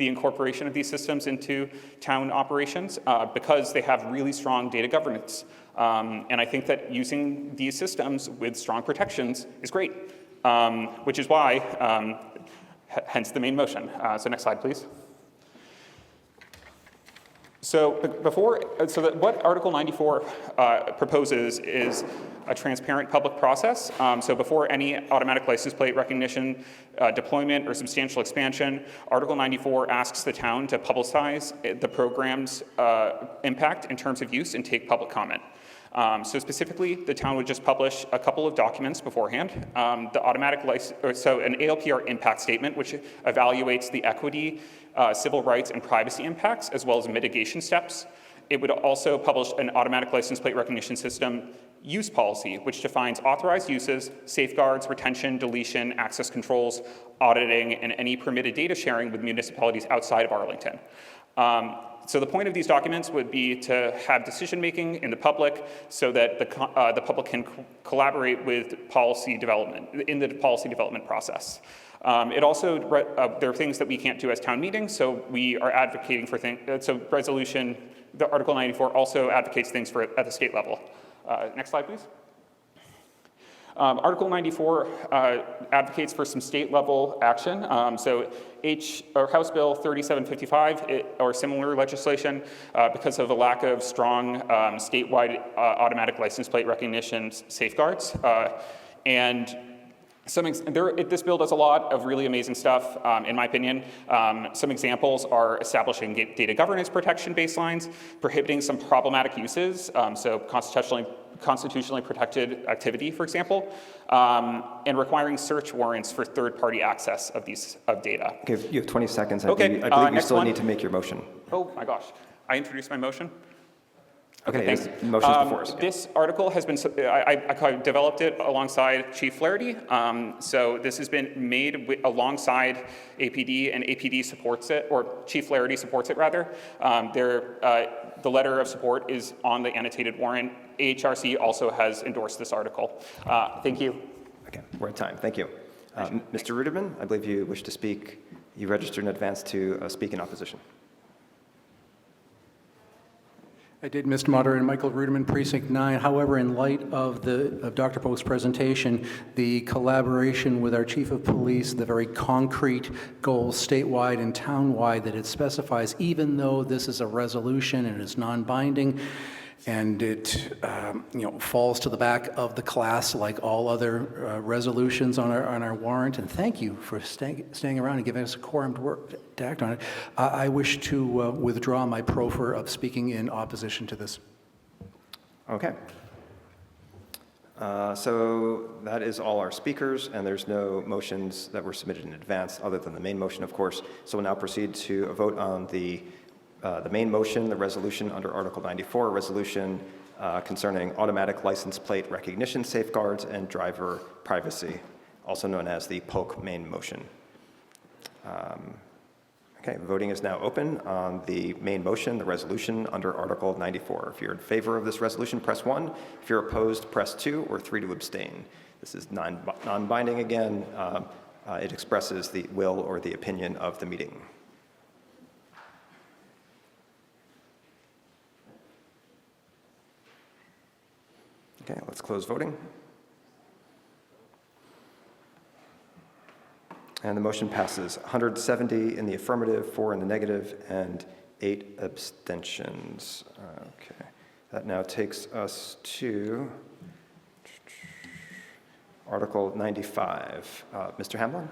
Speaker 16: incorporation of these systems into town operations because they have really strong data governance. And I think that using these systems with strong protections is great. Which is why, hence the main motion. So next slide, please. So what Article 94 proposes is a transparent public process. So before any automatic license plate recognition, deployment, or substantial expansion, Article 94 asks the town to publicize the program's impact in terms of use and take public comment. So specifically, the town would just publish a couple of documents beforehand. The automatic license, so an ALPR impact statement, which evaluates the equity, civil rights, and privacy impacts, as well as mitigation steps. It would also publish an automatic license plate recognition system use policy, which defines authorized uses, safeguards, retention, deletion, access controls, auditing, and any permitted data sharing with municipalities outside of Arlington. So the point of these documents would be to have decision-making in the public so that the public can collaborate with policy development, in the policy development process. It also, there are things that we can't do as town meetings, so we are advocating for things, so resolution, the Article 94 also advocates things for at the state level. Next slide, please. Article 94 advocates for some state-level action. So House Bill 3755 or similar legislation, because of the lack of strong statewide automatic license plate recognition safeguards. And this bill does a lot of really amazing stuff, in my opinion. Some examples are establishing data governance protection baselines, prohibiting some problematic uses, so constitutionally protected activity, for example, and requiring search warrants for third-party access of data.
Speaker 1: Okay, you have 20 seconds.
Speaker 16: Okay,
Speaker 1: I believe you
Speaker 16: next
Speaker 1: still
Speaker 16: one.
Speaker 1: need to make your motion.
Speaker 16: Oh my gosh, I introduced my motion?
Speaker 1: Okay,
Speaker 16: thanks.
Speaker 1: the motion's before us.
Speaker 16: This article has been, I developed it alongside Chief Flaherty. So this has been made alongside APD, and APD supports it, or Chief Flaherty supports it rather. The letter of support is on the annotated warrant. AHRC also has endorsed this article. Thank you.
Speaker 1: Okay, we're at time. Thank you. Mr. Ruderman, I believe you wish to speak. You registered in advance to speak in opposition.
Speaker 3: I did, Mr. Moderator. Michael Ruderman, Precinct 9. However, in light of Dr. Poe's presentation, the collaboration with our Chief of Police, the very concrete goals statewide and townwide that it specifies, even though this is a resolution and it's non-binding, and it falls to the back of the class like all other resolutions on our warrant. And thank you for staying around and giving us a quorum to act on it. I wish to withdraw my proffer of speaking in opposition to this.
Speaker 1: Okay. So that is all our speakers, and there's no motions that were submitted in advance other than the main motion, of course. So we'll now proceed to a vote on the main motion, the resolution under Article 94, a resolution concerning automatic license plate recognition safeguards and driver privacy, also known as the POLK main motion. Okay, voting is now open on the main motion, the resolution under Article 94. If you're in favor of this resolution, press 1. If you're opposed, press 2, or 3 to abstain. This is non-binding again. It expresses the will or the opinion of the meeting. Okay, let's close voting. And the motion passes 170 in the affirmative, 4 in the negative, and 8 abstentions. Okay, that now takes us to Article 95. Mr. Hamlin?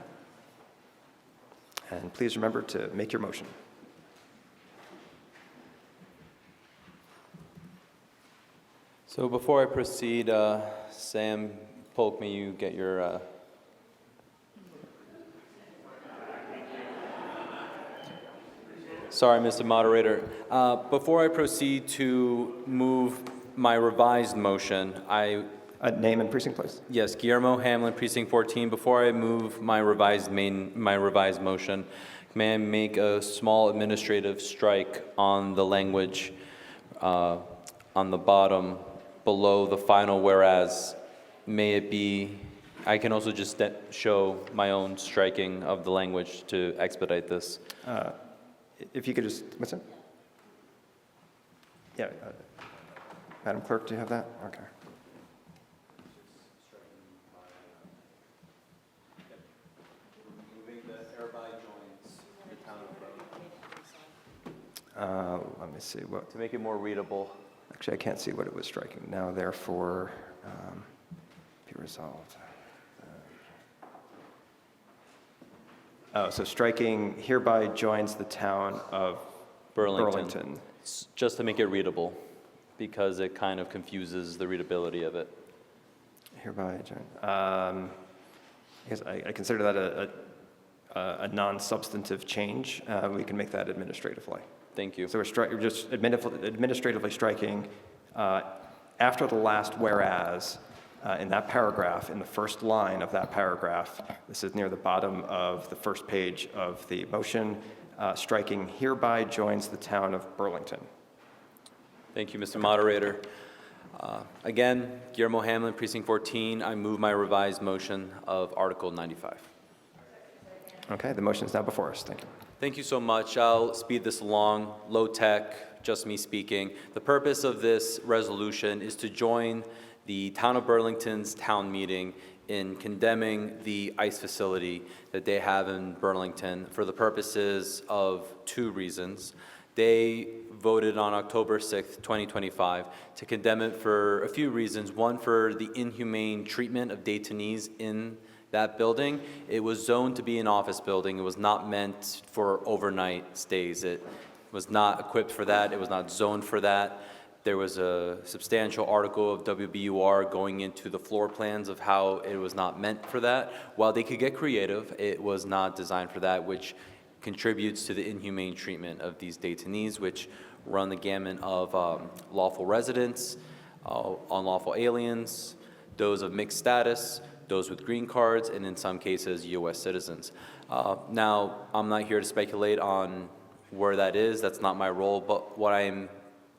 Speaker 1: And please remember to make your motion.
Speaker 17: So before I proceed, Sam Polk, may you get your... Sorry, Mr. Moderator. Before I proceed to move my revised motion, I
Speaker 1: Name and precinct, please.
Speaker 17: Yes, Guillermo Hamlin, Precinct 14. Before I move my revised motion, may I make a small administrative strike on the language on the bottom below the final whereas? May it be, I can also just show my own striking of the language to expedite this.
Speaker 1: If you could just, what's it? Yeah, Madam Clerk, do you have that? Okay. Let me see what.
Speaker 17: To make it more readable.
Speaker 1: Actually, I can't see what it was striking. Now, therefore, be resolved. So striking hereby joins the town of Burlington.
Speaker 17: Just to make it readable, because it kind of confuses the readability of it.
Speaker 1: Hereby join. I guess I consider that a non-substantive change. We can make that administratively.
Speaker 17: Thank you.
Speaker 1: So we're just administratively striking after the last whereas in that paragraph, in the first line of that paragraph. This is near the bottom of the first page of the motion. Striking hereby joins the town of Burlington.
Speaker 17: Thank you, Mr. Moderator. Again, Guillermo Hamlin, Precinct 14. I move my revised motion of Article 95.
Speaker 1: Okay, the motion is now before us. Thank you.
Speaker 17: Thank you so much. I'll speed this along, low tech, just me speaking. The purpose of this resolution is to join the Town of Burlington's town meeting in condemning the ICE facility that they have in Burlington for the purposes of two reasons. They voted on October 6th, 2025 to condemn it for a few reasons. One, for the inhumane treatment of detainees in that building. It was zoned to be an office building. It was not meant for overnight stays. It was not equipped for that. It was not zoned for that. There was a substantial article of WBUR going into the floor plans of how it was not meant for that. While they could get creative, it was not designed for that, which contributes to the inhumane treatment of these detainees, which run the gamut of lawful residents, unlawful aliens, those of mixed status, those with green cards, and in some cases, U.S. citizens. Now, I'm not here to speculate on where that is. That's not my role. But what I'm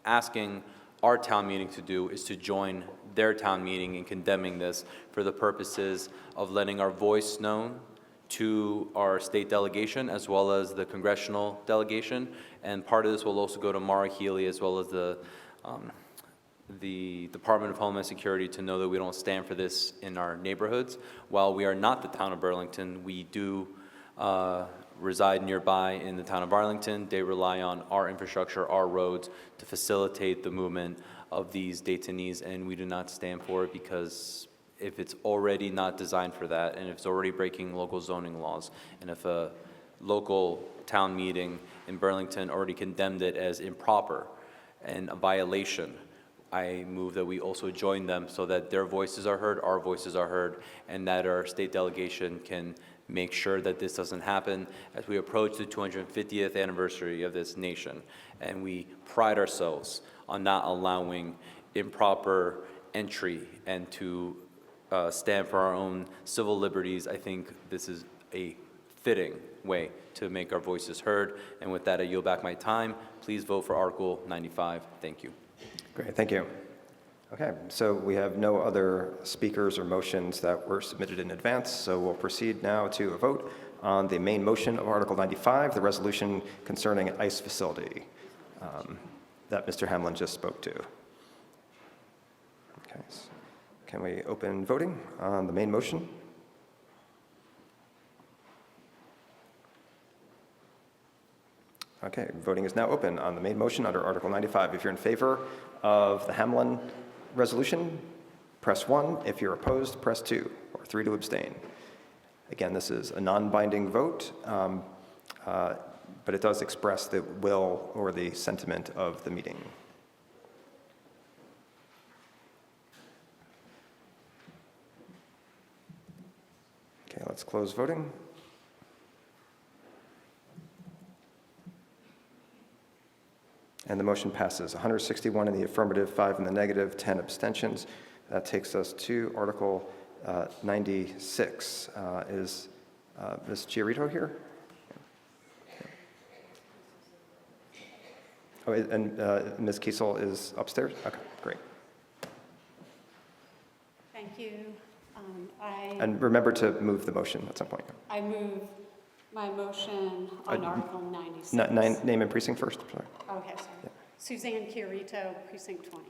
Speaker 17: asking our town meeting to do is to join their town meeting in condemning this for the purposes of letting our voice known to our state delegation as well as the congressional delegation. And part of this will also go to Mara Healy as well as the Department of Homeland Security to know that we don't stand for this in our neighborhoods. While we are not the town of Burlington, we do reside nearby in the town of Arlington. They rely on our infrastructure, our roads, to facilitate the movement of these detainees, and we do not stand for it because if it's already not designed for that, and if it's already breaking local zoning laws, and if a local town meeting in Burlington already condemned it as improper and a violation, I move that we also join them so that their voices are heard, our voices are heard, and that our state delegation can make sure that this doesn't happen as we approach the 250th anniversary of this nation. And we pride ourselves on not allowing improper entry and to stand for our own civil liberties. I think this is a fitting way to make our voices heard. And with that, I yield back my time. Please vote for Article 95. Thank you.
Speaker 1: Great, thank you. Okay, so we have no other speakers or motions that were submitted in advance, so we'll proceed now to a vote on the main motion of Article 95, the resolution concerning an ICE facility that Mr. Hamlin just spoke to. Okay, so can we open voting on the main motion? Okay, voting is now open on the main motion under Article 95. If you're in favor of the Hamlin resolution, press 1. If you're opposed, press 2, or 3 to abstain. Again, this is a non-binding vote, but it does express the will or the sentiment of the meeting. Okay, let's close voting. And the motion passes. 161 in the affirmative, 5 in the negative, 10 abstentions. That takes us to Article 96. Is Ms. Giarrito here? Oh, and Ms. Kiesel is upstairs? Okay, great.
Speaker 2: Thank you.
Speaker 1: And remember to move the motion at some point.
Speaker 2: I move my motion on Article 96.
Speaker 1: Name and precinct first, sorry.
Speaker 2: Okay, sorry. Yeah. Suzanne Chiarito, Precinct 20.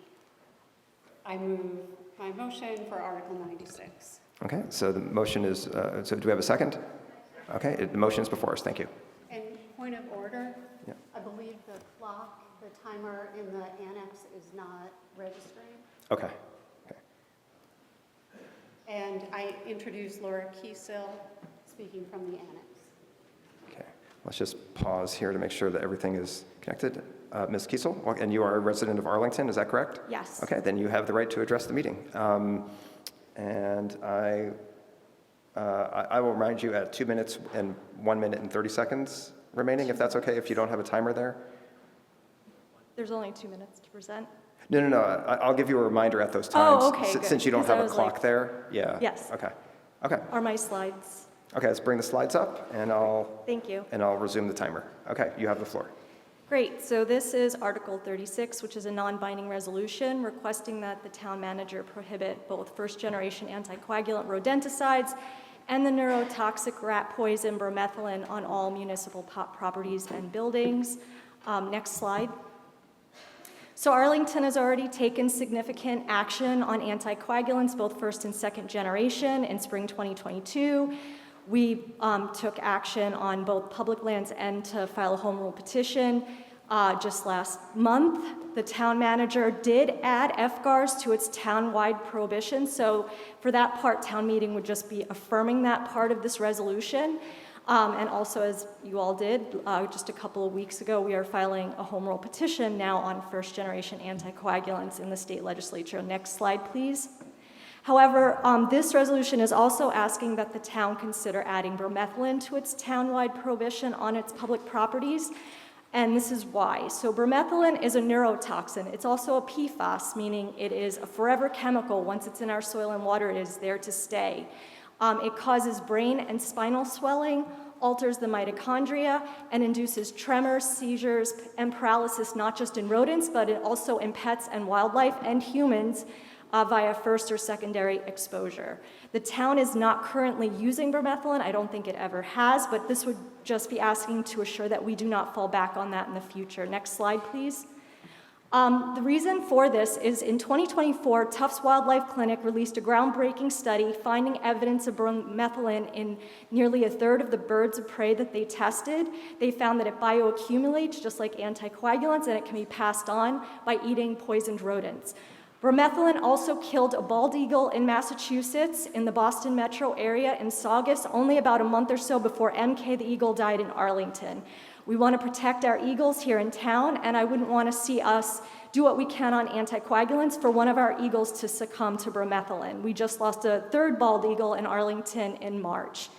Speaker 2: I move my motion for Article 96.
Speaker 1: Okay, so the motion is, so do we have a second? Okay, the motion is before us, thank you.
Speaker 2: And point of order,
Speaker 1: Yeah.
Speaker 2: I believe the clock, the timer in the annex is not registering.
Speaker 1: Okay.
Speaker 2: And I introduce Laura Kiesel, speaking from the annex.
Speaker 1: Okay, let's just pause here to make sure that everything is connected. Ms. Kiesel, and you are a resident of Arlington, is that correct?
Speaker 2: Yes.
Speaker 1: Okay, then you have the right to address the meeting. And I will remind you at 2 minutes and 1 minute and 30 seconds remaining, if that's okay, if you don't have a timer there.
Speaker 18: There's only 2 minutes to present.
Speaker 1: No. I'll give you a reminder at those times.
Speaker 18: Oh, okay, good.
Speaker 1: Since you don't
Speaker 18: Because
Speaker 1: have
Speaker 18: I
Speaker 1: a
Speaker 18: was
Speaker 1: clock
Speaker 18: like-
Speaker 1: there. Yeah.
Speaker 18: Yes.
Speaker 1: Okay.
Speaker 18: Are my slides?
Speaker 1: Okay, let's bring the slides up, and
Speaker 18: Thank you.
Speaker 1: I'll resume the timer. Okay, you have the floor.
Speaker 18: Great. So this is Article 36, which is a non-binding resolution requesting that the town manager prohibit both first-generation anticoagulant rodenticides and the neurotoxic rat poison bromethalin on all municipal properties and buildings. Next slide. So Arlington has already taken significant action on anticoagulants, both first and second generation, in spring 2022. We took action on both public lands and to file a home rule petition. Just last month, the town manager did add FGARs to its town-wide prohibition. So for that part, town meeting would just be affirming that part of this resolution. And also, as you all did, just a couple of weeks ago, we are filing a home rule petition now on first-generation anticoagulants in the state legislature. Next slide, please. However, this resolution is also asking that the town consider adding bromethalin to its town-wide prohibition on its public properties. And this is why. So bromethalin is a neurotoxin. It's also a PFAS, meaning it is a forever chemical. Once it's in our soil and water, it is there to stay. It causes brain and spinal swelling, alters the mitochondria, and induces tremors, seizures, and paralysis, not just in rodents, but also in pets and wildlife and humans via first or secondary exposure. The town is not currently using bromethalin. I don't think it ever has, but this would just be asking to assure that we do not fall back on that in the future. Next slide, please. The reason for this is in 2024, Tufts Wildlife Clinic released a groundbreaking study finding evidence of bromethalin in nearly a third of the birds of prey that they tested. They found that it bioaccumulates just like anticoagulants, and it can be passed on by eating poisoned rodents. Bromethalin also killed a bald eagle in Massachusetts in the Boston metro area in Saugus only about a month or so before MK the eagle died in Arlington. We want to protect our eagles here in town, and I wouldn't want to see us do what we can on anticoagulants for one of our eagles to succumb to bromethalin. We just lost a third bald eagle in Arlington in March.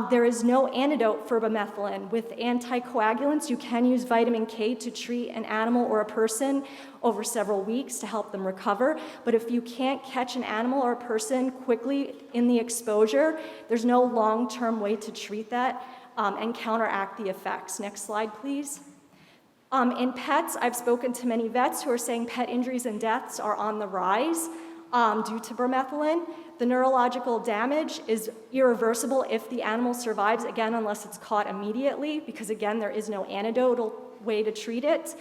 Speaker 18: There is no antidote for bromethalin. With anticoagulants, you can use vitamin K to treat an animal or a person over several weeks to help them recover. But if you can't catch an animal or a person quickly in the exposure, there's no long-term way to treat that and counteract the effects. Next slide, please. In pets, I've spoken to many vets who are saying pet injuries and deaths are on the rise due to bromethalin. The neurological damage is irreversible if the animal survives, again, unless it's caught immediately, because again, there is no antidotal way to treat it.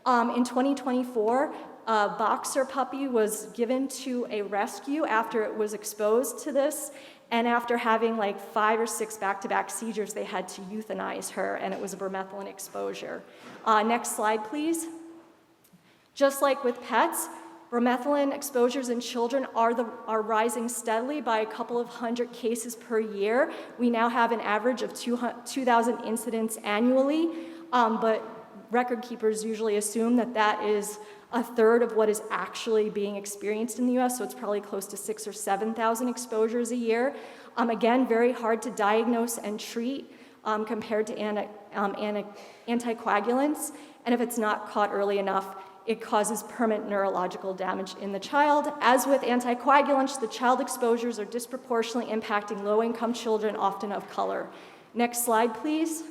Speaker 18: In 2024, a boxer puppy was given to a rescue after it was exposed to this, and after having like 5 or 6 back-to-back seizures, they had to euthanize her, and it was a bromethalin exposure. Next slide, please. Just like with pets, bromethalin exposures in children are rising steadily by a couple of hundred cases per year. We now have an average of 2,000 incidents annually, but record keepers usually assume that that is a third of what is actually being experienced in the US, so it's probably close to 6,000 or 7,000 exposures a year. Again, very hard to diagnose and treat compared to anticoagulants, and if it's not caught early enough, it causes permanent neurological damage in the child. As with anticoagulants, the child exposures are disproportionately impacting low-income children, often of color. Next slide, please.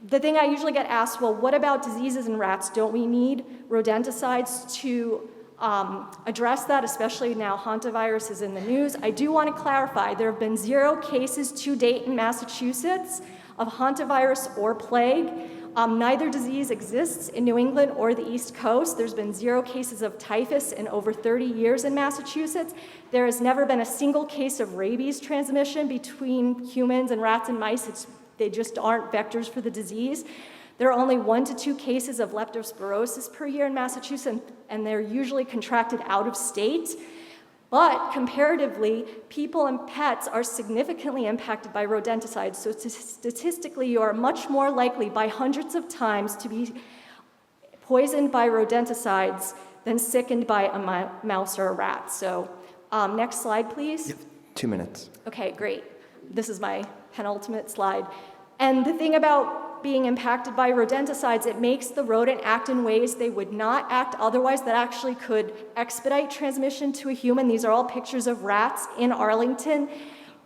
Speaker 18: The thing I usually get asked, well, what about diseases in rats? Don't we need rodenticides to address that, especially now hantavirus is in the news? I do want to clarify, there have been 0 cases to date in Massachusetts of hantavirus or plague. Neither disease exists in New England or the East Coast. There's been 0 cases of typhus in over 30 years in Massachusetts. There has never been a single case of rabies transmission between humans and rats and mice. They just aren't vectors for the disease. There are only 1 to 2 cases of leptospirosis per year in Massachusetts, and they're usually contracted out of state. But comparatively, people and pets are significantly impacted by rodenticides. So statistically, you are much more likely by hundreds of times to be poisoned by rodenticides than sickened by a mouse or a rat. So next slide, please.
Speaker 1: 2 minutes.
Speaker 18: Okay, great. This is my penultimate slide. And the thing about being impacted by rodenticides, it makes the rodent act in ways they would not act otherwise that actually could expedite transmission to a human. These are all pictures of rats in Arlington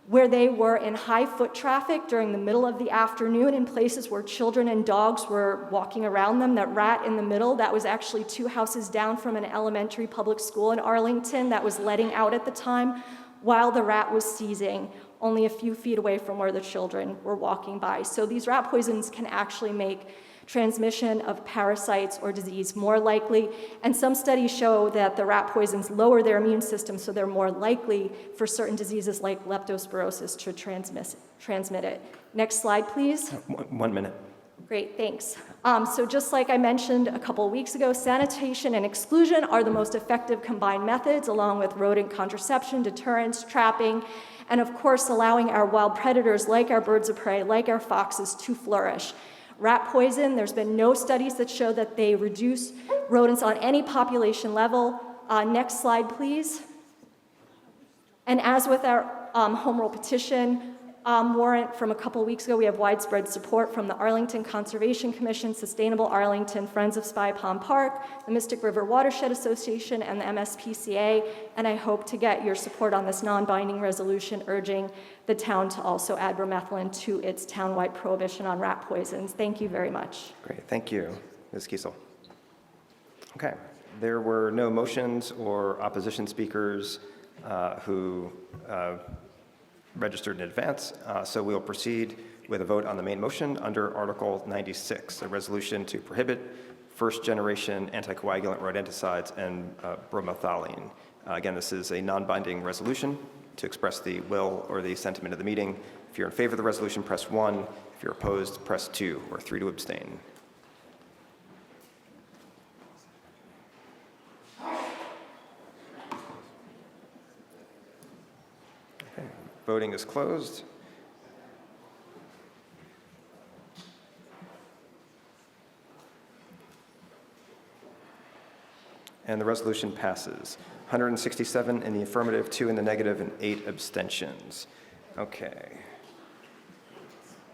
Speaker 18: where they were in high foot traffic during the middle of the afternoon in places where children and dogs were walking around them. That rat in the middle, that was actually 2 houses down from an elementary public school in Arlington that was letting out at the time while the rat was seizing, only a few feet away from where the children were walking by. So these rat poisons can actually make transmission of parasites or disease more likely, and some studies show that the rat poisons lower their immune system, so they're more likely for certain diseases like leptospirosis to transmit it. Next slide, please.
Speaker 1: 1 minute.
Speaker 18: Great, thanks. So just like I mentioned a couple of weeks ago, sanitation and exclusion are the most effective combined methods, along with rodent contraception, deterrence, trapping, and of course allowing our wild predators like our birds of prey, like our foxes, to flourish. Rat poison, there's been no studies that show that they reduce rodents on any population level. Next slide, please. And as with our home rule petition warrant from a couple weeks ago, we have widespread support from the Arlington Conservation Commission, Sustainable Arlington, Friends of Spy Pond Park, the Mystic River Watershed Association, and the MSPCA, and I hope to get your support on this non-binding resolution urging the town to also add bromethylene to its townwide prohibition on rat poisons. Thank you very much.
Speaker 1: Great, thank you, Ms. Kiesel. Okay, there were no motions or opposition speakers who registered in advance, so we'll proceed with a vote on the main motion under Article 96, a resolution to prohibit first-generation anticoagulant rodenticides and bromethylene. Again, this is a non-binding resolution to express the will or the sentiment of the meeting. If you're in favor of the resolution, press 1. If you're opposed, press 2, or 3 to abstain. Okay, voting is closed. And the resolution passes. 167 in the affirmative, 2 in the negative, and 8 abstentions. Okay.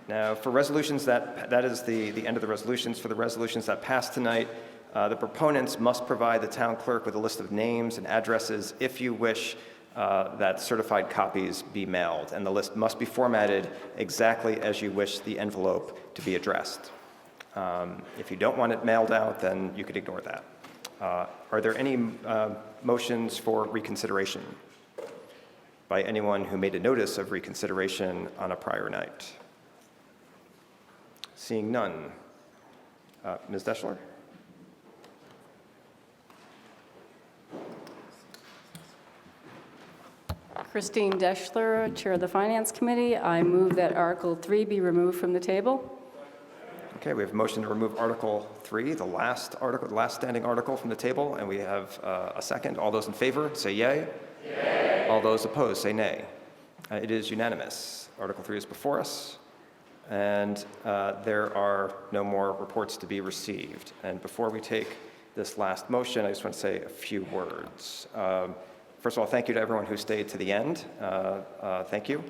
Speaker 1: Now, for resolutions that is the end of the resolutions. For the resolutions that pass tonight, the proponents must provide the town clerk with a list of names and addresses if you wish that certified copies be mailed, and the list must be formatted exactly as you wish the envelope to be addressed. If you don't want it mailed out, then you could ignore that. Are there any motions for reconsideration by anyone who made a notice of reconsideration on a prior night? Seeing none. Ms. Deschler?
Speaker 7: Christine Deschler, Chair of the Finance Committee. I move that Article 3 be removed from the table.
Speaker 1: Okay, we have a motion to remove Article 3, the last standing article from the table, and we have a second. All those in favor, say yay. Yay. All those opposed, say nay. It is unanimous. Article 3 is before us, and there are no more reports to be received. And before we take this last motion, I just want to say a few words. First of all, thank you to everyone who stayed to the end. Thank you.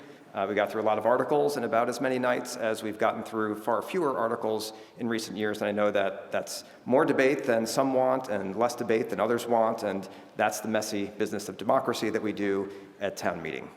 Speaker 1: We got through a lot of articles in about as many nights as we've gotten through far fewer articles in recent years, and I know that that's more debate than some want and less debate than others want, and that's the messy business of democracy that we do at town meeting.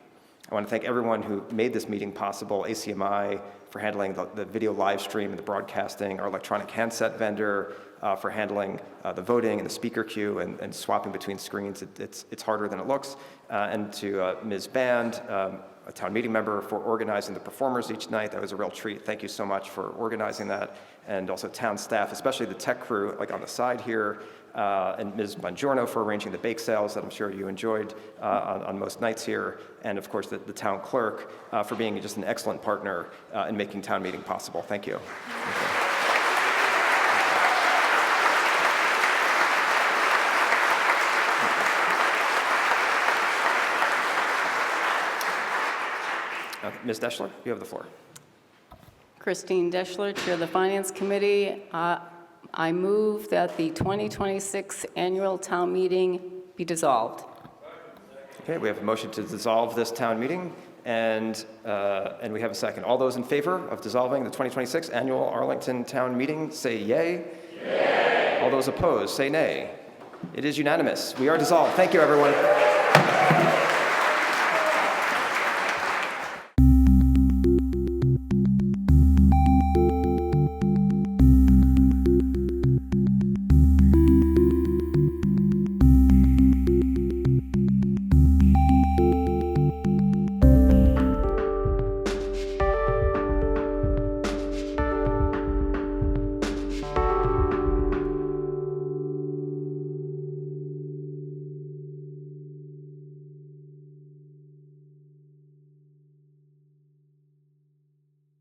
Speaker 1: I want to thank everyone who made this meeting possible, ACMi for handling the video live stream and the broadcasting, our electronic handset vendor for handling the voting and the speaker queue and swapping between screens. It's harder than it looks. And to Ms. Band, a town meeting member, for organizing the performers each night. That was a real treat. Thank you so much for organizing that. And also town staff, especially the tech crew, like on the side here, and Ms. Bongiorno for arranging the bake sales that I'm sure you enjoyed on most nights here. And of course, the town clerk for being just an excellent partner in making town meeting possible. Thank you. Ms. Deschler, you have the floor.
Speaker 7: Christine Deschler, Chair of the Finance Committee. I move that the 2026 annual town meeting be dissolved.
Speaker 1: Okay, we have a motion to dissolve this town meeting, and we have a second. All those in favor of dissolving the 2026 annual Arlington town meeting, say yay. Yay. All those opposed, say nay. It is unanimous. We are dissolved. Thank you, everyone.